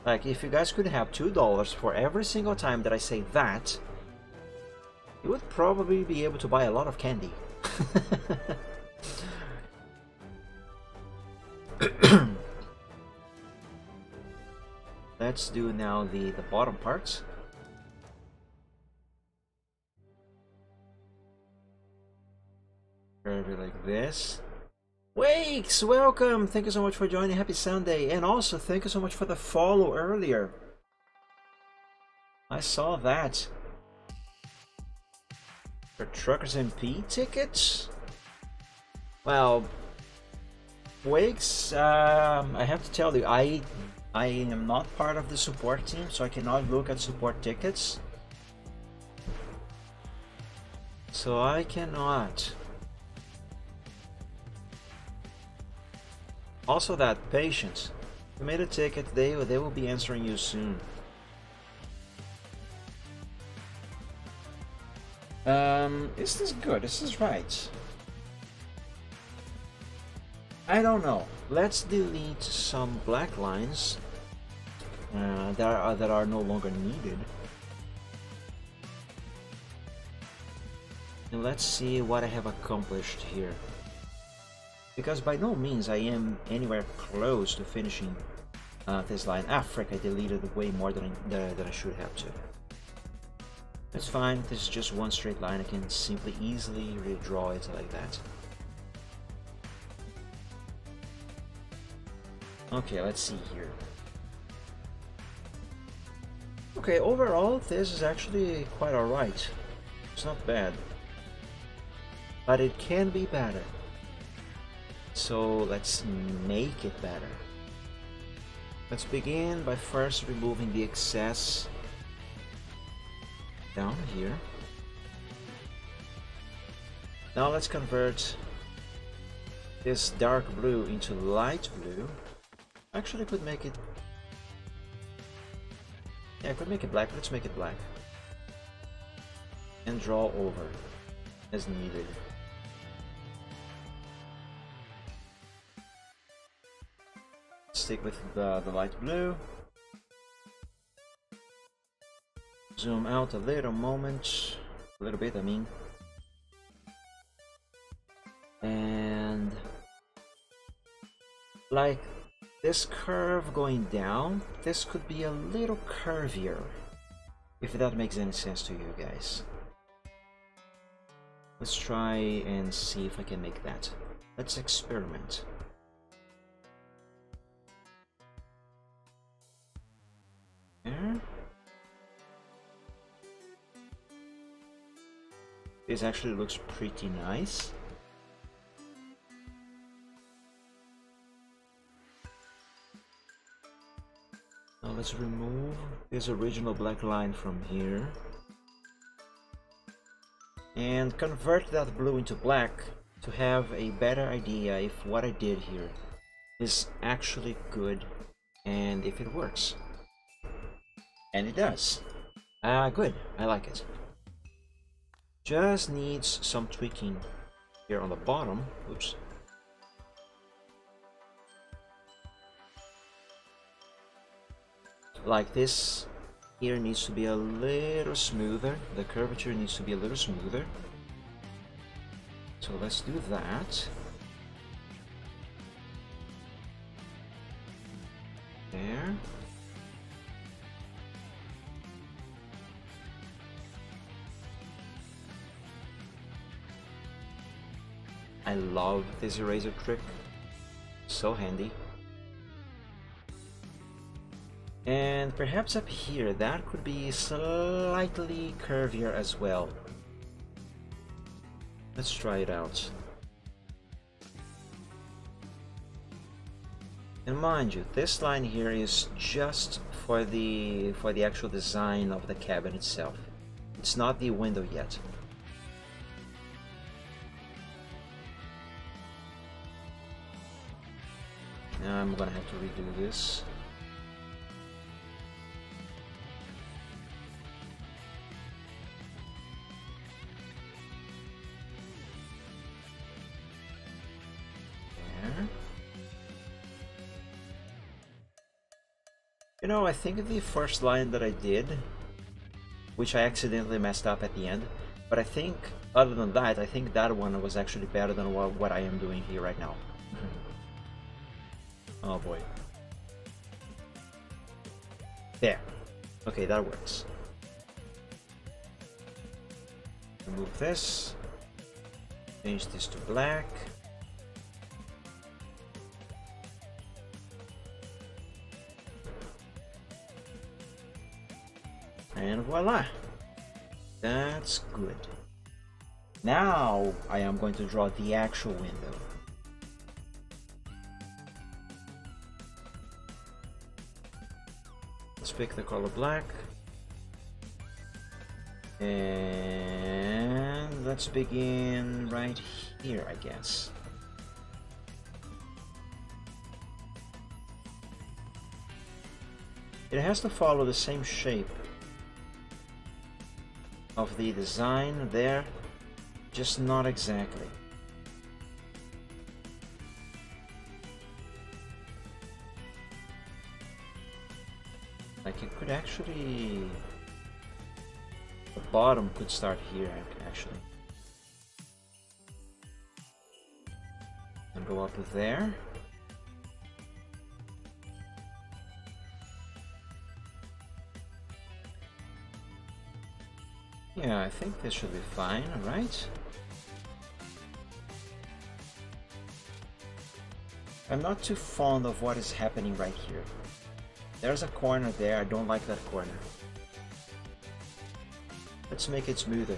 Like, if you guys could have $2 for every single time that I say that, you would probably be able to buy a lot of candy. Let's do now the bottom parts. Curve it like this. Wakes, welcome! Thank you so much for joining. Happy Sunday. And also, thank you so much for the follow earlier. I saw that. For Truckers MP tickets? Well, Wakes, I have to tell you, I am not part of the support team, so I cannot look at support tickets. So I cannot. Also that, patience. If you made a ticket, they will be answering you soon. Is this good? Is this right? I don't know. Let's delete some black lines that are no longer needed. And let's see what I have accomplished here. Because by no means I am anywhere close to finishing this line. Ah, frick, I deleted way more than I should have to. It's fine, this is just one straight line. I can simply easily redraw it like that. Okay, let's see here. Okay, overall this is actually quite alright. It's not bad. But it can be better. So let's make it better. Let's begin by first removing the excess down here. Now let's convert this dark blue into light blue. Actually, I could make it... Yeah, I could make it black. Let's make it black. And draw over as needed. Stick with the light blue. Zoom out a little bit, I mean. And like this curve going down, this could be a little curvier, if that makes any sense to you guys. Let's try and see if I can make that. Let's experiment. This actually looks pretty nice. Now let's remove this original black line from here and convert that blue into black to have a better idea if what I did here is actually good and if it works. And it does. Good, I like it. Just needs some tweaking here on the bottom. Oops. Like this here needs to be a little smoother. The curvature needs to be a little smoother. So let's do that. There. I love this eraser trick. So handy. And perhaps up here that could be slightly curvier as well. Let's try it out. And mind you, this line here is just for the actual design of the cabin itself. It's not the window yet. Now I'm gonna have to redo this. There. You know, I think the first line that I did, which I accidentally messed up at the end, but I think, other than that, I think that one was actually better than what I am doing here right now. Oh boy. There. Okay, that works. Remove this. Change this to black. And voila! That's good. Now I am going to draw the actual window. Let's pick the color black. And let's begin right here, I guess. It has to follow the same shape of the design there, just not exactly. Like it could actually, the bottom could start here actually, and go up to there. Yeah, I think this should be fine, alright? I'm not too fond of what is happening right here. There's a corner there, I don't like that corner. Let's make it smoother.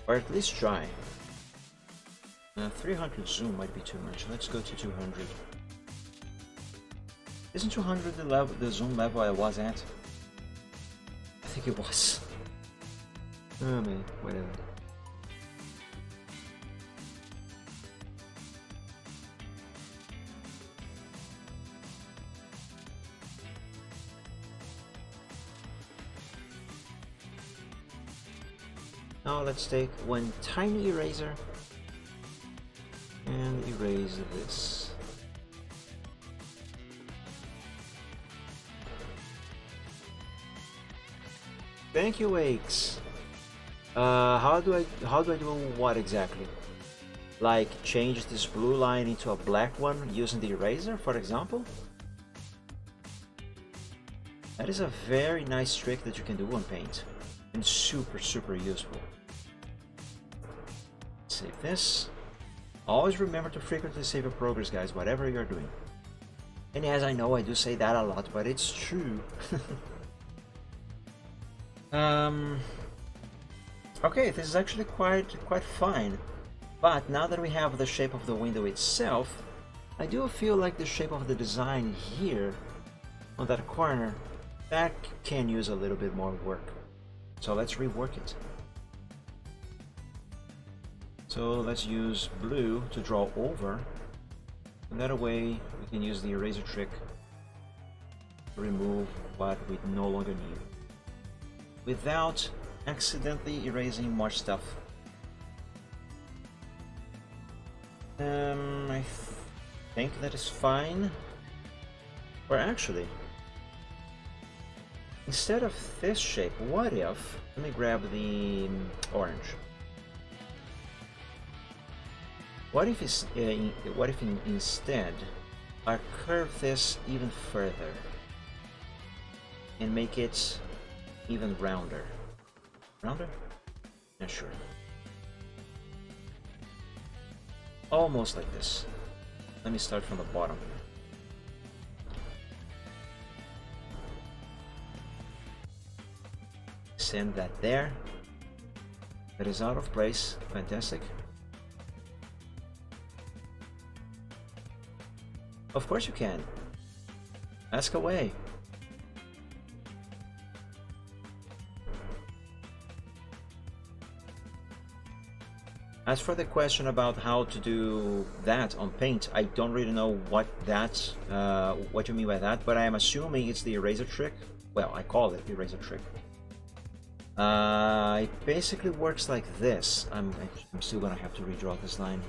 Or at least try. 300 zoom might be too much, let's go to 200. Isn't 200 the zoom level I was at? I think it was. Oh man, whatever. Now let's take one tiny eraser and erase this. Thank you, Wakes. How do I do what exactly? Like change this blue line into a black one using the eraser, for example? That is a very nice trick that you can do on Paint, and super useful. Save this. Always remember to frequently save your progress, guys, whatever you're doing. And as I know, I do say that a lot, but it's true. Okay, this is actually quite fine. But now that we have the shape of the window itself, I do feel like the shape of the design here on that corner, that can use a little bit more work. So let's rework it. So let's use blue to draw over, and that way we can use the eraser trick to remove what we no longer need without accidentally erasing more stuff. I think that is fine. Or actually, instead of this shape, what if, let me grab the orange. What if instead I curve this even further and make it even rounder? Rounder? Not sure. Almost like this. Let me start from the bottom. Send that there. That is out of place. Fantastic. Of course you can. Ask away. As for the question about how to do that on Paint, I don't really know what you mean by that, but I am assuming it's the eraser trick. Well, I call it the eraser trick. It basically works like this. I'm still gonna have to redraw this line.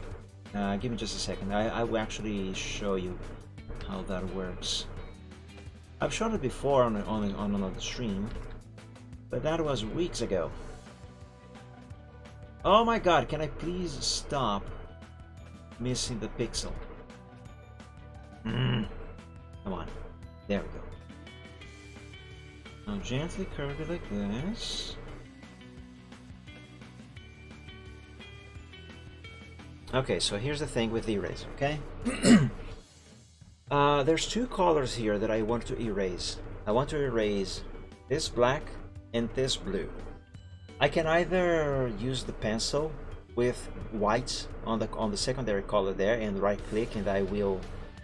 Give me just a second. I will actually show you how that works. I've shown it before on another stream, but that was weeks ago. Oh my god, can I please stop missing the pixel? Come on. There we go. Now gently curve it like this. Okay, so here's the thing with the eraser, okay? There's two colors here that I want to erase. I want to erase this black and this blue. I can either use the pencil with white on the secondary color there and right click and I will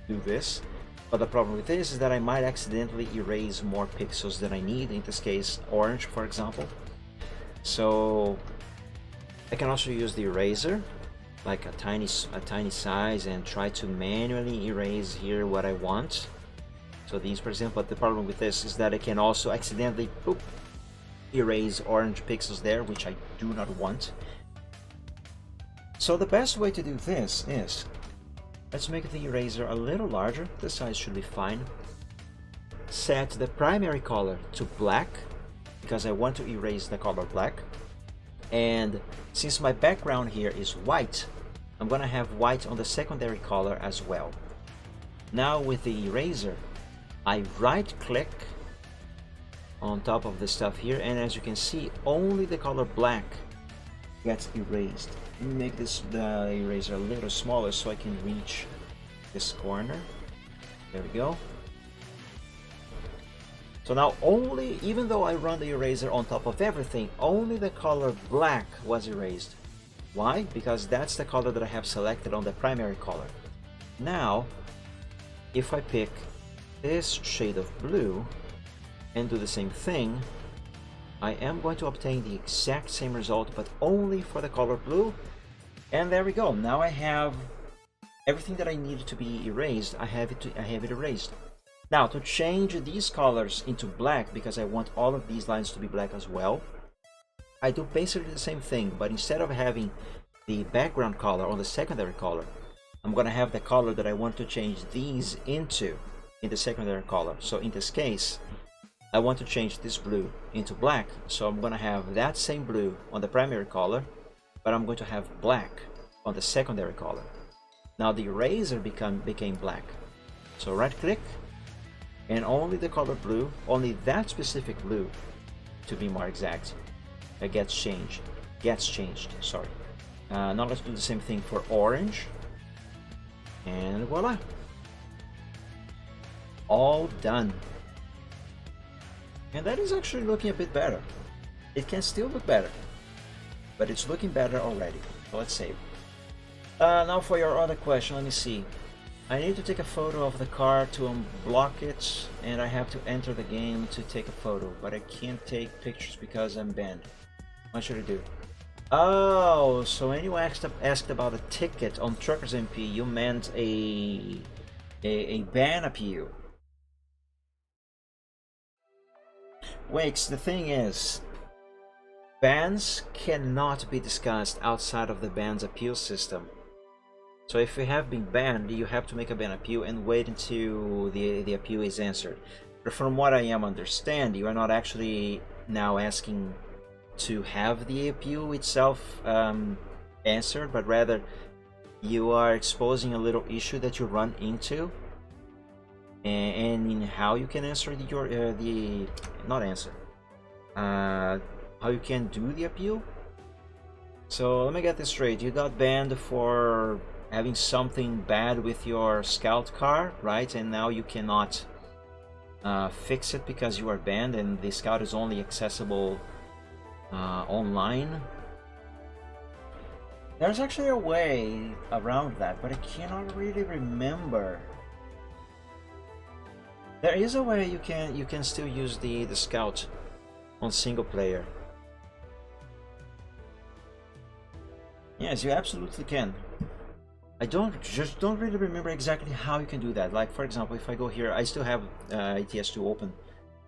do this. But the problem with this is that I might accidentally erase more pixels than I need, in this case orange for example. So I can also use the eraser, like a tiny size, and try to manually erase here what I want. So these for example, but the problem with this is that I can also accidentally erase orange pixels there, which I do not want. So the best way to do this is, let's make the eraser a little larger. The size should be fine. Set the primary color to black, because I want to erase the color black. And since my background here is white, I'm gonna have white on the secondary color as well. Now with the eraser, I right click on top of the stuff here, and as you can see, only the color black gets erased. Let me make the eraser a little smaller so I can reach this corner. There we go. So now only, even though I run the eraser on top of everything, only the color black was erased. Why? Because that's the color that I have selected on the primary color. Now, if I pick this shade of blue and do the same thing, I am going to obtain the exact same result, but only for the color blue. And there we go. Now I have everything that I needed to be erased. I have it erased. Now to change these colors into black, because I want all of these lines to be black as well, I do basically the same thing, but instead of having the background color on the secondary color, I'm gonna have the color that I want to change these into in the secondary color. So in this case, I want to change this blue into black, so I'm going to have that same blue on the primary color, but I'm going to have black on the secondary color. Now the eraser became black. So right click, and only the color blue, only that specific blue, to be more exact, gets changed. Sorry. Now let's do the same thing for orange, and voila, all done. And that is actually looking a bit better. It can still look better, but it's looking better already. So let's save. Now for your other question, let me see. I need to take a photo of the car to unblock it, and I have to enter the game to take a photo, but I can't take pictures because I'm banned. What should I do? Oh, so when you asked about a ticket on Truckers MP, you meant a ban appeal. Wakes, the thing is, bans cannot be discussed outside of the ban's appeal system. So if you have been banned, you have to make a ban appeal and wait until the appeal is answered. But from what I am understand, you are not actually now asking to have the appeal itself answered, but rather you are exposing a little issue that you run into, and in how you can answer how you can do the appeal. So let me get this straight. You got banned for having something bad with your scout car, right? And now you cannot fix it because you are banned, and the scout is only accessible online. There's actually a way around that, but I cannot really remember. There is a way you can still use the scout on single player. Yes, you absolutely can. I just don't really remember exactly how you can do that. Like, for example, if I go here, I still have ATS2 open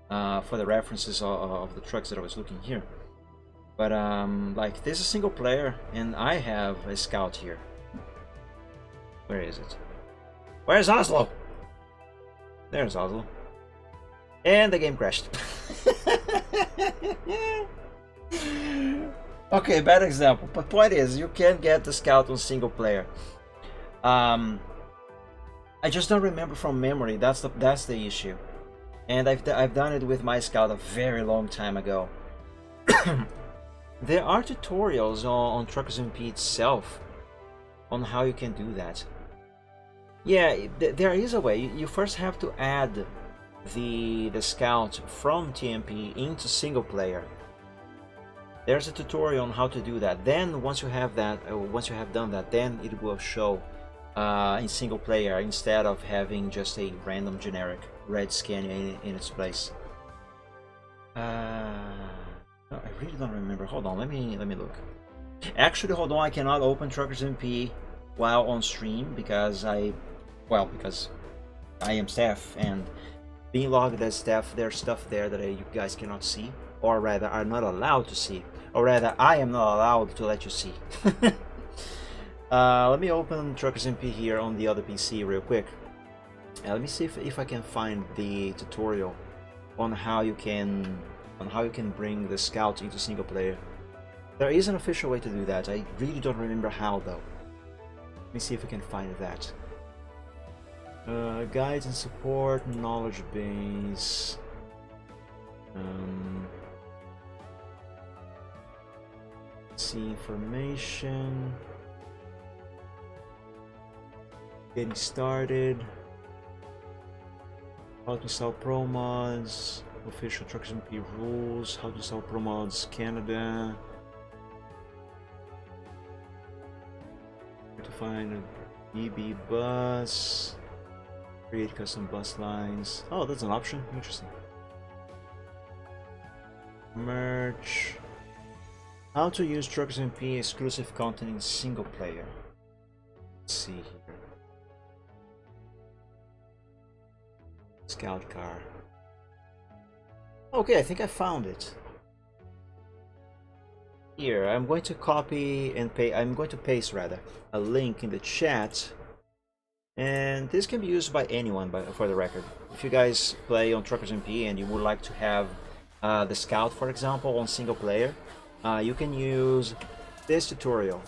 for the references of the trucks that I was looking here. But like, this is single player, and I have a scout here. Where is it? Where's Oslo? There's Oslo. And the game crashed. Okay, bad example. But point is, you can get the scout on single player. I just don't remember from memory. That's the issue. And I've done it with my scout a very long time ago. There are tutorials on Truckers MP itself on how you can do that. Yeah, there is a way. You first have to add the scout from TMP into single player. There's a tutorial on how to do that. Then once you have done that, then it will show in single player instead of having just a random generic red scan in its place. No, I really don't remember. Hold on, let me look. Actually, hold on, I cannot open Truckers MP while on stream because I am staff, and being logged as staff, there's stuff there that you guys cannot see, or rather are not allowed to see, or rather I am not allowed to let you see. Let me open Truckers MP here on the other PC real quick. Let me see if I can find the tutorial on how you can bring the scout into single player. There is an official way to do that. I really don't remember how though. Let me see if we can find that. Guides and support, knowledge base. Let's see, information. Getting started. How to sell pro mods. Official Truckers MP rules. How to sell pro mods Canada. Where to find a BB bus. Create custom bus lines. Oh, that's an option. Interesting. Merch. How to use Truckers MP exclusive content in single player. Let's see here. Scout car. Okay, I think I found it. Here, I'm going to copy and paste. I'm going to paste rather a link in the chat, and this can be used by anyone. For the record, if you guys play on Truckers MP and you would like to have the Scout, for example, on single player, you can use this tutorial.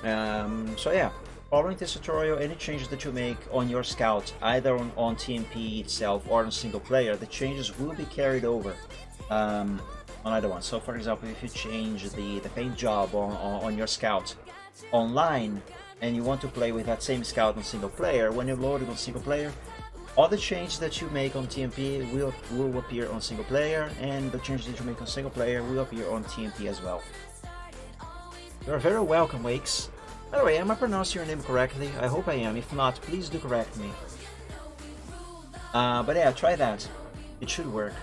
So yeah. Following this tutorial, any changes that you make on your Scout, either on TMP itself or on single player, the changes will be carried over on either one. So for example, if you change the paint job on your Scout online, and you want to play with that same Scout on single player, when you load it on single player, all the changes that you make on TMP will appear on single player, and the changes that you make on single player will appear on TMP as well. You're very welcome, Wakes. By the way, am I pronouncing your name correctly? I hope I am. If not, please do correct me. But yeah, try that. It should work.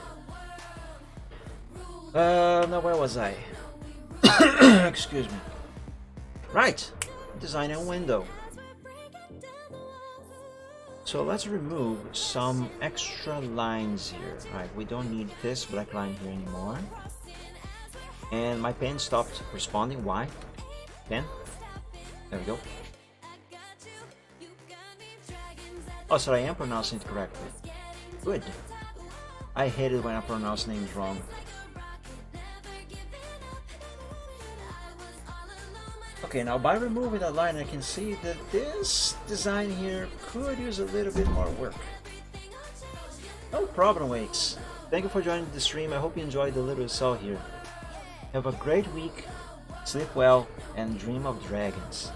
Now where was I? Excuse me. Right, design a window. So let's remove some extra lines here. Alright, we don't need this black line here anymore. And my pen stopped responding. Why? Pen? There we go. Oh, so I am pronouncing it correctly. Good. I hate it when I pronounce names wrong. Okay, now by removing that line, I can see that this design here could use a little bit more work. No problem, Wakes. Thank you for joining the stream. I hope you enjoyed the little you saw here. Have a great week, sleep well, and dream of dragons.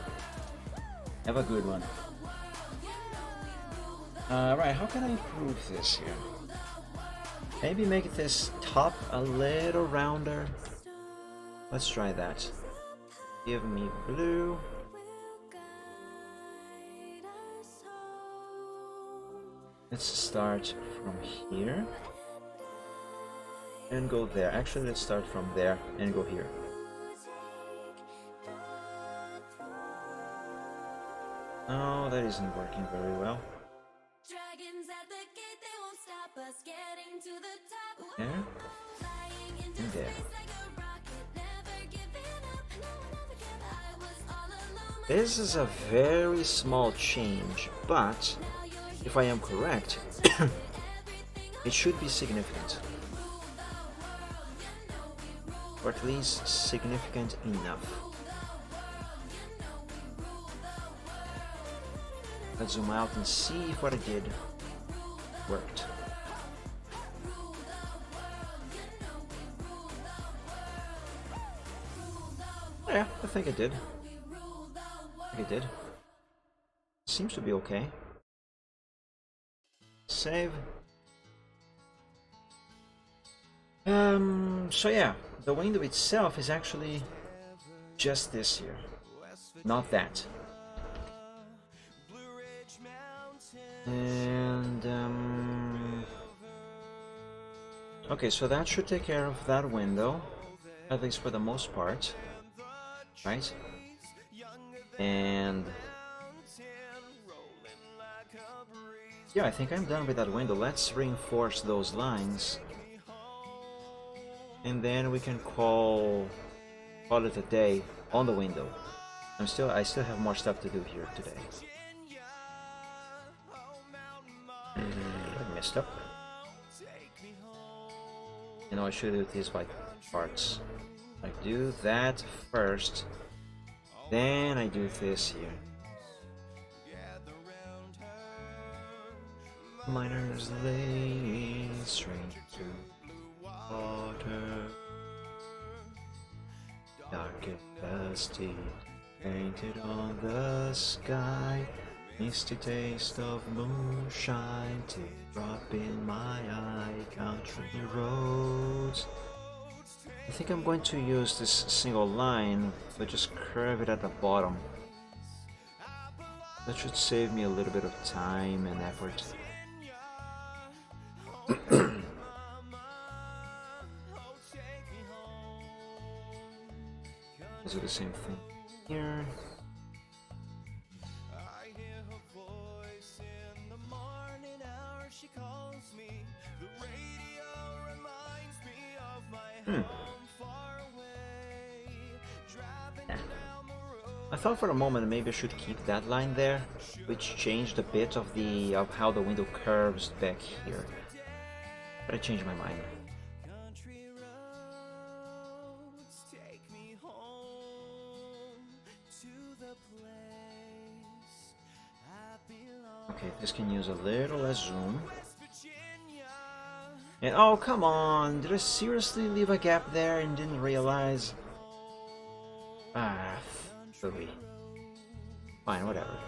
Have a good one. Right, how can I improve this here? Maybe make this top a little rounder. Let's try that. Give me blue. Let's start from here and go there. Actually, let's start from there and go here. Oh, that isn't working very well. There and there. This is a very small change, but if I am correct, it should be significant. Or at least significant enough. Let's zoom out and see if what I did worked. Yeah, I think it did. It did. Seems to be okay. Save. So yeah, the window itself is actually just this here, not that. And okay, so that should take care of that window, at least for the most part, right? And yeah, I think I'm done with that window. Let's reinforce those lines, and then we can call it a day on the window. I still have more stuff to do here today. I messed up. You know, I should do this by parts. I do that first. Then I do this here. Miners lay strange to water, dark and dusty, painted on the sky, misty taste of moonshine, teardrop in my eye, country roads. I think I'm going to use this single line, but just curve it at the bottom. That should save me a little bit of time and effort. Let's do the same thing here. I thought for a moment maybe I should keep that line there, which changed a bit of how the window curves back here. But I changed my mind. Okay, this can use a little less zoom. And oh, come on! Did I seriously leave a gap there and didn't realize? Ah, silly. Fine, whatever.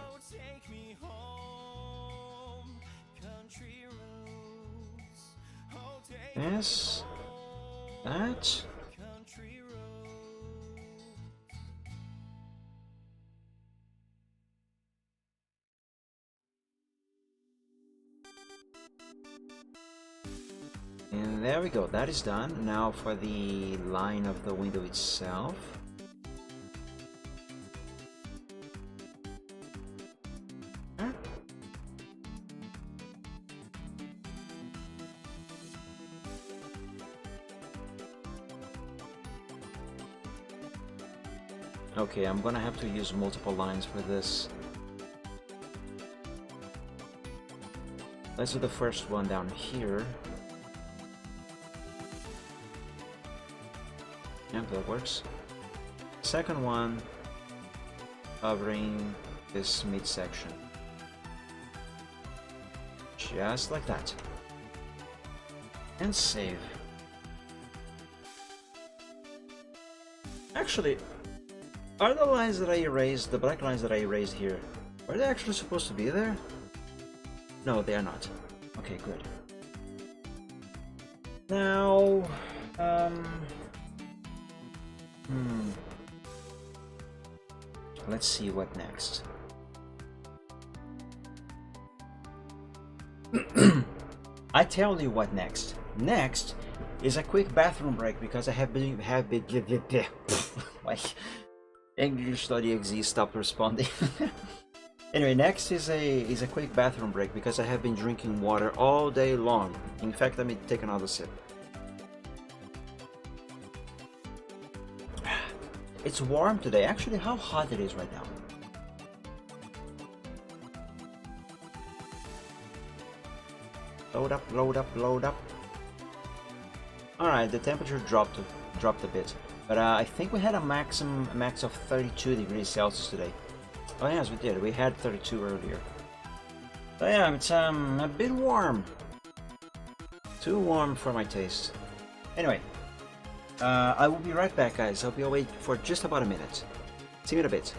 Yes. That. And there we go, that is done. Now for the line of the window itself. Huh? Okay, I'm gonna have to use multiple lines for this. Let's do the first one down here. Yeah, that works. Second one, covering this midsection. Just like that. And save. Actually, are the lines that I erased, the black lines that I erased here, are they actually supposed to be there? No, they are not. Okay, good. Now, let's see what next. I tell you what next. Next is a quick bathroom break because I have been like English.exe stopped responding. Anyway, next is a quick bathroom break because I have been drinking water all day long. In fact, let me take another sip. It's warm today. Actually, how hot it is right now. Load up, load up, load up. Alright, the temperature dropped a bit. But I think we had a max of 32 degrees Celsius today. Oh yes, we did. We had 32 earlier. So yeah, it's a bit warm. Too warm for my taste. Anyway, I will be right back, guys. I'll be away for just about a minute. See you in a bit.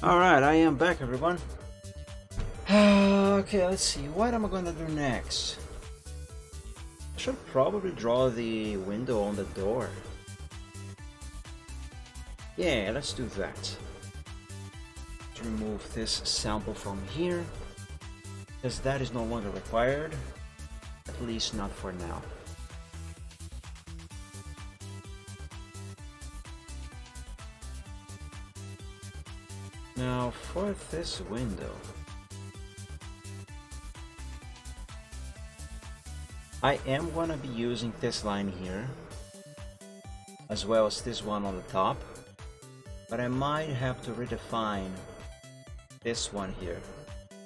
Alright, I am back, everyone. Okay, let's see. What am I gonna do next? I should probably draw the window on the door. Yeah, let's do that. Let's remove this sample from here, because that is no longer required. At least not for now. Now for this window, I am gonna be using this line here, as well as this one on the top, but I might have to redefine this one here,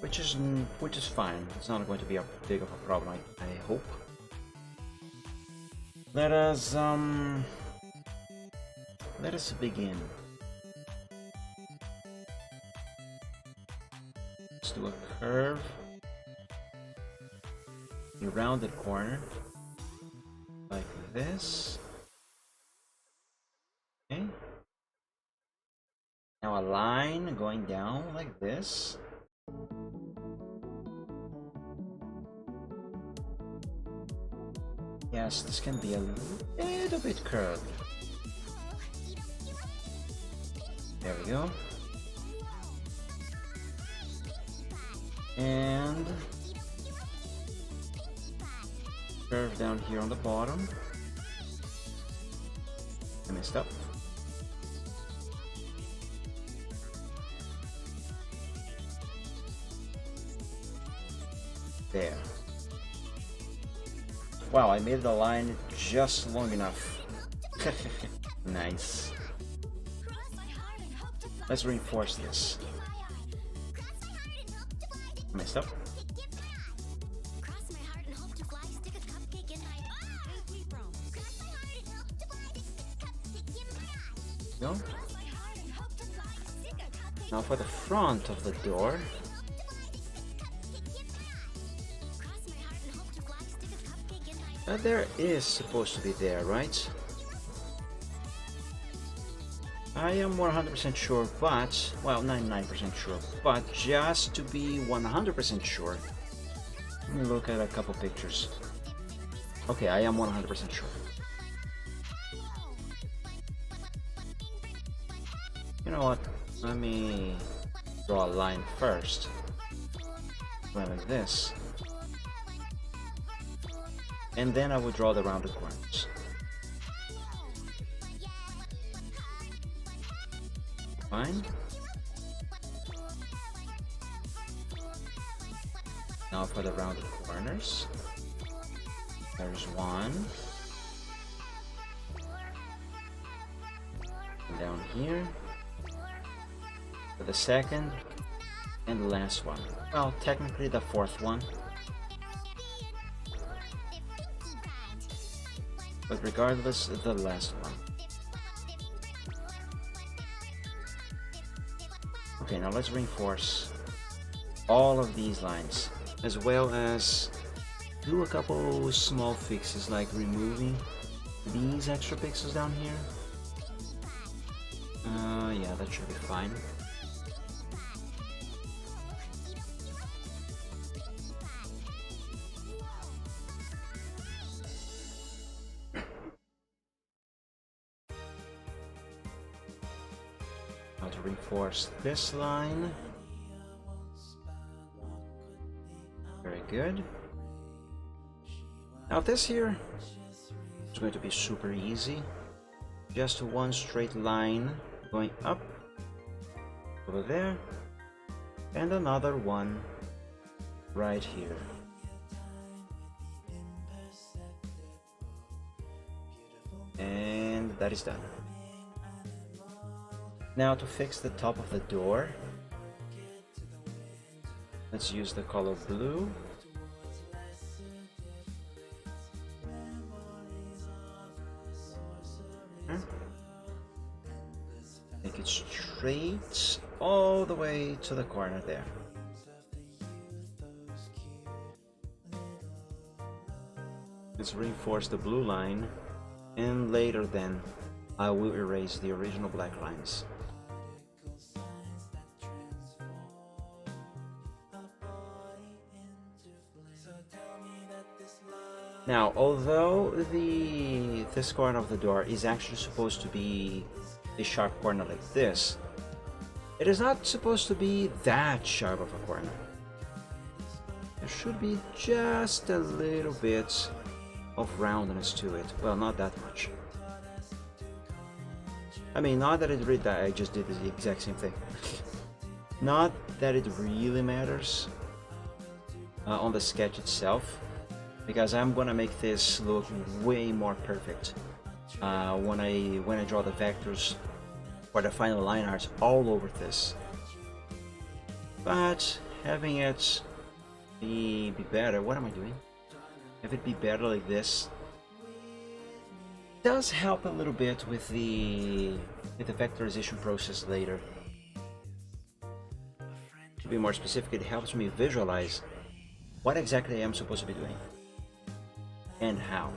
which is fine. It's not going to be a big of a problem, I hope. Let us begin. Let's do a curve, a rounded corner, like this. Okay. Now a line going down like this. Yes, this can be a little bit curved. There we go. And curve down here on the bottom. I messed up. There. Wow, I made the line just long enough. Nice. Let's reinforce this. Messed up. Go. Now for the front of the door. There is supposed to be there, right? I am 100% sure, but, well, 99% sure, but just to be 100% sure, let me look at a couple pictures. Okay, I am 100% sure. You know what? Let me draw a line first. Like this. And then I will draw the rounded corners. Fine. Now for the rounded corners. There's one. And down here. For the second and the last one. Well, technically the fourth one. But regardless, the last one. Okay, now let's reinforce all of these lines, as well as do a couple small fixes, like removing these extra pixels down here. Yeah, that should be fine. Now to reinforce this line. Very good. Now this here is going to be super easy. Just one straight line going up over there, and another one right here. And that is done. Now to fix the top of the door, let's use the color blue. Make it straight all the way to the corner there. Let's reinforce the blue line, and later then I will erase the original black lines. Now, although this corner of the door is actually supposed to be a sharp corner like this, it is not supposed to be that sharp of a corner. There should be just a little bit of roundness to it. Well, not that much. I mean, not that it really, I just did the exact same thing. Not that it really matters on the sketch itself, because I'm gonna make this look way more perfect when I draw the vectors for the final line art all over this. But having it be better, what am I doing? Have it be better like this does help a little bit with the vectorization process later. To be more specific, it helps me visualize what exactly I am supposed to be doing and how.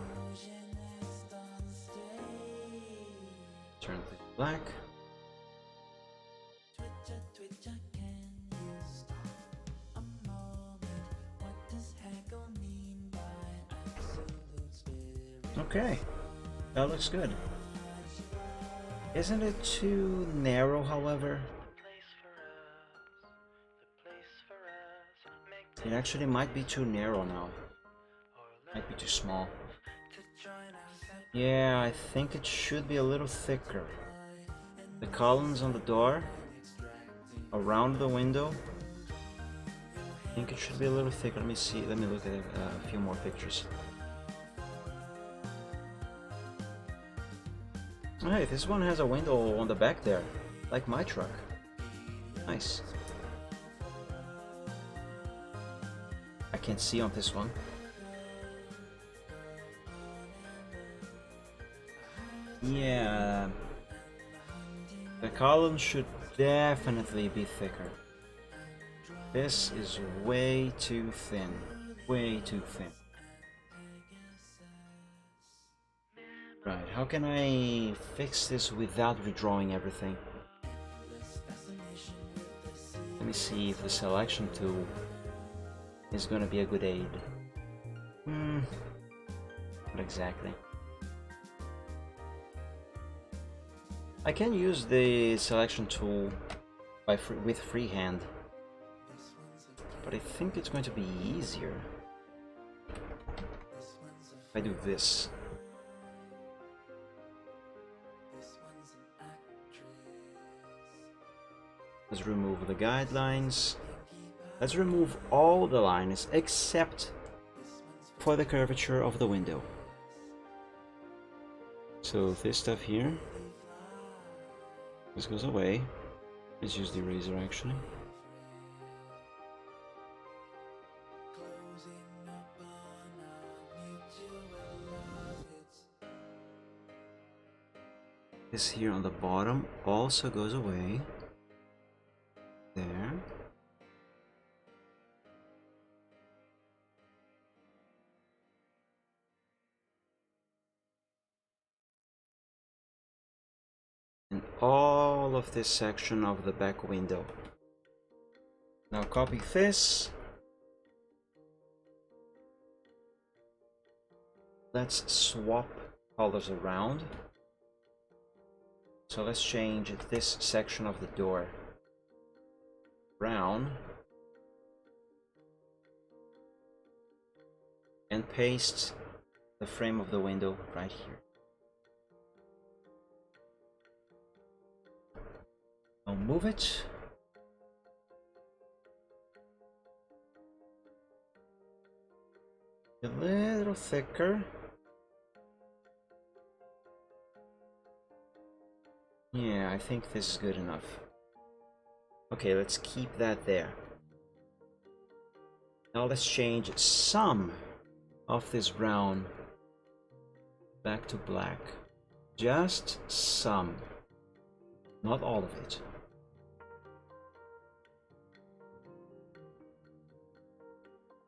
Turn this black. Okay, that looks good. Isn't it too narrow, however? It actually might be too narrow now. Might be too small. Yeah, I think it should be a little thicker. The columns on the door, around the window, I think it should be a little thicker. Let me see, let me look at a few more pictures. Hey, this one has a window on the back there, like my truck. Nice. I can't see on this one. Yeah, the column should definitely be thicker. This is way too thin, way too thin. Right, how can I fix this without redrawing everything? Let me see if the selection tool is gonna be a good aid. Not exactly. I can use the selection tool with freehand, but I think it's going to be easier if I do this. Let's remove the guidelines. Let's remove all the lines except for the curvature of the window. So this stuff here, this goes away. Let's use the eraser actually. This here on the bottom also goes away. There. And all of this section of the back window. Now copy this. Let's swap colors around. So let's change this section of the door brown and paste the frame of the window right here. I'll move it. A little thicker. Yeah, I think this is good enough. Okay, let's keep that there. Now let's change some of this brown back to black. Just some, not all of it.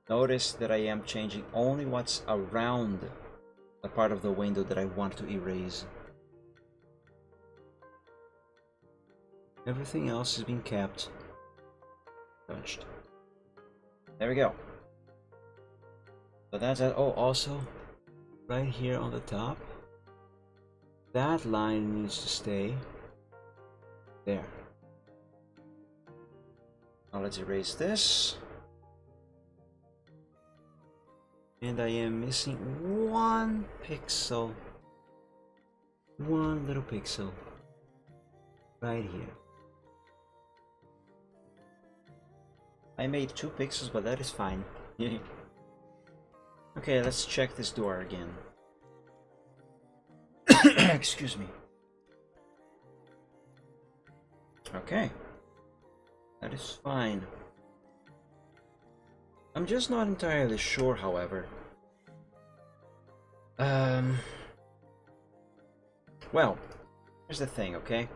Notice that I am changing only what's around the part of the window that I want to erase. Everything else is being kept touched. There we go. So that's it. Oh, also, right here on the top. That line needs to stay there. Now let's erase this. And I am missing one pixel. One little pixel. Right here. I made 2 pixels, but that is fine. Okay, let's check this door again. Excuse me. Okay. That is fine. I'm just not entirely sure, however. Well, here's the thing, okay?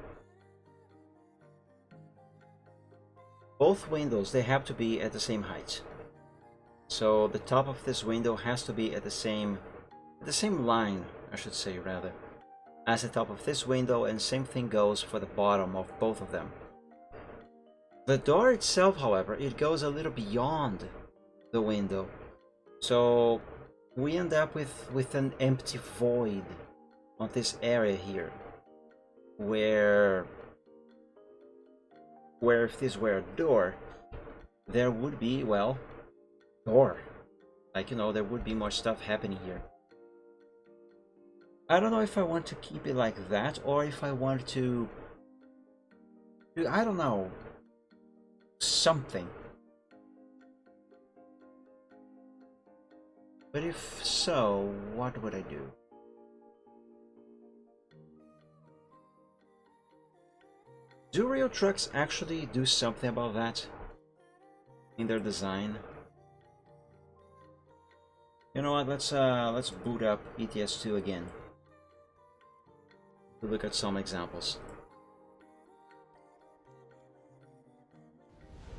Both windows, they have to be at the same height. So the top of this window has to be at the same line, I should say, rather, as the top of this window, and same thing goes for the bottom of both of them. The door itself, however, it goes a little beyond the window, so we end up with an empty void on this area here, where if this were a door, there would be, well, door, like, you know, there would be more stuff happening here. I don't know if I want to keep it like that, or if I want to I don't know, something. But if so, what would I do? Do real trucks actually do something about that in their design? You know what? Let's boot up ETS2 again to look at some examples.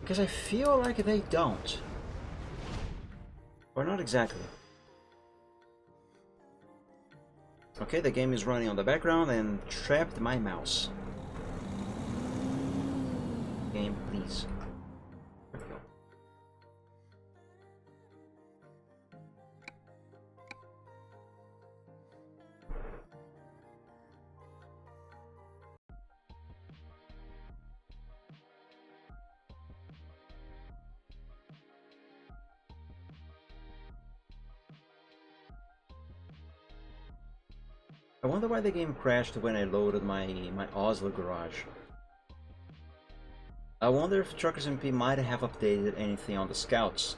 Because I feel like they don't, or not exactly. Okay, the game is running on the background and trapped my mouse. Game, please. There we go. I wonder why the game crashed when I loaded my Oslo garage. I wonder if Truckers MP might have updated anything on the Scouts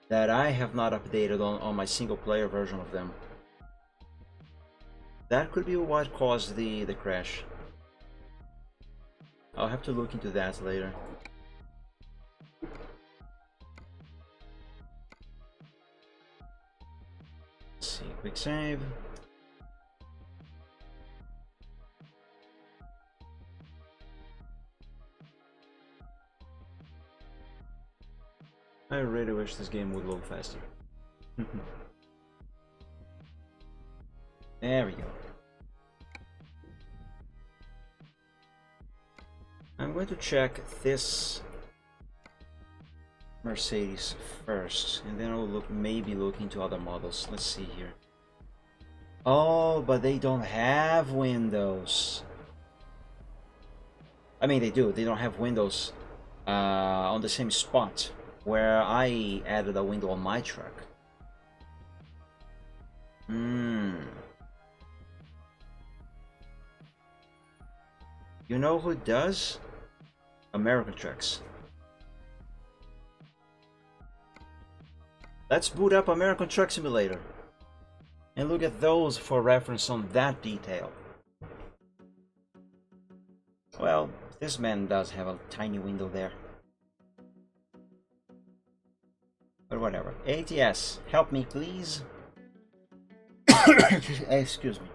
that I have not updated on my single player version of them. That could be what caused the crash. I'll have to look into that later. Let's see, quick save. I really wish this game would load faster. There we go. I'm going to check this Mercedes first, and then I'll maybe look into other models. Let's see here. Oh, but they don't have windows. I mean, they do. They don't have windows on the same spot where I added a window on my truck. You know who does? American Trucks. Let's boot up American Truck Simulator and look at those for reference on that detail. Well, this man does have a tiny window there. But whatever. ATS, help me please. Excuse me.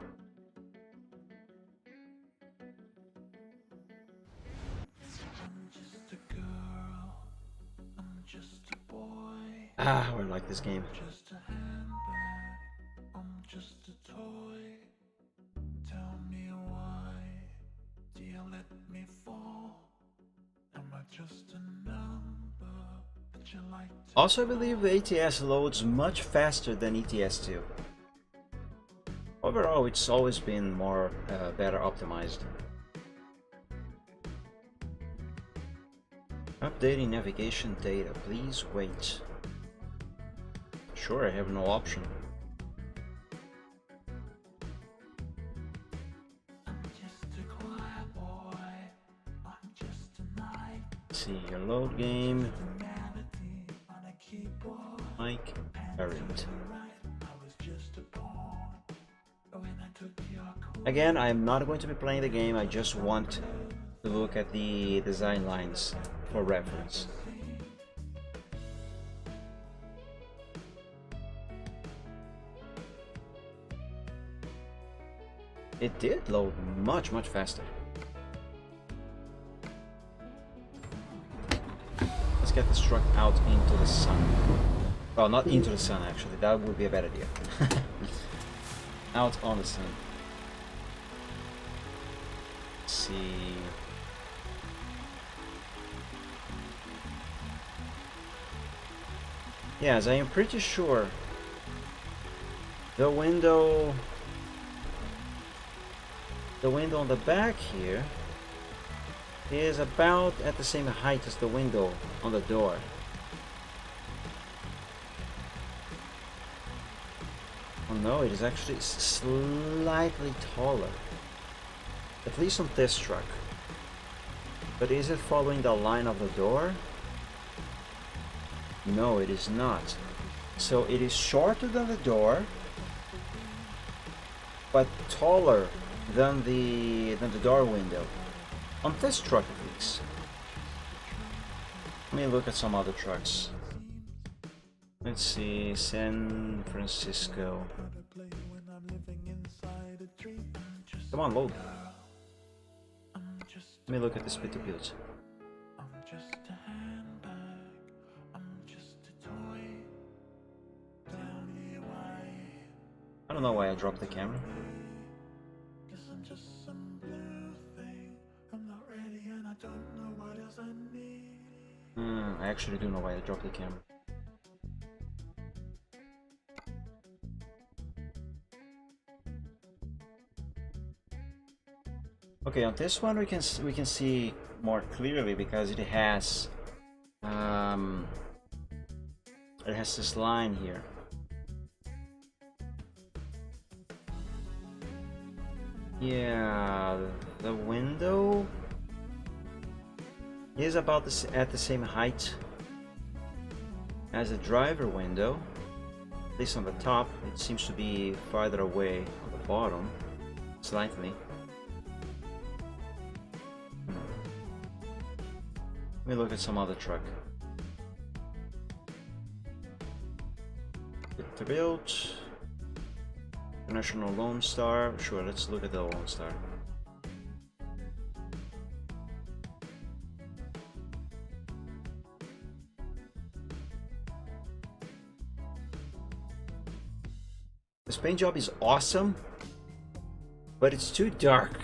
Ah, I like this game. Just a handbag, I'm just a toy. Tell me why do you let me fall? Am I just a number that you like to Also, I believe ATS loads much faster than ETS2. Overall, it's always been more better optimized. Updating navigation data, please wait. Sure, I have no option. Let's see, your load game. Mike Parent. Again, I'm not going to be playing the game, I just want to look at the design lines for reference. It did load much faster. Let's get this truck out into the sun. Well, not into the sun actually, that would be a bad idea. Out on the sun. Let's see. Yes, I am pretty sure the window on the back here is about at the same height as the window on the door. Oh no, it is actually slightly taller. At least on this truck. But is it following the line of the door? No, it is not. So it is shorter than the door, but taller than the door window. On this truck at least. Let me look at some other trucks. Let's see, San Francisco. Come on, load. Let me look at this Peterbilt. I don't know why I dropped the camera. I actually do know why I dropped the camera. Okay, on this one we can see more clearly because it has this line here. Yeah, the window is about at the same height as the driver window. At least on the top, it seems to be farther away on the bottom, slightly. Let me look at some other truck. Peterbilt, International Lone Star. Sure, let's look at the Lone Star. This paint job is awesome, but it's too dark.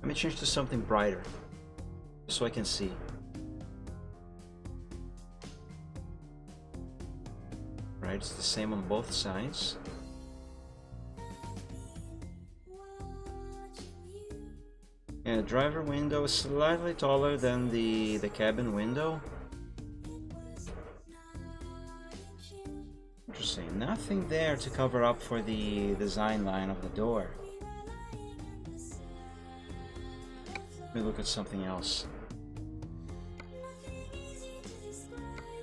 Let me change to something brighter, so I can see. Right, it's the same on both sides. And the driver window is slightly taller than the cabin window. Interesting, nothing there to cover up for the design line of the door. Let me look at something else.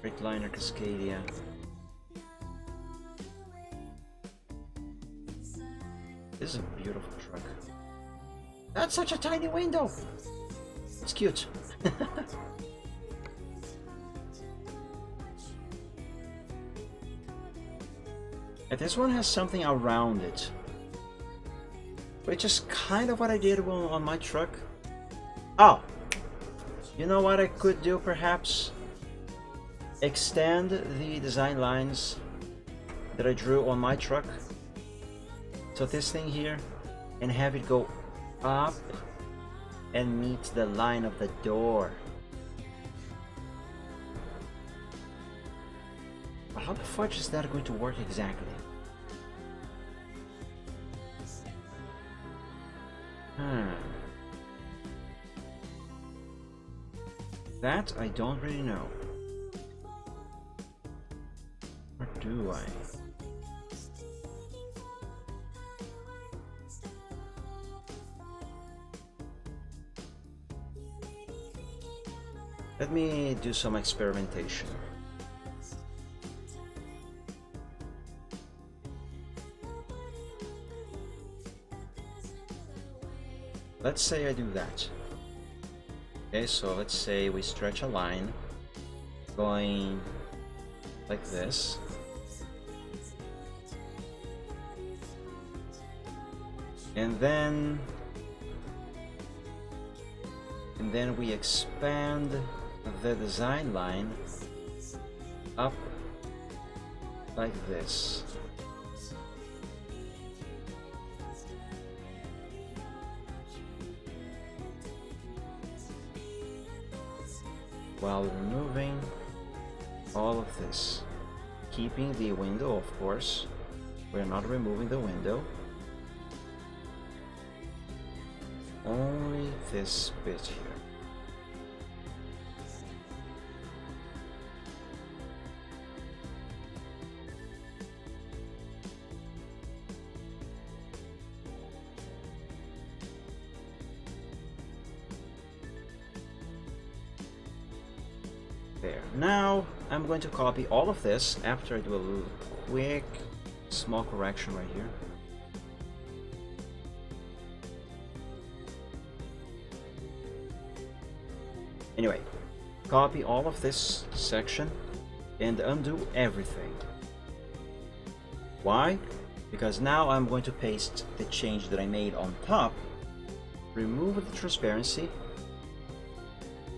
Freightliner Cascadia. This is a beautiful truck. That's such a tiny window! It's cute. And this one has something around it, which is kind of what I did on my truck. Oh! You know what I could do perhaps? Extend the design lines that I drew on my truck. So this thing here, and have it go up and meet the line of the door. But how the fudge is that going to work exactly? That I don't really know. Or do I? Let me do some experimentation. Let's say I do that. Okay, so let's say we stretch a line going like this. And then we expand the design line up like this. While removing all of this, keeping the window, of course. We're not removing the window, only this bit here. There. Now I'm going to copy all of this after I do a little quick small correction right here. Anyway, copy all of this section and undo everything. Why? Because now I'm going to paste the change that I made on top, remove the transparency,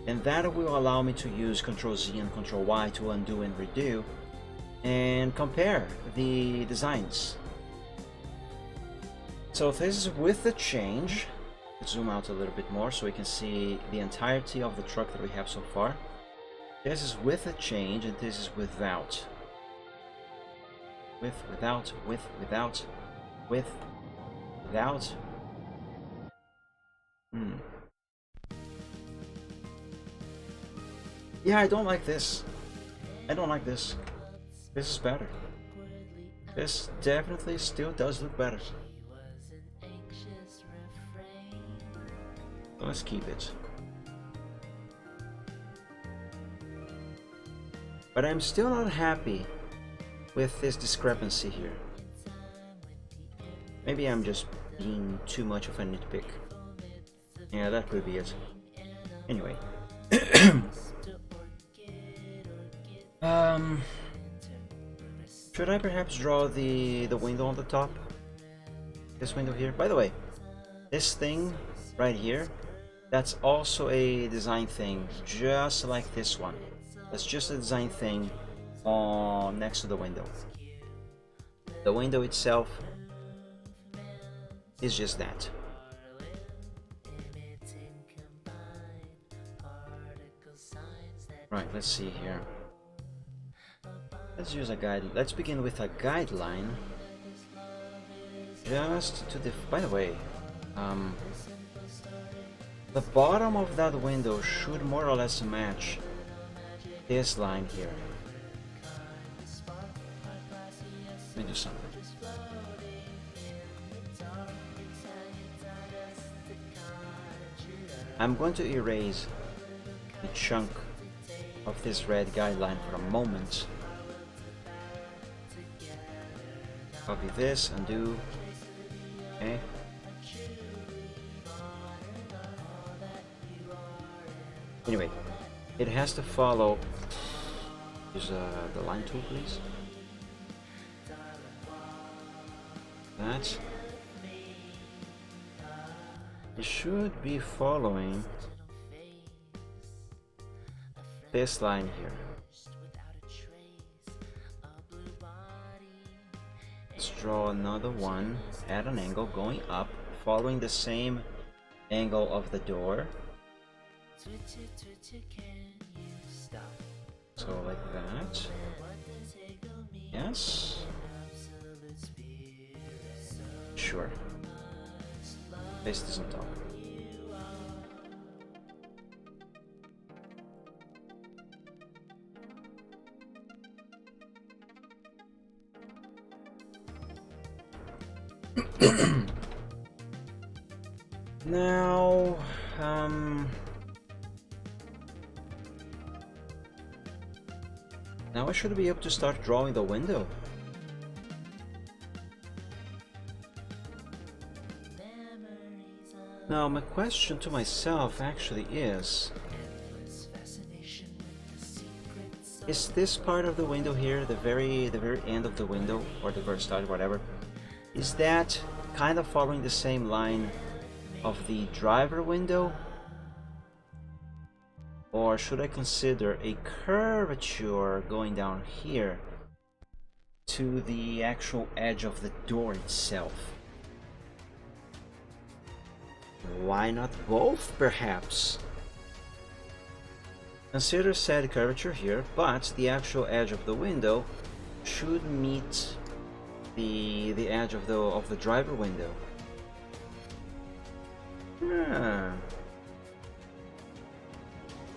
and that will allow me to use Ctrl-Z and Ctrl-Y to undo and redo and compare the designs. So this is with the change. Let's zoom out a little bit more so we can see the entirety of the truck that we have so far. This is with a change and this is without. With, without, with, without, with, without. Yeah, I don't like this. I don't like this. This is better. This definitely still does look better. Let's keep it. But I'm still not happy with this discrepancy here. Maybe I'm just being too much of a nitpick. Yeah, that could be it. Anyway. Should I perhaps draw the window on the top? This window here? By the way, this thing right here, that's also a design thing, just like this one. That's just a design thing on next to the window. The window itself is just that. Right, let's see here. Let's use a guide. Let's begin with a guideline. Just to by the way, the bottom of that window should more or less match this line here. Let me do something. I'm going to erase the chunk of this red guideline for a moment. Copy this, undo. Okay. Anyway, it has to follow. Use the line tool, please. That. It should be following this line here. Let's draw another one at an angle going up, following the same angle of the door. So like that. Yes. Sure. Paste this on top. Now, now I should be able to start drawing the window. Now, my question to myself actually is this part of the window here, the very end of the window, or the very start, whatever, is that kind of following the same line of the driver window? Or should I consider a curvature going down here to the actual edge of the door itself? Why not both, perhaps? Consider said curvature here, but the actual edge of the window should meet the edge of the driver window.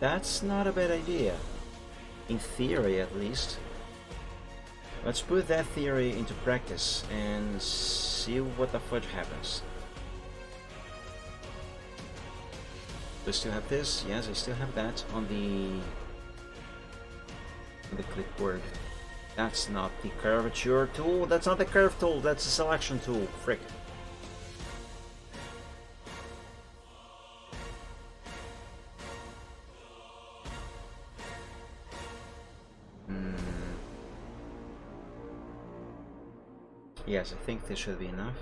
That's not a bad idea. In theory, at least. Let's put that theory into practice and see what the fudge happens. Do I still have this? Yes, I still have that on the clipboard. That's not the curvature tool. That's not the curve tool. That's the selection tool. Frick. Yes, I think this should be enough.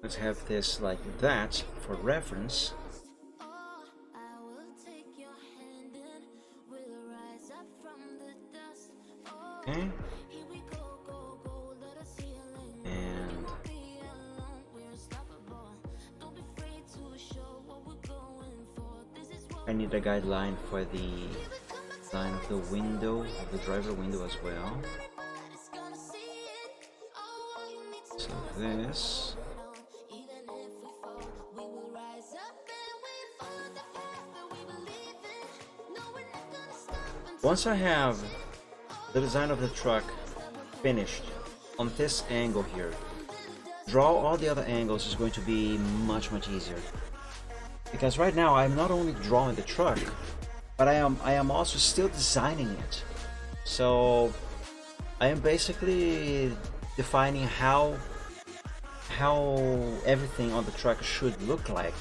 Let's have this like that for reference. Okay. And I need a guideline for the line of the window, of the driver window as well. So this. Once I have the design of the truck finished on this angle here, draw all the other angles is going to be much easier. Because right now I'm not only drawing the truck, but I am also still designing it. So I am basically defining how everything on the truck should look like,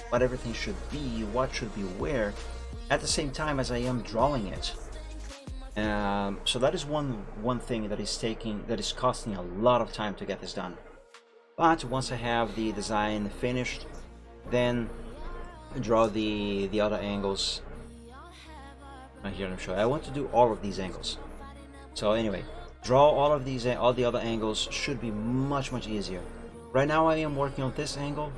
what everything should be, what should be where, at the same time as I am drawing it. So that is one thing that is costing a lot of time to get this done. But once I have the design finished, then draw the other angles. Here I'm showing. I want to do all of these angles. So anyway, draw all the other angles should be much easier. Right now I am working on this angle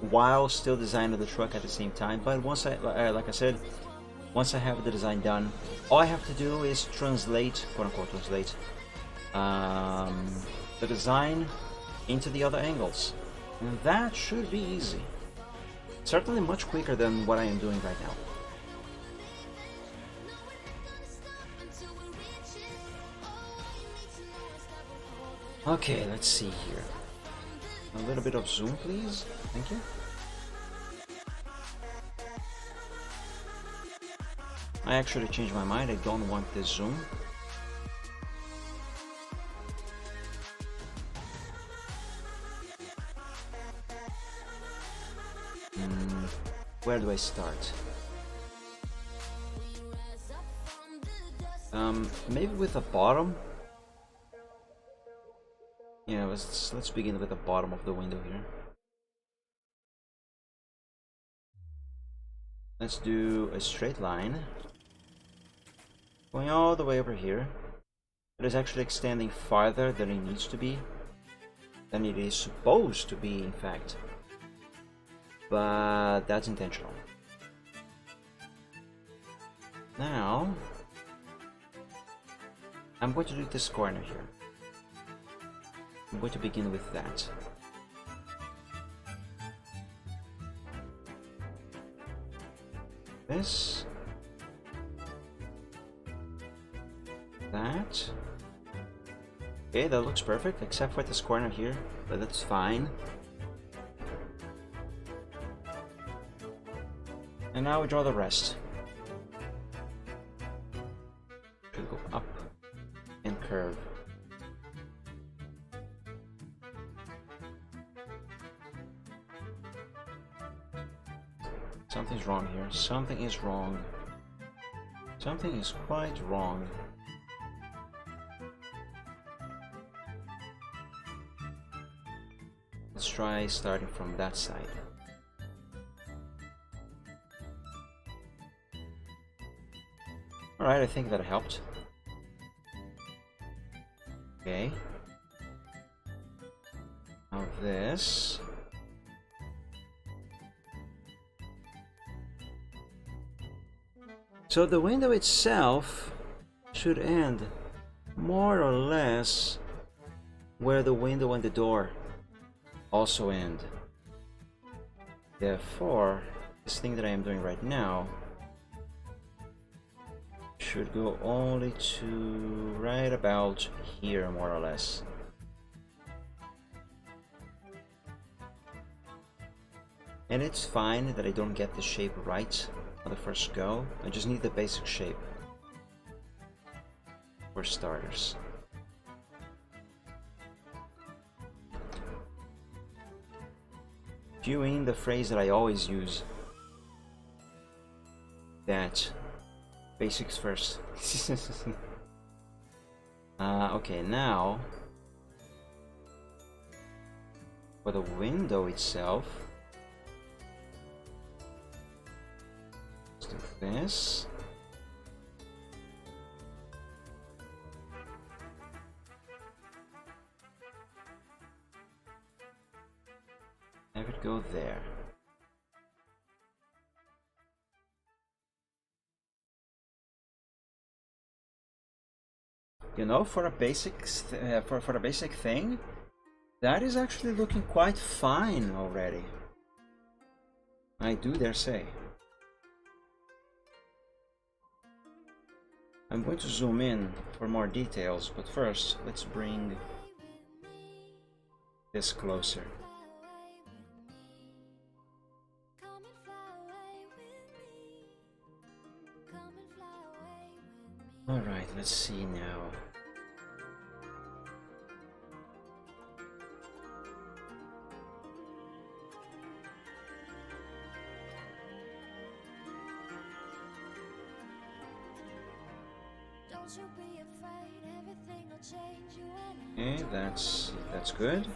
while still designing the truck at the same time. But once like I said, once I have the design done, all I have to do is translate, quote unquote translate, the design into the other angles, and that should be easy. Certainly much quicker than what I am doing right now. Okay, let's see here. A little bit of zoom, please. Thank you. I actually changed my mind. I don't want this zoom. Where do I start? Maybe with the bottom. Yeah, let's begin with the bottom of the window here. Let's do a straight line going all the way over here. It is actually extending farther than it needs to be, than it is supposed to be, in fact. But that's intentional. Now, I'm going to do this corner here. I'm going to begin with that. This. that. Okay, that looks perfect, except for this corner here, but that's fine. And now we draw the rest. Should go up and curve. Something's wrong here. Something is wrong. Something is quite wrong. Let's try starting from that side. Alright, I think that helped. Okay. Now this. So the window itself should end more or less where the window and the door also end. Therefore, this thing that I am doing right now should go only to right about here, more or less. And it's fine that I don't get the shape right on the first go. I just need the basic shape for starters. Doing the phrase that I always use, that basics first. Okay, now for the window itself, let's do this. Have it go there. You know, for a basic for a basic thing, that is actually looking quite fine already. I do dare say. I'm going to zoom in for more details, but first let's bring this closer. Alright, let's see now. Okay, that's good.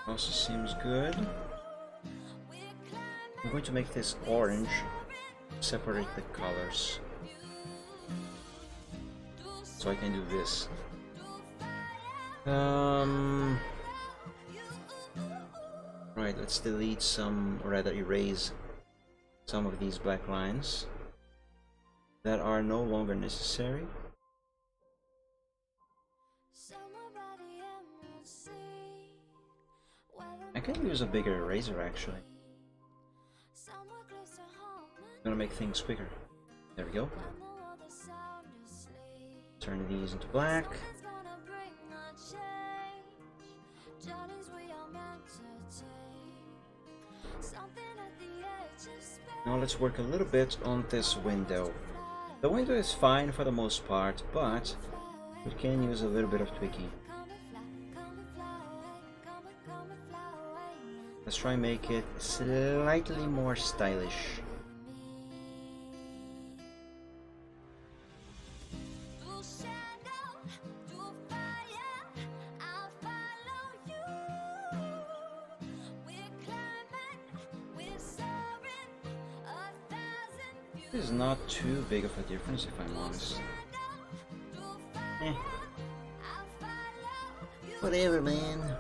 Also seems good. I'm going to make this orange, separate the colors, so I can do this. Right, let's delete some, or rather erase some of these black lines that are no longer necessary. I can use a bigger eraser actually. Gonna make things quicker. There we go. Turn these into black. Now let's work a little bit on this window. The window is fine for the most part, but we can use a little bit of tweaking. Let's try and make it slightly more stylish. This is not too big of a difference if I'm honest. Whatever, man.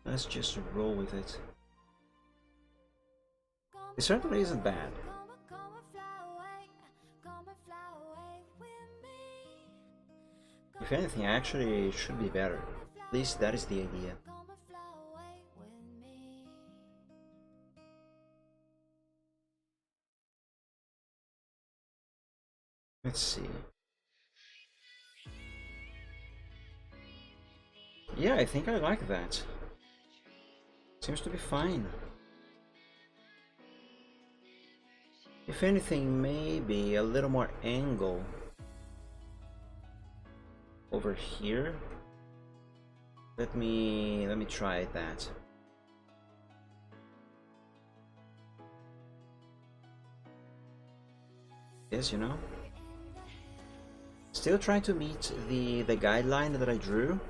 Let's just roll with it. It certainly isn't bad. If anything, actually, it should be better. At least that is the idea. Let's see. Yeah, I think I like that. Seems to be fine. If anything, maybe a little more angle over here. Let me try that. Yes, you know. Still trying to meet the guideline that I drew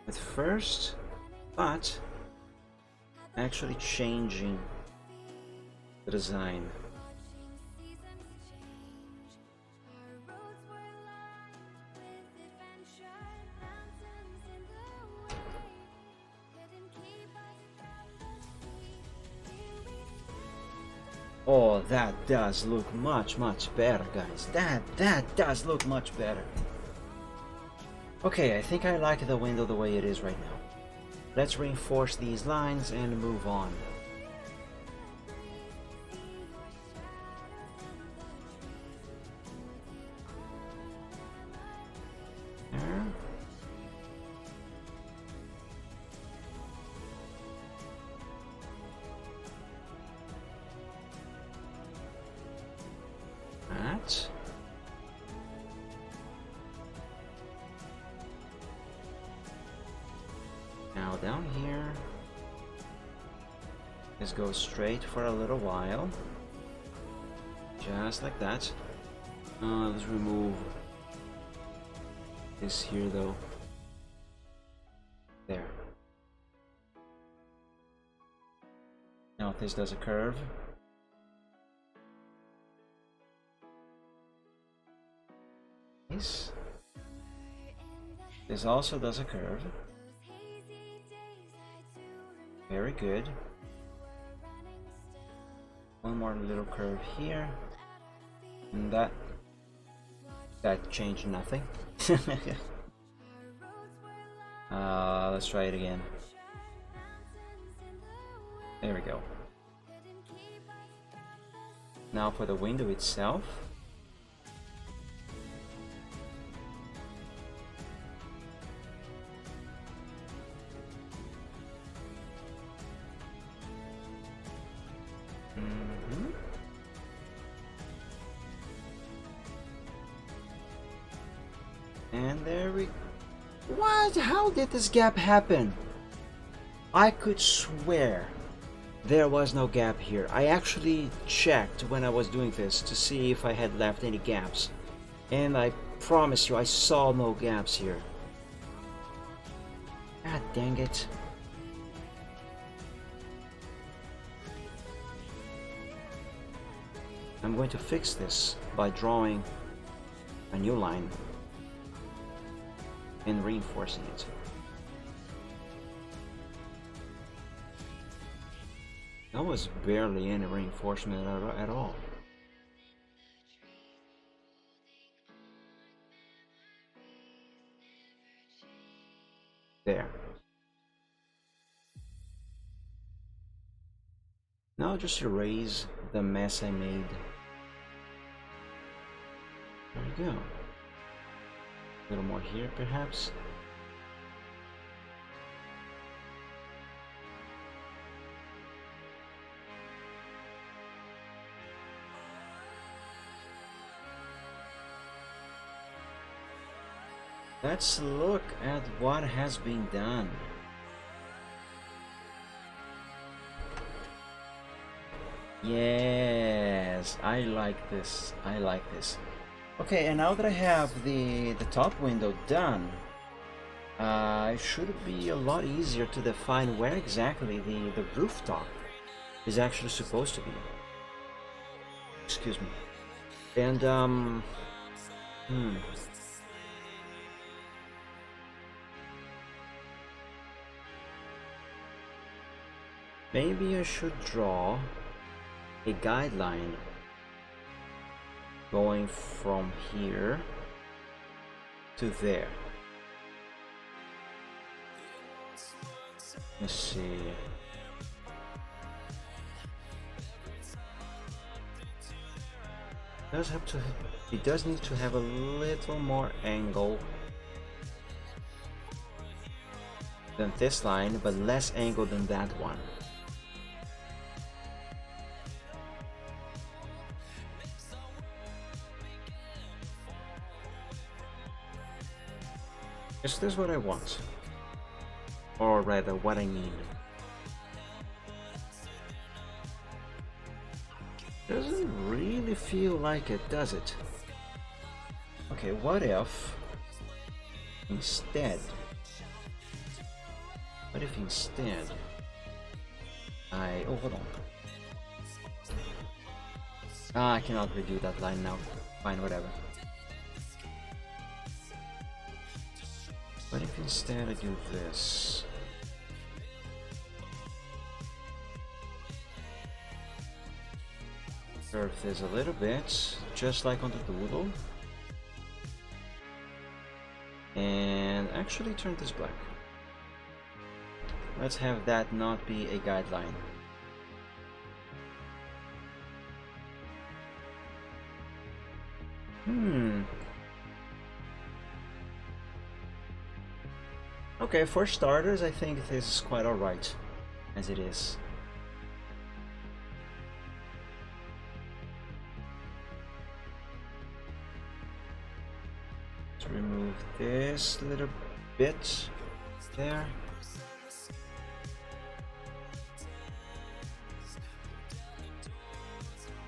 at first, but actually changing the design. Oh, that does look much better, guys. That does look much better. Okay, I think I like the window the way it is right now. Let's reinforce these lines and move on. There. That. Now down here, let's go straight for a little while, just like that. Let's remove this here though. There. Now this does a curve. This also does a curve. Very good. One more little curve here. And that changed nothing. Let's try it again. There we go. Now for the window itself. And there we... What? How did this gap happen? I could swear there was no gap here. I actually checked when I was doing this to see if I had left any gaps. And I promise you, I saw no gaps here. God dang it. I'm going to fix this by drawing a new line and reinforcing it. That was barely any reinforcement at all. There. Now just erase the mess I made. There we go. A little more here, perhaps. Let's look at what has been done. Yes, I like this. I like this. Okay, and now that I have the top window done, it should be a lot easier to define where exactly the rooftop is actually supposed to be. Excuse me. And maybe I should draw a guideline going from here to there. Let's see. It does need to have a little more angle than this line, but less angle than that one. Is this what I want? Or rather, what I need? Doesn't really feel like it, does it? Okay, what if instead oh, hold on. I cannot redo that line now. Fine, whatever. What if instead I do this? Curve this a little bit, just like on the doodle. And actually turn this black. Let's have that not be a guideline. Okay, for starters, I think this is quite alright as it is. Let's remove this little bit there.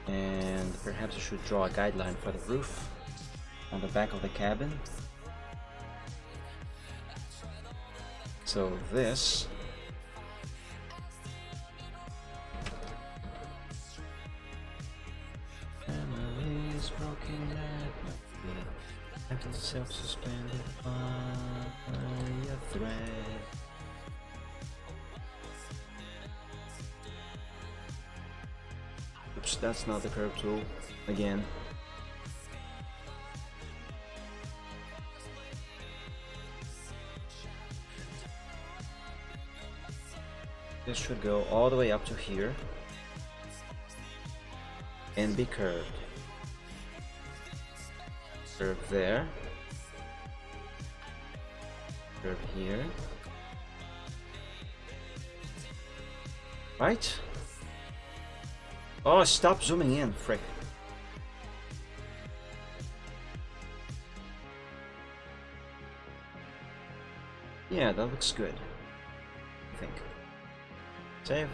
And perhaps I should draw a guideline for the roof on the back of the cabin. So this family is broken at the self-suspended by a thread. Oops, that's not the curve tool again. This should go all the way up to here and be curved. Curve there. Curve here. Right? Oh, stop zooming in, frick. Yeah, that looks good, I think. Save.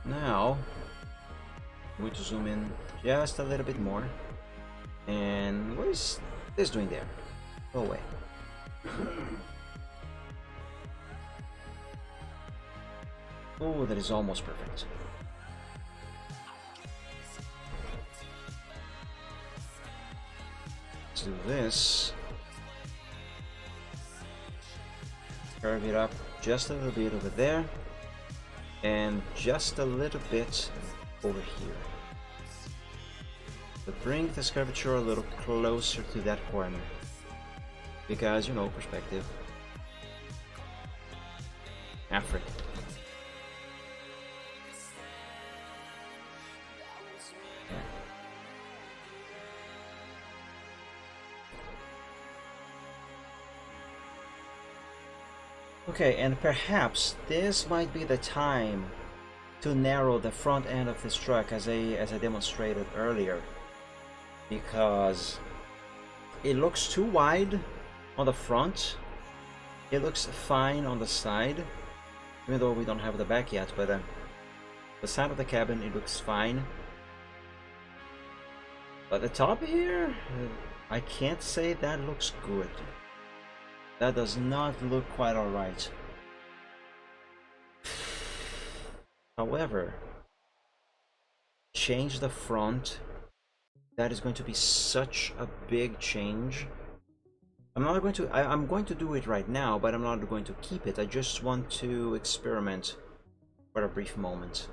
Now I'm going to zoom in just a little bit more. And what is this doing there? Go away. Oh, that is almost perfect. Let's do this. Curve it up just a little bit over there. And just a little bit over here. To bring this curvature a little closer to that corner. Because, you know, perspective. Africa. Okay, and perhaps this might be the time to narrow the front end of this truck as I demonstrated earlier, because it looks too wide on the front. It looks fine on the side, even though we don't have the back yet, but the side of the cabin, it looks fine. But the top here, I can't say that looks good. That does not look quite alright. However, change the front. That is going to be such a big change. I'm not going to. I'm going to do it right now, but I'm not going to keep it. I just want to experiment for a brief moment.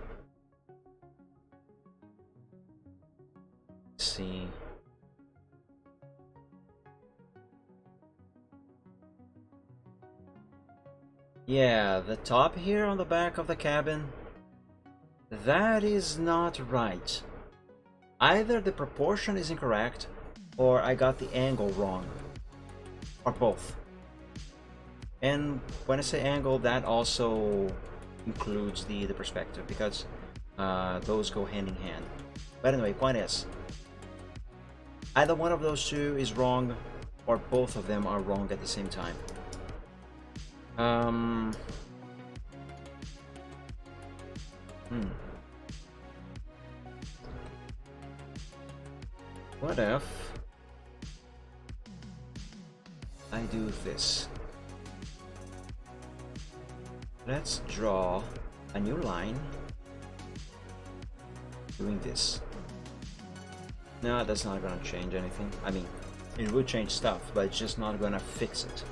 Let's see. Yeah, the top here on the back of the cabin, that is not right. Either the proportion is incorrect, or I got the angle wrong, or both. And when I say angle, that also includes the perspective, because those go hand in hand. But anyway, point is, either one of those two is wrong, or both of them are wrong at the same time. What if I do this? Let's draw a new line doing this. No, that's not gonna change anything. I mean, it would change stuff, but it's just not gonna fix it.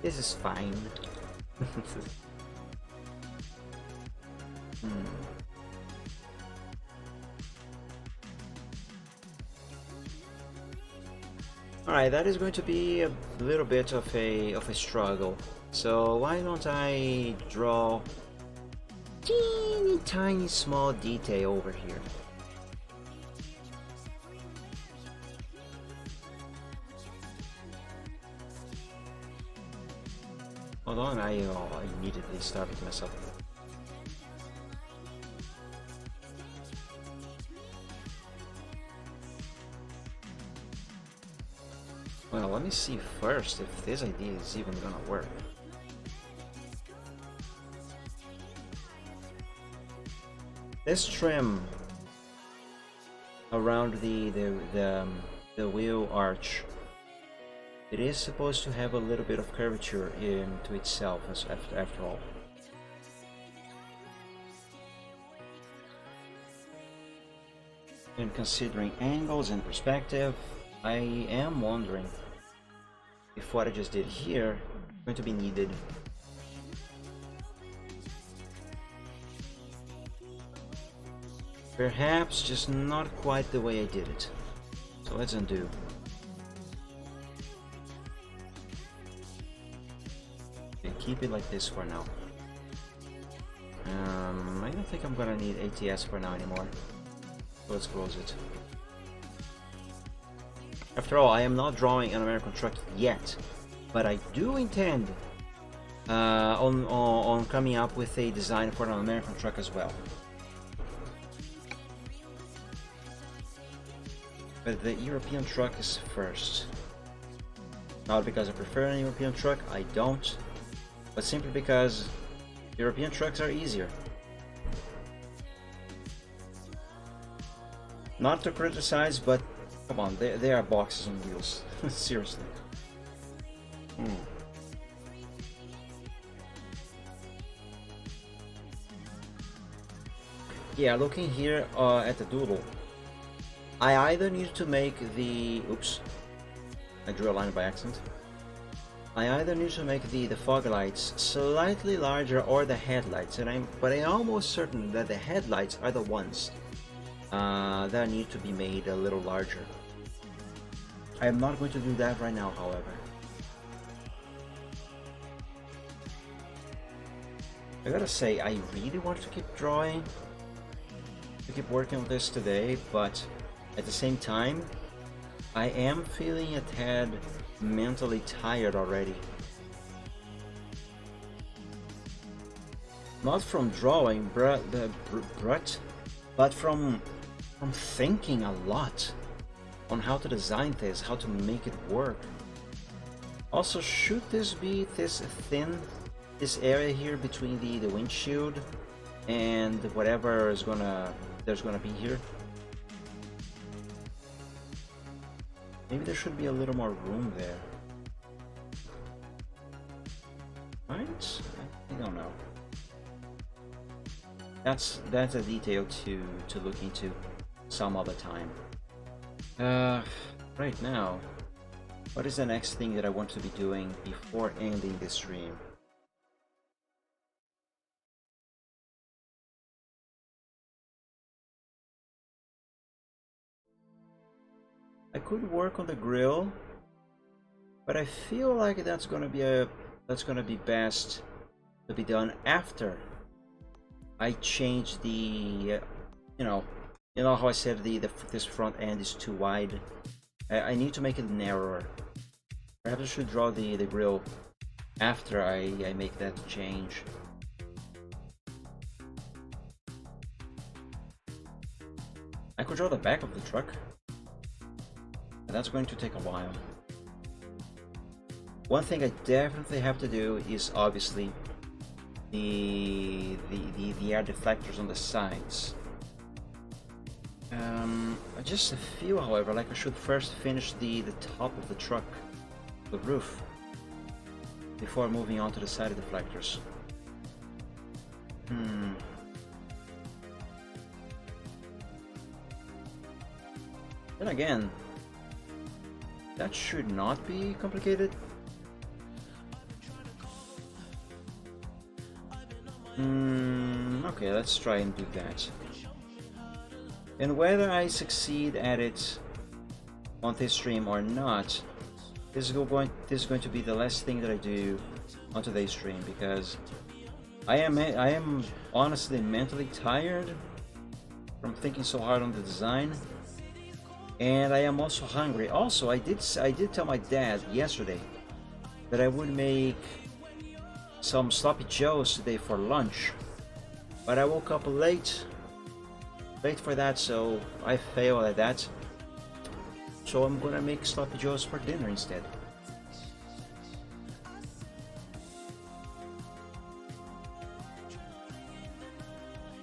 This is fine. Alright, that is going to be a little bit of a struggle. So why don't I draw teeny tiny small detail over here. Hold on, I immediately started to mess up. Well, let me see first if this idea is even gonna work. This trim around the wheel arch, it is supposed to have a little bit of curvature into itself after all. And considering angles and perspective, I am wondering if what I just did here is going to be needed. Perhaps just not quite the way I did it. So let's undo. And keep it like this for now. I don't think I'm gonna need ATS for now anymore. So let's close it. After all, I am not drawing an American truck yet, but I do intend on coming up with a design for an American truck as well. But the European truck is first. Not because I prefer an European truck, I don't, but simply because European trucks are easier. Not to criticize, but come on, they are boxes on wheels. Seriously. Yeah, looking here at the doodle, I either need to make the... Oops. I drew a line by accident. I either need to make the fog lights slightly larger or the headlights, but I'm almost certain that the headlights are the ones that need to be made a little larger. I am not going to do that right now, however. I gotta say, I really want to keep drawing, to keep working on this today, but at the same time, I am feeling a tad mentally tired already. Not from drawing, but from thinking a lot on how to design this, how to make it work. Also, should this be this thin, this area here between the windshield and whatever is there's gonna be here? Maybe there should be a little more room there. Right? I don't know. that's a detail to look into some other time. Right now, what is the next thing that I want to be doing before ending this stream? I could work on the grill, but I feel like that's gonna be best to be done after I change the, you know how I said this front end is too wide. I need to make it narrower. Perhaps I should draw the grill after I make that change. I could draw the back of the truck, but that's going to take a while. One thing I definitely have to do is obviously the air deflectors on the sides. I just feel, however, like I should first finish the top of the truck, the roof, before moving on to the side deflectors. Then again, that should not be complicated. Okay, let's try and do that. And whether I succeed at it on this stream or not, this is going to be the last thing that I do on today's stream, because I am honestly mentally tired from thinking so hard on the design, and I am also hungry. Also, I did tell my dad yesterday that I would make some sloppy joes today for lunch, but I woke up late for that, so I failed at that. So I'm gonna make sloppy joes for dinner instead.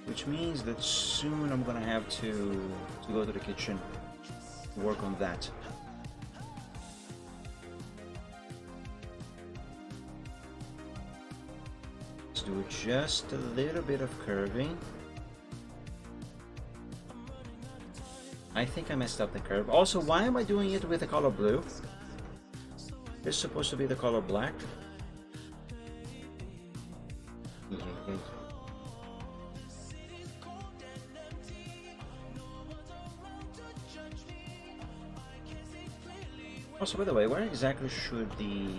Which means that soon I'm gonna have to go to the kitchen to work on that. Let's do just a little bit of curving. I think I messed up the curve. Also, why am I doing it with the color blue? This is supposed to be the color black. Also, by the way, where exactly should the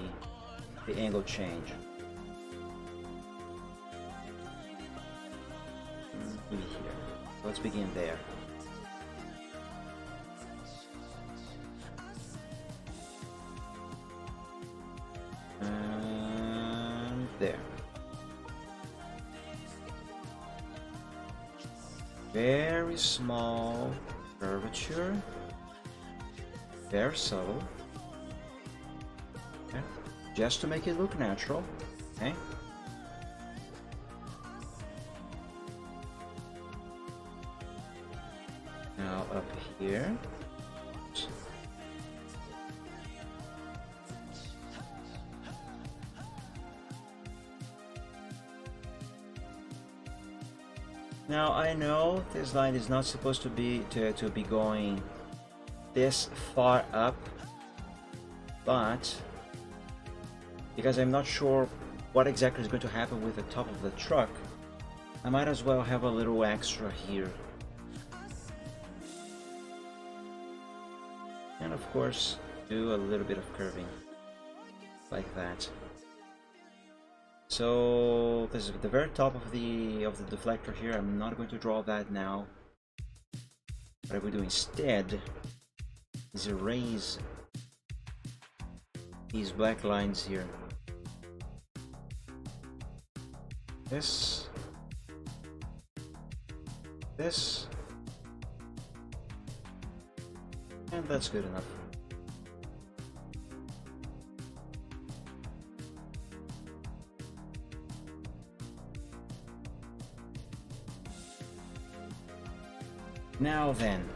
angle change? Maybe here. Let's begin there. And there. Very small curvature. Very subtle. Okay. Just to make it look natural. Okay. Now up here. Now I know this line is not supposed to be going this far up, but because I'm not sure what exactly is going to happen with the top of the truck, I might as well have a little extra here. And of course, do a little bit of curving like that. So this is the very top of the deflector here. I'm not going to draw that now. What I will do instead is erase these black lines here. This, and that's good enough. Now then,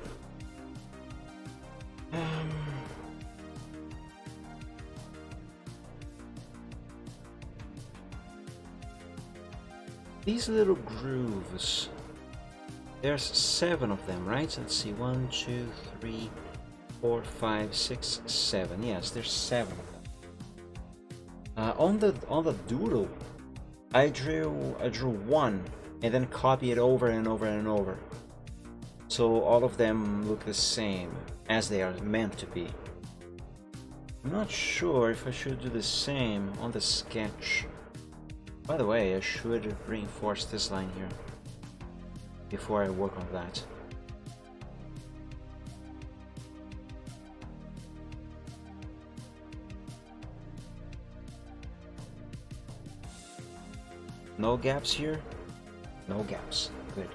these little grooves There's 7 of them, right? Let's see, 1, 2, 3, 4, 5, 6, 7. Yes, there's 7 of them. On the doodle, I drew 1 and then copy it over and over and over, so all of them look the same as they are meant to be. I'm not sure if I should do the same on the sketch. By the way, I should reinforce this line here before I work on that. No gaps here? No gaps. Good.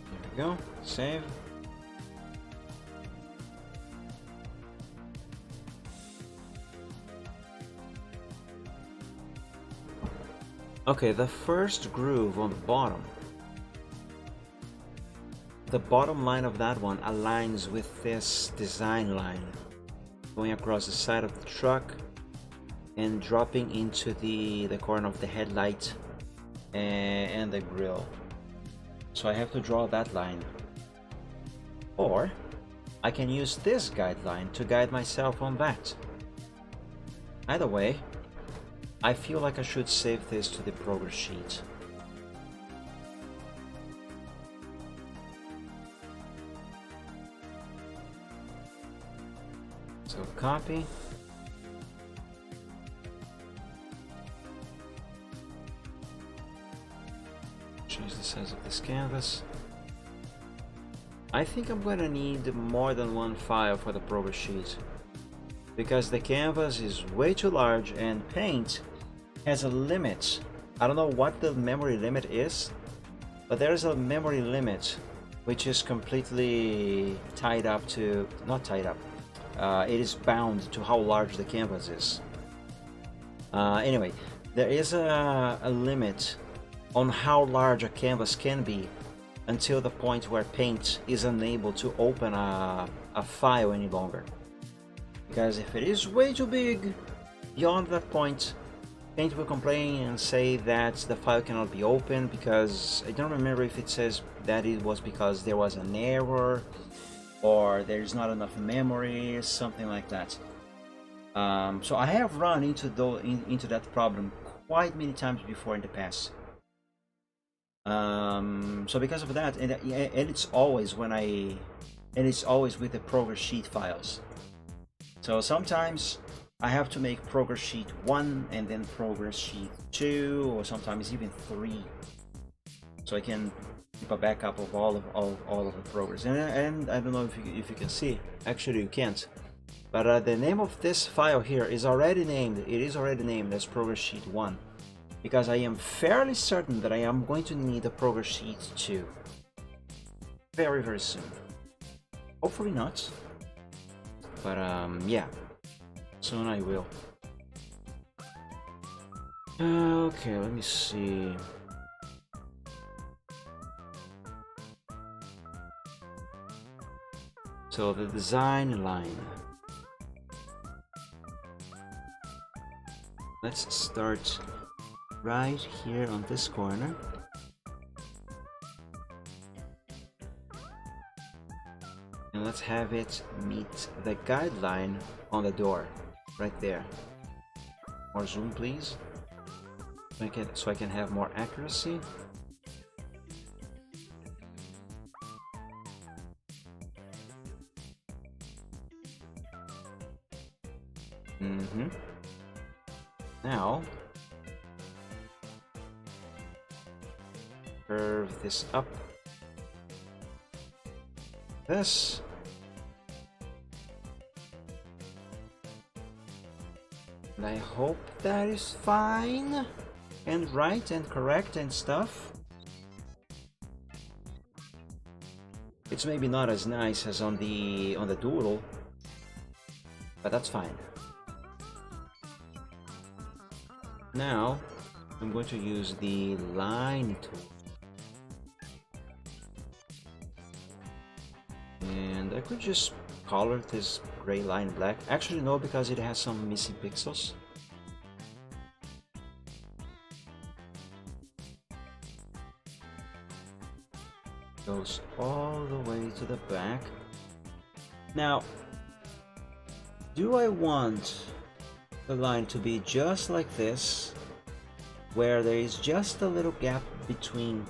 There we go. Save. Okay, the first groove on the bottom. The bottom line of that one aligns with this design line, going across the side of the truck and dropping into the corner of the headlight and the grille. So I have to draw that line. Or I can use this guideline to guide myself on that. Either way, I feel like I should save this to the progress sheet. So copy. Change the size of this canvas. I think I'm gonna need more than one file for the progress sheet, because the canvas is way too large and Paint has a limit. I don't know what the memory limit is, but there's a memory limit which is completely tied up to, not tied up, it is bound to how large the canvas is. Anyway, there is a limit on how large a canvas can be until the point where Paint is unable to open a file any longer. Because if it is way too big, beyond that point, Paint will complain and say that the file cannot be opened, because I don't remember if it says that it was because there was an error or there's not enough memory, something like that. So I have run into that problem quite many times before in the past. So because of that, and it's always it's always with the progress sheet files. So sometimes I have to make progress sheet 1 and then progress sheet 2, or sometimes even 3, so I can keep a backup of all of the progress. And I don't know if you can see. Actually, you can't. But the name of this file here is already named. It is already named as progress sheet 1, because I am fairly certain that I am going to need a progress sheet 2 very, very soon. Hopefully not, but yeah, soon I will. Okay, let me see. So the design line. Let's start right here on this corner. And let's have it meet the guideline on the door, right there. More zoom, please, so I can have more accuracy. Now, curve this up. This. And I hope that is fine and right and correct and stuff. It's maybe not as nice as on the doodle, but that's fine. Now I'm going to use the line tool, and I could just colored, this gray line black. Actually no, because it has some missing pixels. Goes all the way to the back. Now, do I want the line to be just like this, where there is just a little gap between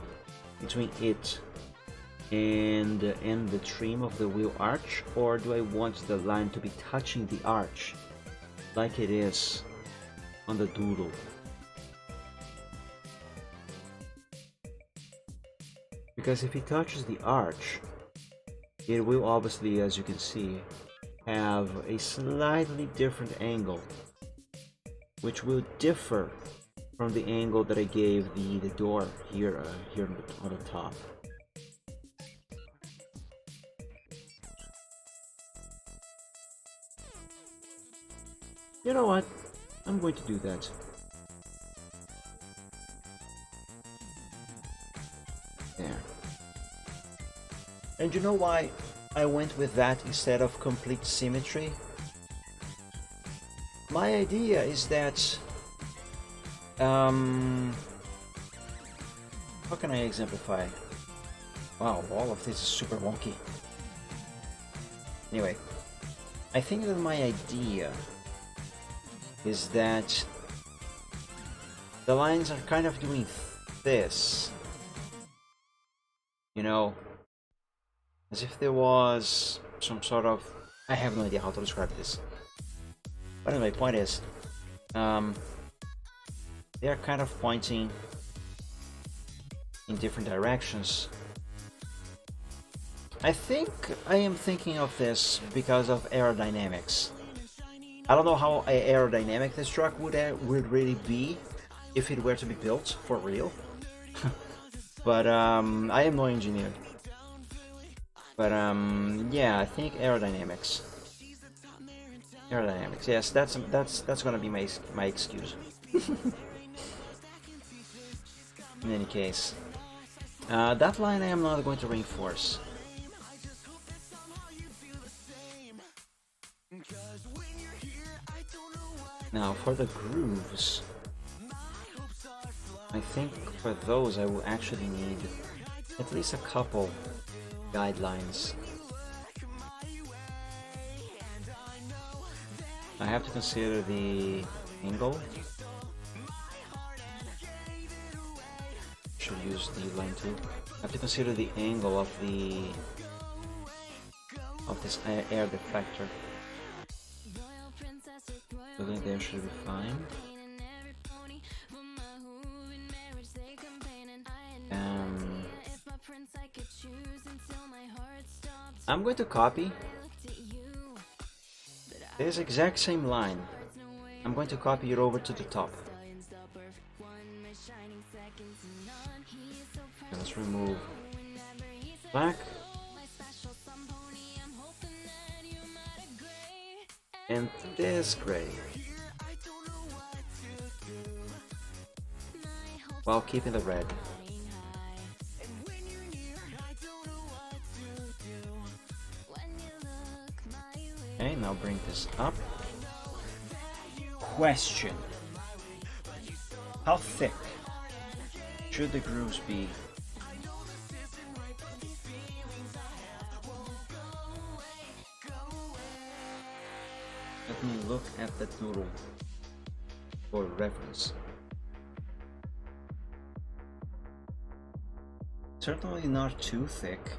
it and the trim of the wheel arch, or do I want the line to be touching the arch like it is on the doodle? Because if it touches the arch, it will obviously, as you can see, have a slightly different angle, which will differ from the angle that I gave the door here on the top. You know what? I'm going to do that. There. And you know why I went with that instead of complete symmetry? My idea is that how can I exemplify? Wow, all of this is super wonky. Anyway, I think that my idea is that the lines are kind of doing this, you know, as if there was some sort of, I have no idea how to describe this. But anyway, point is, they are kind of pointing in different directions. I think I am thinking of this because of aerodynamics. I don't know how aerodynamic this truck would really be if it were to be built for real. But I am no engineer. But yeah, I think aerodynamics. Aerodynamics. Yes, that's gonna be my excuse. In any case, that line I am not going to reinforce. Now for the grooves, I think for those I will actually need at least a couple guidelines. I have to consider the angle. Should use the line too. I have to consider the angle of this air deflector. So then there should be fine. I'm going to copy this exact same line. I'm going to copy it over to the top. Let's remove black and this gray, while keeping the red. Okay, now bring this up. Question: how thick should the grooves be? Let me look at the doodle for reference. Certainly not too thick,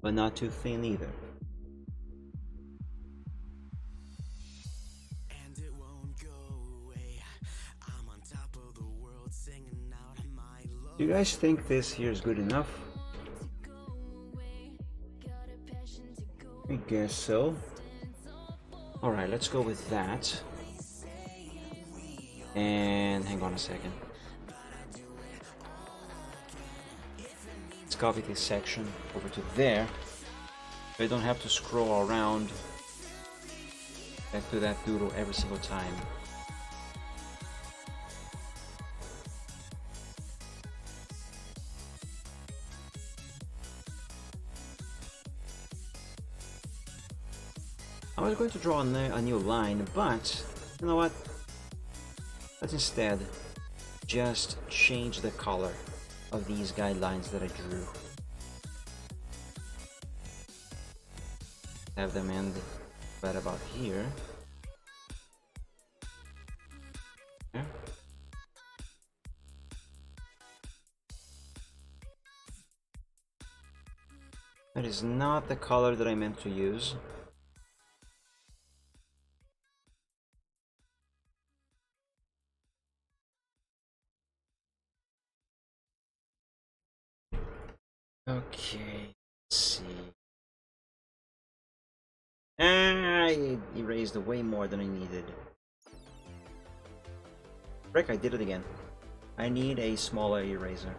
but not too thin either. Do you guys think this here is good enough? I guess so. Alright, let's go with that. And hang on a second. Let's copy this section over to there. So I don't have to scroll around back to that doodle every single time. I was going to draw a new line, but you know what? Let's instead just change the color of these guidelines that I drew. Have them end right about here. Yeah. That is not the color that I meant to use. Okay, let's see. I erased way more than I needed. Frick, I did it again. I need a smaller eraser.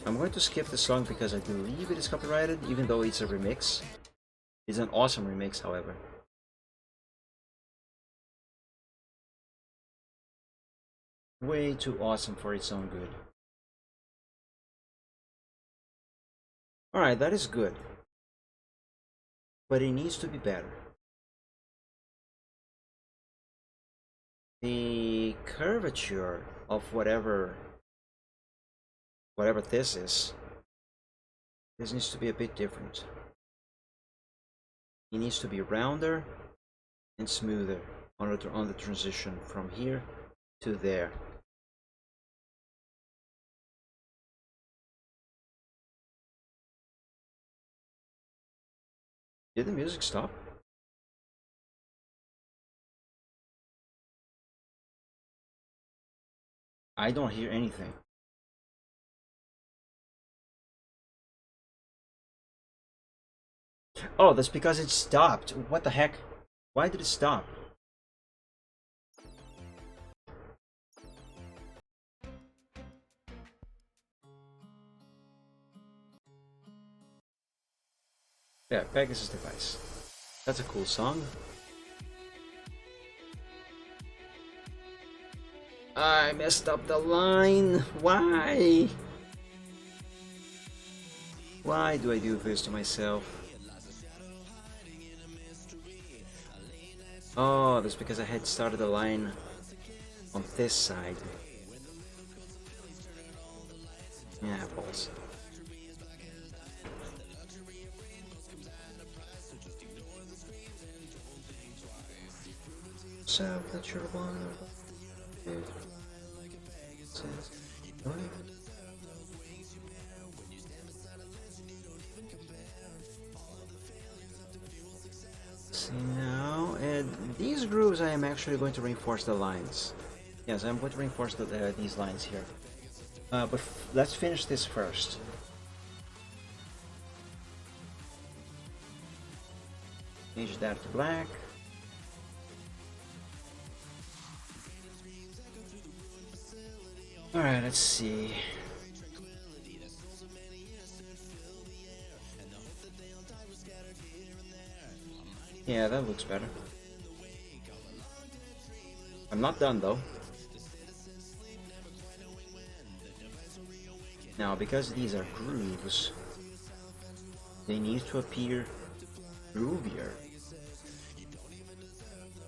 I'm going to skip this song because I believe it is copyrighted, even though it's a remix. It's an awesome remix, however. Way too awesome for its own good. Alright, that is good. But it needs to be better. The curvature of whatever this is, this needs to be a bit different. It needs to be rounder and smoother on the transition from here to there. Did the music stop? I don't hear anything. Oh, that's because it stopped. What the heck? Why did it stop? Yeah, Pegasus Device. That's a cool song. I messed up the line. Why? Why do I do this to myself? Oh, that's because I had started the line on this side. Yeah, balls. So that you're one of see now, and these grooves I am actually going to reinforce the lines. Yes, I'm going to reinforce these lines here. But let's finish this first. Change that to black. Alright, let's see. Yeah, that looks better. I'm not done though. Now, because these are grooves, they need to appear groovier.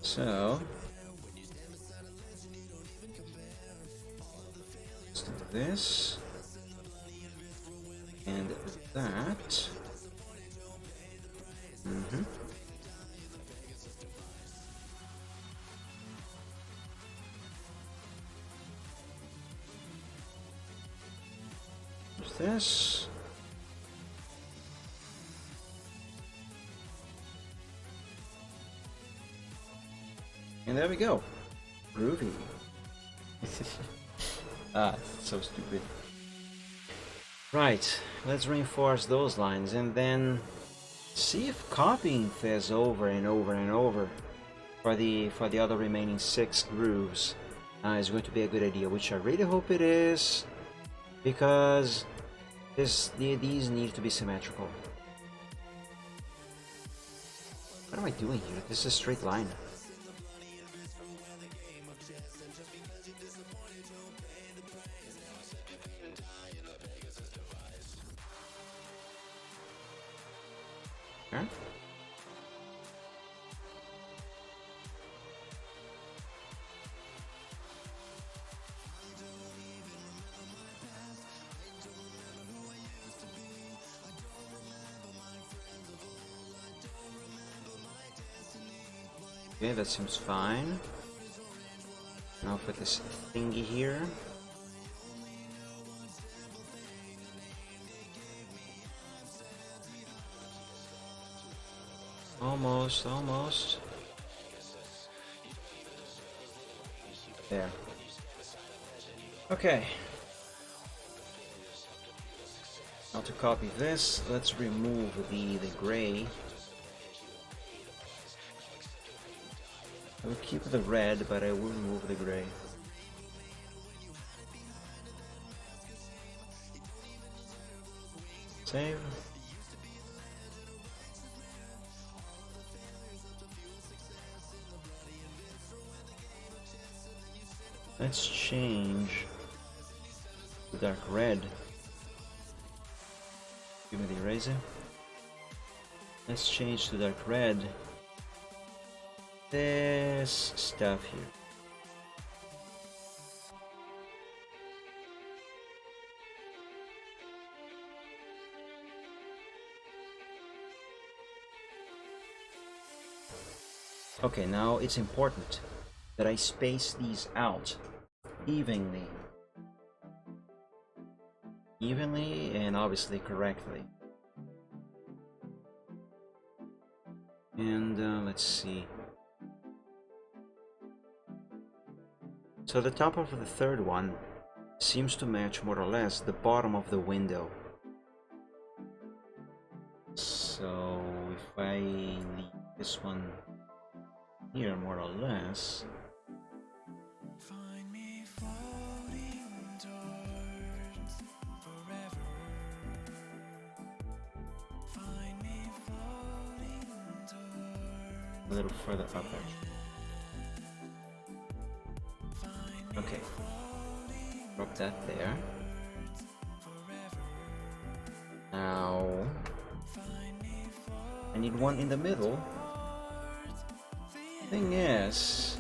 So, let's do this and that. This. And there we go. Groovy. Ah, so stupid. Right, let's reinforce those lines and then see if copying this over and over and over for the other remaining 6 grooves is going to be a good idea, which I really hope it is, because these need to be symmetrical. What am I doing here? This is a straight line. there. Okay, that seems fine. Now for this thingy here. Almost, almost. There. Okay. Now to copy this, let's remove the gray. I will keep the red, but I will remove the gray. Save. Let's change to dark red. Give me the eraser. Let's change to dark red. This stuff here. Okay, now it's important that I space these out evenly. Evenly and obviously correctly. And let's see. So the top of the third one seems to match more or less the bottom of the window. So if I leave this one here more or less, Find me floating towards forever. Find me floating towards a little further up actually. Okay, drop that there. Now I need one in the middle. Thing is,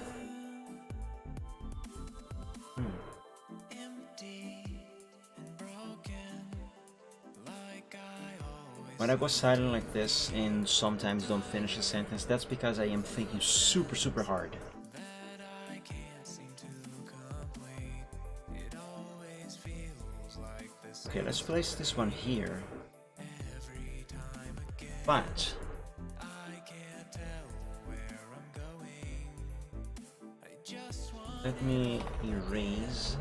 when I go silent like this and sometimes don't finish a sentence, that's because I am thinking super hard. Okay, let's place this one here. But let me erase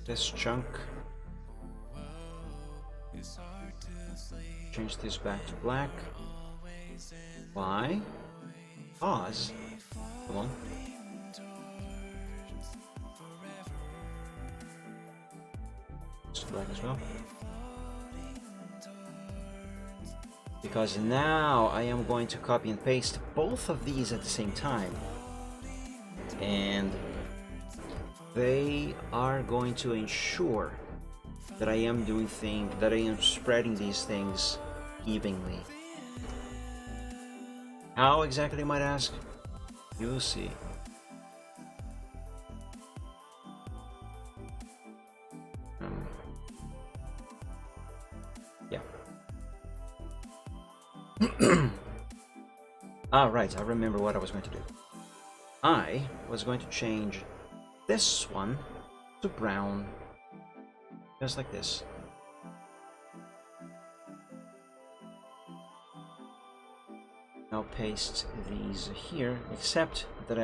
this chunk. Change this back to black. Why? Pause. Come on. Black as well, because now I am going to copy and paste both of these at the same time, and they are going to ensure that I am spreading these things evenly. How exactly, you might ask? You'll see. Right, I remember what I was going to do. I was going to change this one to brown, just like this. Now paste these here, except that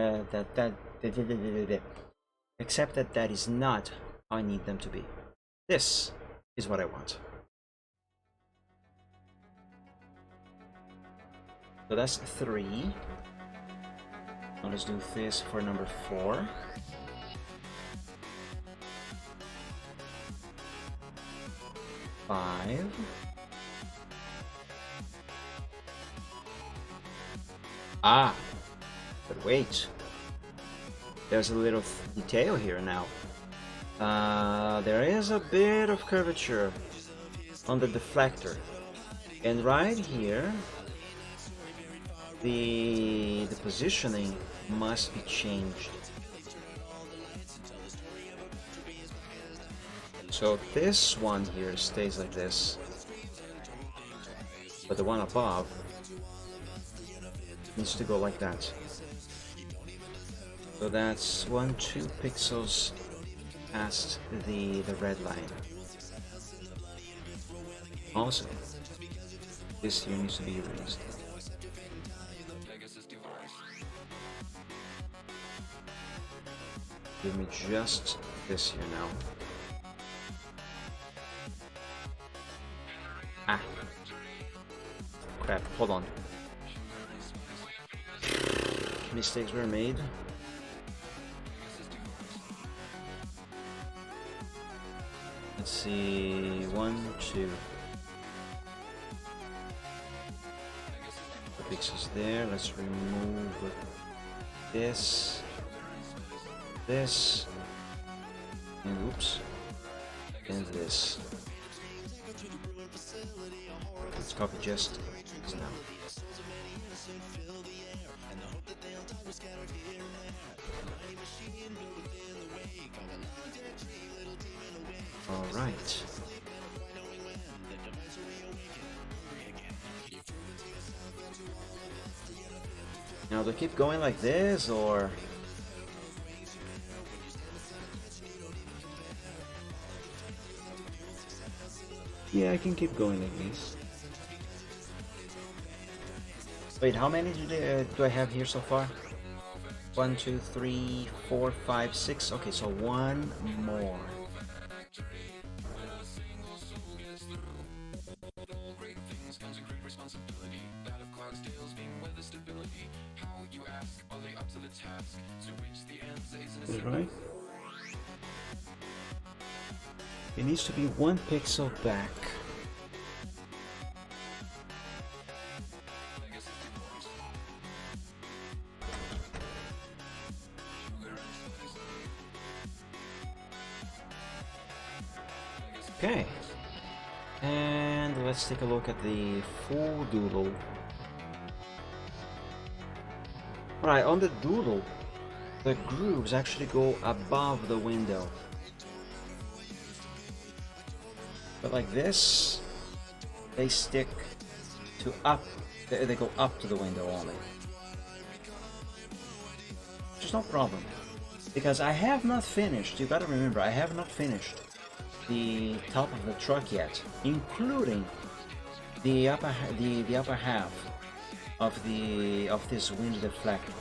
that is not how I need them to be. This is what I want. So that's 3. Now let's do this for number 4. Five. Ah, but wait. There's a little detail here now. There is a bit of curvature on the deflector. And right here, the positioning must be changed. So this one here stays like this, but the one above needs to go like that. So that's 1-2 pixels past the red line. Also, this here needs to be erased. Give me just this here now. Ah. Crap, hold on. Mistakes were made. Let's see, 1, 2. The pixels there. Let's remove this, this, and oops, and this. Let's copy just this now. All right. Now do I keep going like this or? Yeah, I can keep going like this. Wait, how many do I have here so far? 1, 2, 3, 4, 5, 6. Okay, so one more. Right. It needs to be 1 pixel back. Okay, and let's take a look at the full doodle. Right, on the doodle, the grooves actually go above the window. But like this, they stick to up, they go up to the window only. Which is no problem, because I have not finished, you gotta remember, I have not finished the top of the truck yet, including the upper half of this window deflector,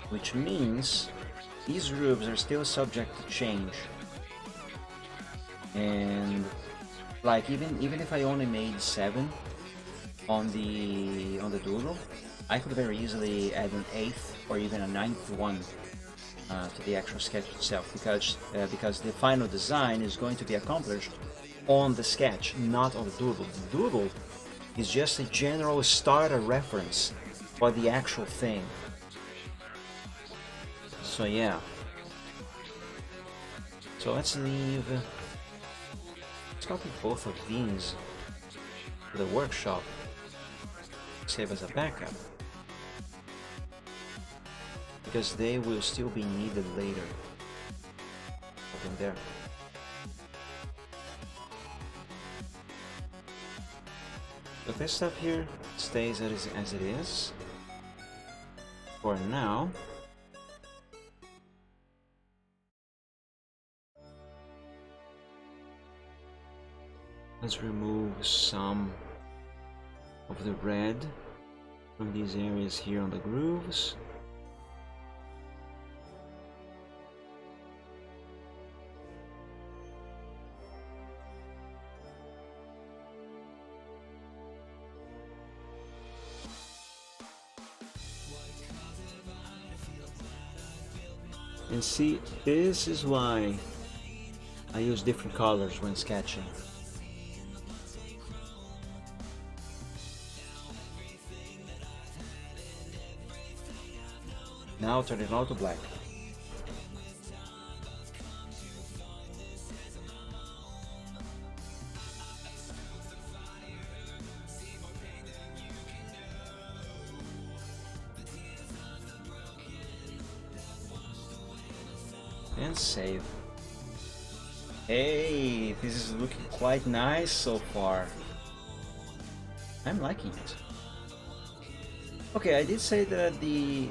which means these roofs are still subject to change. And like even if I only made 7 on the doodle, I could very easily add an 8th or even a 9th one to the actual sketch itself, because the final design is going to be accomplished on the sketch, not on the doodle. The doodle is just a general starter reference for the actual thing. So yeah. So let's copy both of these to the workshop, save as a backup, because they will still be needed later. Open there. So this stuff here stays as it is for now. Let's remove some of the red from these areas here on the grooves. And see, this is why I use different colors when sketching. Now turn it all to black. And save. Hey, this is looking quite nice so far. I'm liking it. Okay, I did say that the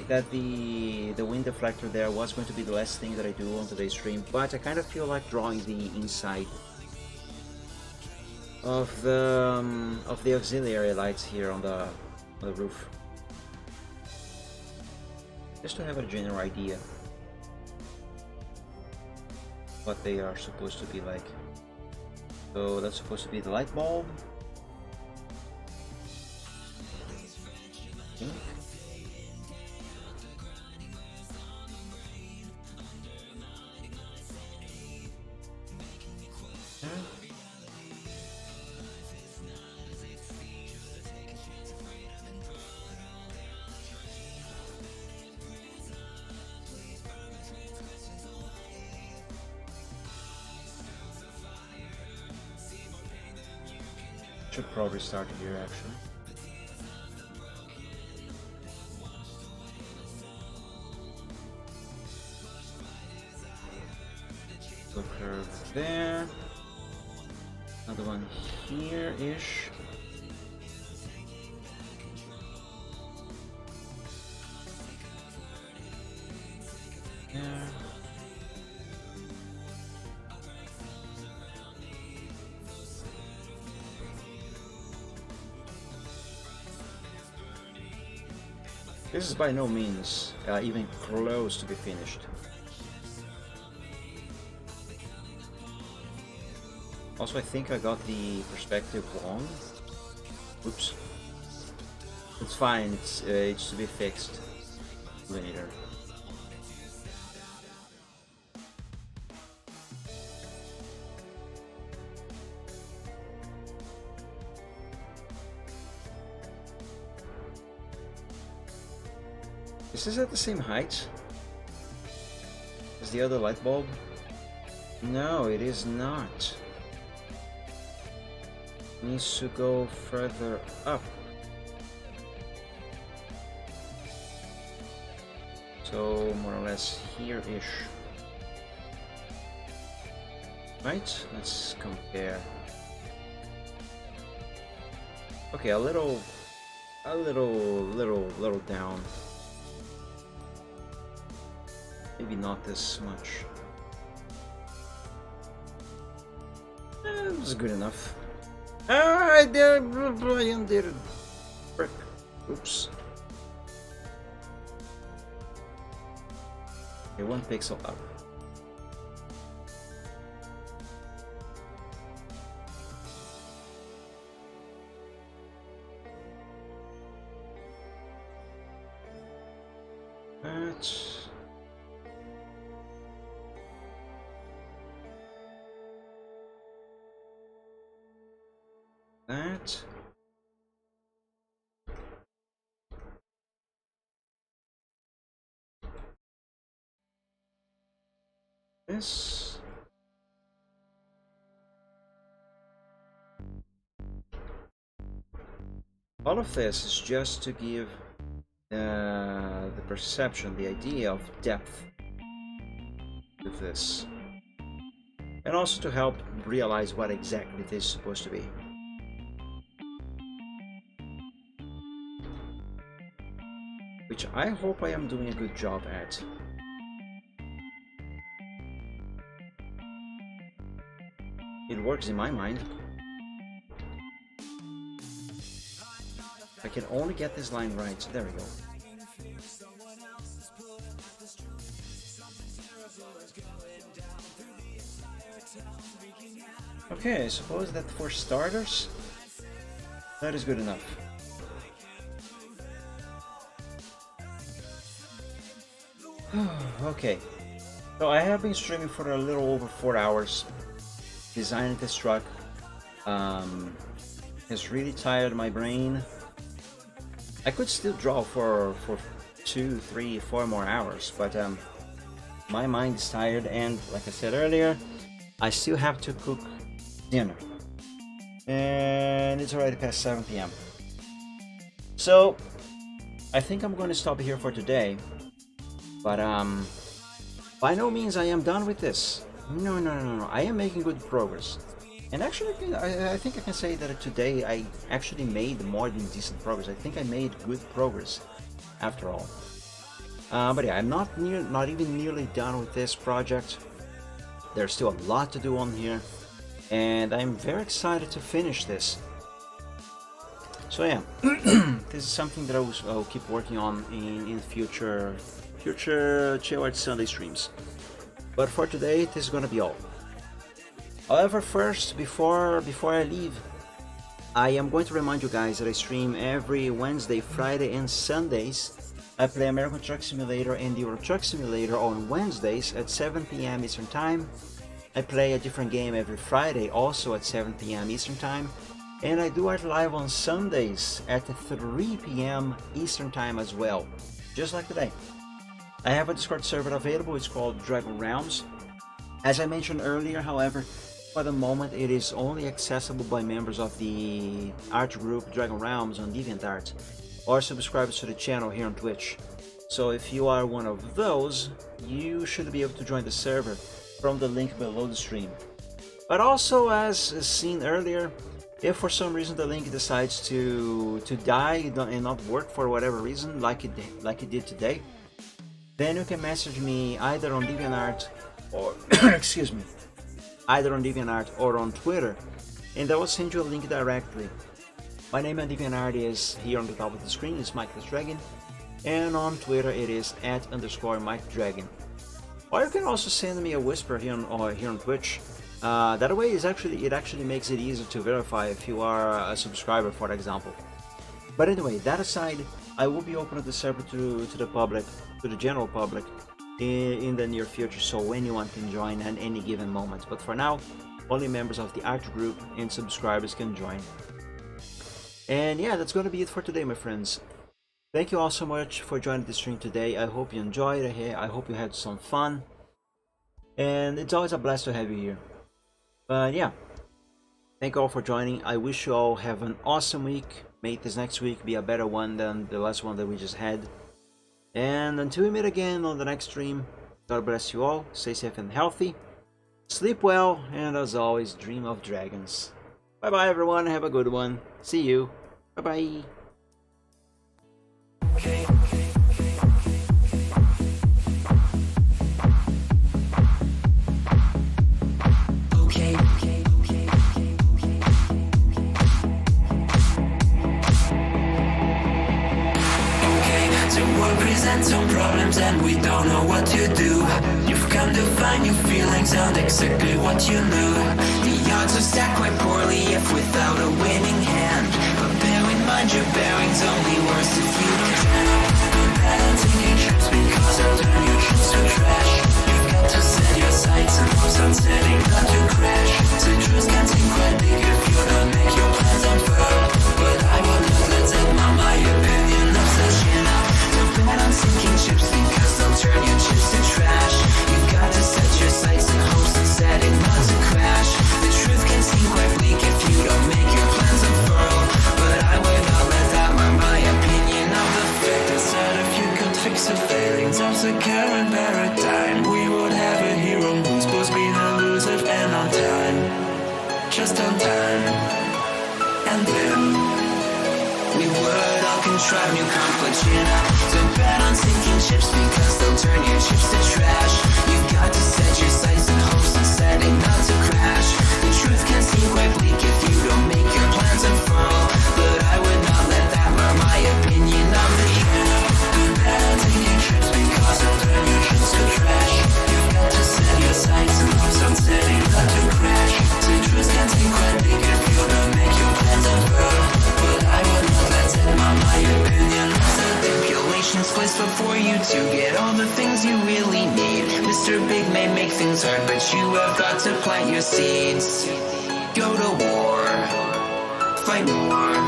wind deflector there was going to be the last thing that I do on today's stream, but I kind of feel like drawing the inside of the auxiliary lights here on the roof, just to have a general idea what they are supposed to be like. So that's supposed to be the light bulb. Okay. Should probably start here actually. So curve there. Another one here-ish. There. This is by no means even close to be finished. Also, I think I got the perspective wrong. Oops. It's fine. It's to be fixed later. Is this at the same height as the other light bulb? No, it is not. It needs to go further up. So more or less here-ish. Right? Let's compare. Okay, a little down. Maybe not this much. It was good enough. I did. Brian did it. Frick. Oops. Okay, 1 pixel up. That. This. All of this is just to give the perception, the idea of depth with this, and also to help realize what exactly it is supposed to be. Which I hope I am doing a good job at. It works in my mind. I can only get this line right. There we go. Okay, I suppose that for starters, that is good enough. Okay, so I have been streaming for a little over 4 hours. Designing this truck has really tired my brain. I could still draw for 2, 3, 4 more hours, but my mind is tired, and like I said earlier, I still have to cook dinner, and it's already past 7 p.m. So I think I'm going to stop here for today. But by no means I am done with this. No. I am making good progress. And actually, I think I can say that today I actually made more than decent progress. I think I made good progress, after all. But yeah, I'm not even nearly done with this project. There's still a lot to do on here, and I'm very excited to finish this. So yeah, this is something that I'll keep working on in future Chill Art Sunday streams. But for today, this is gonna be all. However, first, before I leave, I am going to remind you guys that I stream every Wednesday, Friday, and Sundays. I play American Truck Simulator and Euro Truck Simulator on Wednesdays at 7 p.m. Eastern Time. I play a different game every Friday, also at 7 p.m. Eastern Time. And I do art live on Sundays at 3 p.m. Eastern Time as well, just like today. I have a Discord server available, it's called Dragon Realms. As I mentioned earlier, however, for the moment it is only accessible by members of the art group Dragon Realms on DeviantArt, or subscribers to the channel here on Twitch. So if you are one of those, you should be able to join the server from the link below the stream. But also, as seen earlier, if for some reason the link decides to die and not work for whatever reason, like it did today, then you can message me either on DeviantArt or excuse me, either on DeviantArt or on Twitter, and I will send you a link directly. My name on DeviantArt is here on the top of the screen, it's Mike the Dragon, and on Twitter it is @_MikeDragon. Or you can also send me a whisper here on Twitch. That way it actually makes it easier to verify if you are a subscriber, for example. But anyway, that aside, I will be opening the server to the public, to the general public, in the near future, so anyone can join at any given moment. But for now, only members of the art group and subscribers can join. And yeah, that's going to be it for today, my friends. Thank you all so much for joining the stream today. I hope you enjoyed it. I hope you had some fun. And it's always a blast to have you here. But yeah, thank you all for joining. I wish you all have an awesome week. May this next week be a better one than the last one that we just had. And until we meet again on the next stream, God bless you all. Stay safe and healthy. Sleep well, and as always, dream of dragons. Bye bye everyone, have a good one. See you. Bye bye. Some problems and we don't know what to do. You've come to find your feelings and exactly what you knew. The odds are stacked quite poorly if without a winning hand. But bear in mind your bearing's only worse if you don't drown. Don't bet on taking trips because they'll turn your trips to trash. You've got to set your sights and hopes on setting not to crash. So truths can seem quite big if you don't make your plans unfurl. But I will not let them on my opinion of such enough. Bet on sinking ships because they'll turn your chips to trash. You've got to set your sights and hopes and set it not to crash. The truth can seem quite bleak if you don't make your plans unfurl. But I would not let that mar my opinion of the fact that if you could fix the failings of the current paradigm, we would have a hero who's supposed to be elusive and on time. Just on time. And then we would all contrive new conflicts, you know. So bet on sinking ships because they'll turn your chips to trash. You've got to set your sights and hopes and setting not to crash. The truth can seem quite bleak if you don't make your plans unfurl. But I would not let that mar my opinion of the truth. Bet on sinking ships because they'll turn your chips to trash. You've got to set your sights and hopes on setting not to crash. The truth can seem quite bleak if you don't make your plans unfurl. But I would not let it mar my opinion. Stipulations placed before you to get all the things you really need. Mr. Big may make things hard, but you have got to plant your seeds. Go to war, fight more.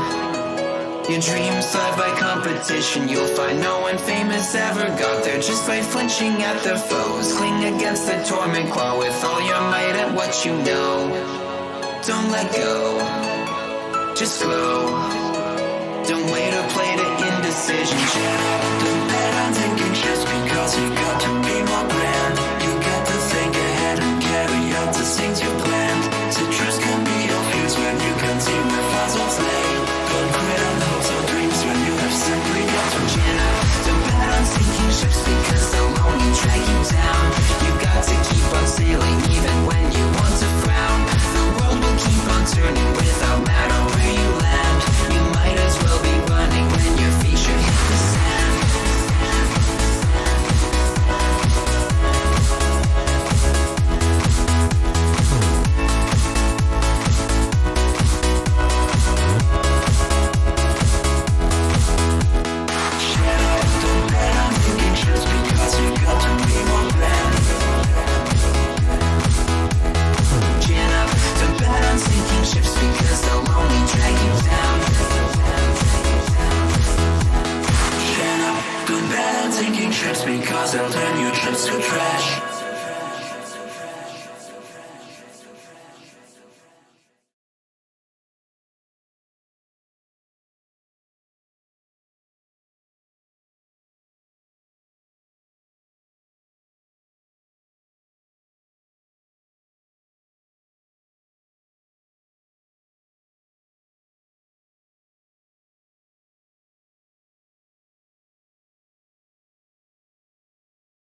Your dreams thrive by competition. You'll find no one famous ever got there just by flinching at their foes. Cling against the torment claw with all your might at what you know. Don't let go, just glow. Don't wait or play to indecision. Don't bet on taking trips because you've got to be more grand. You sinking ships because they'll turn your trips to trash.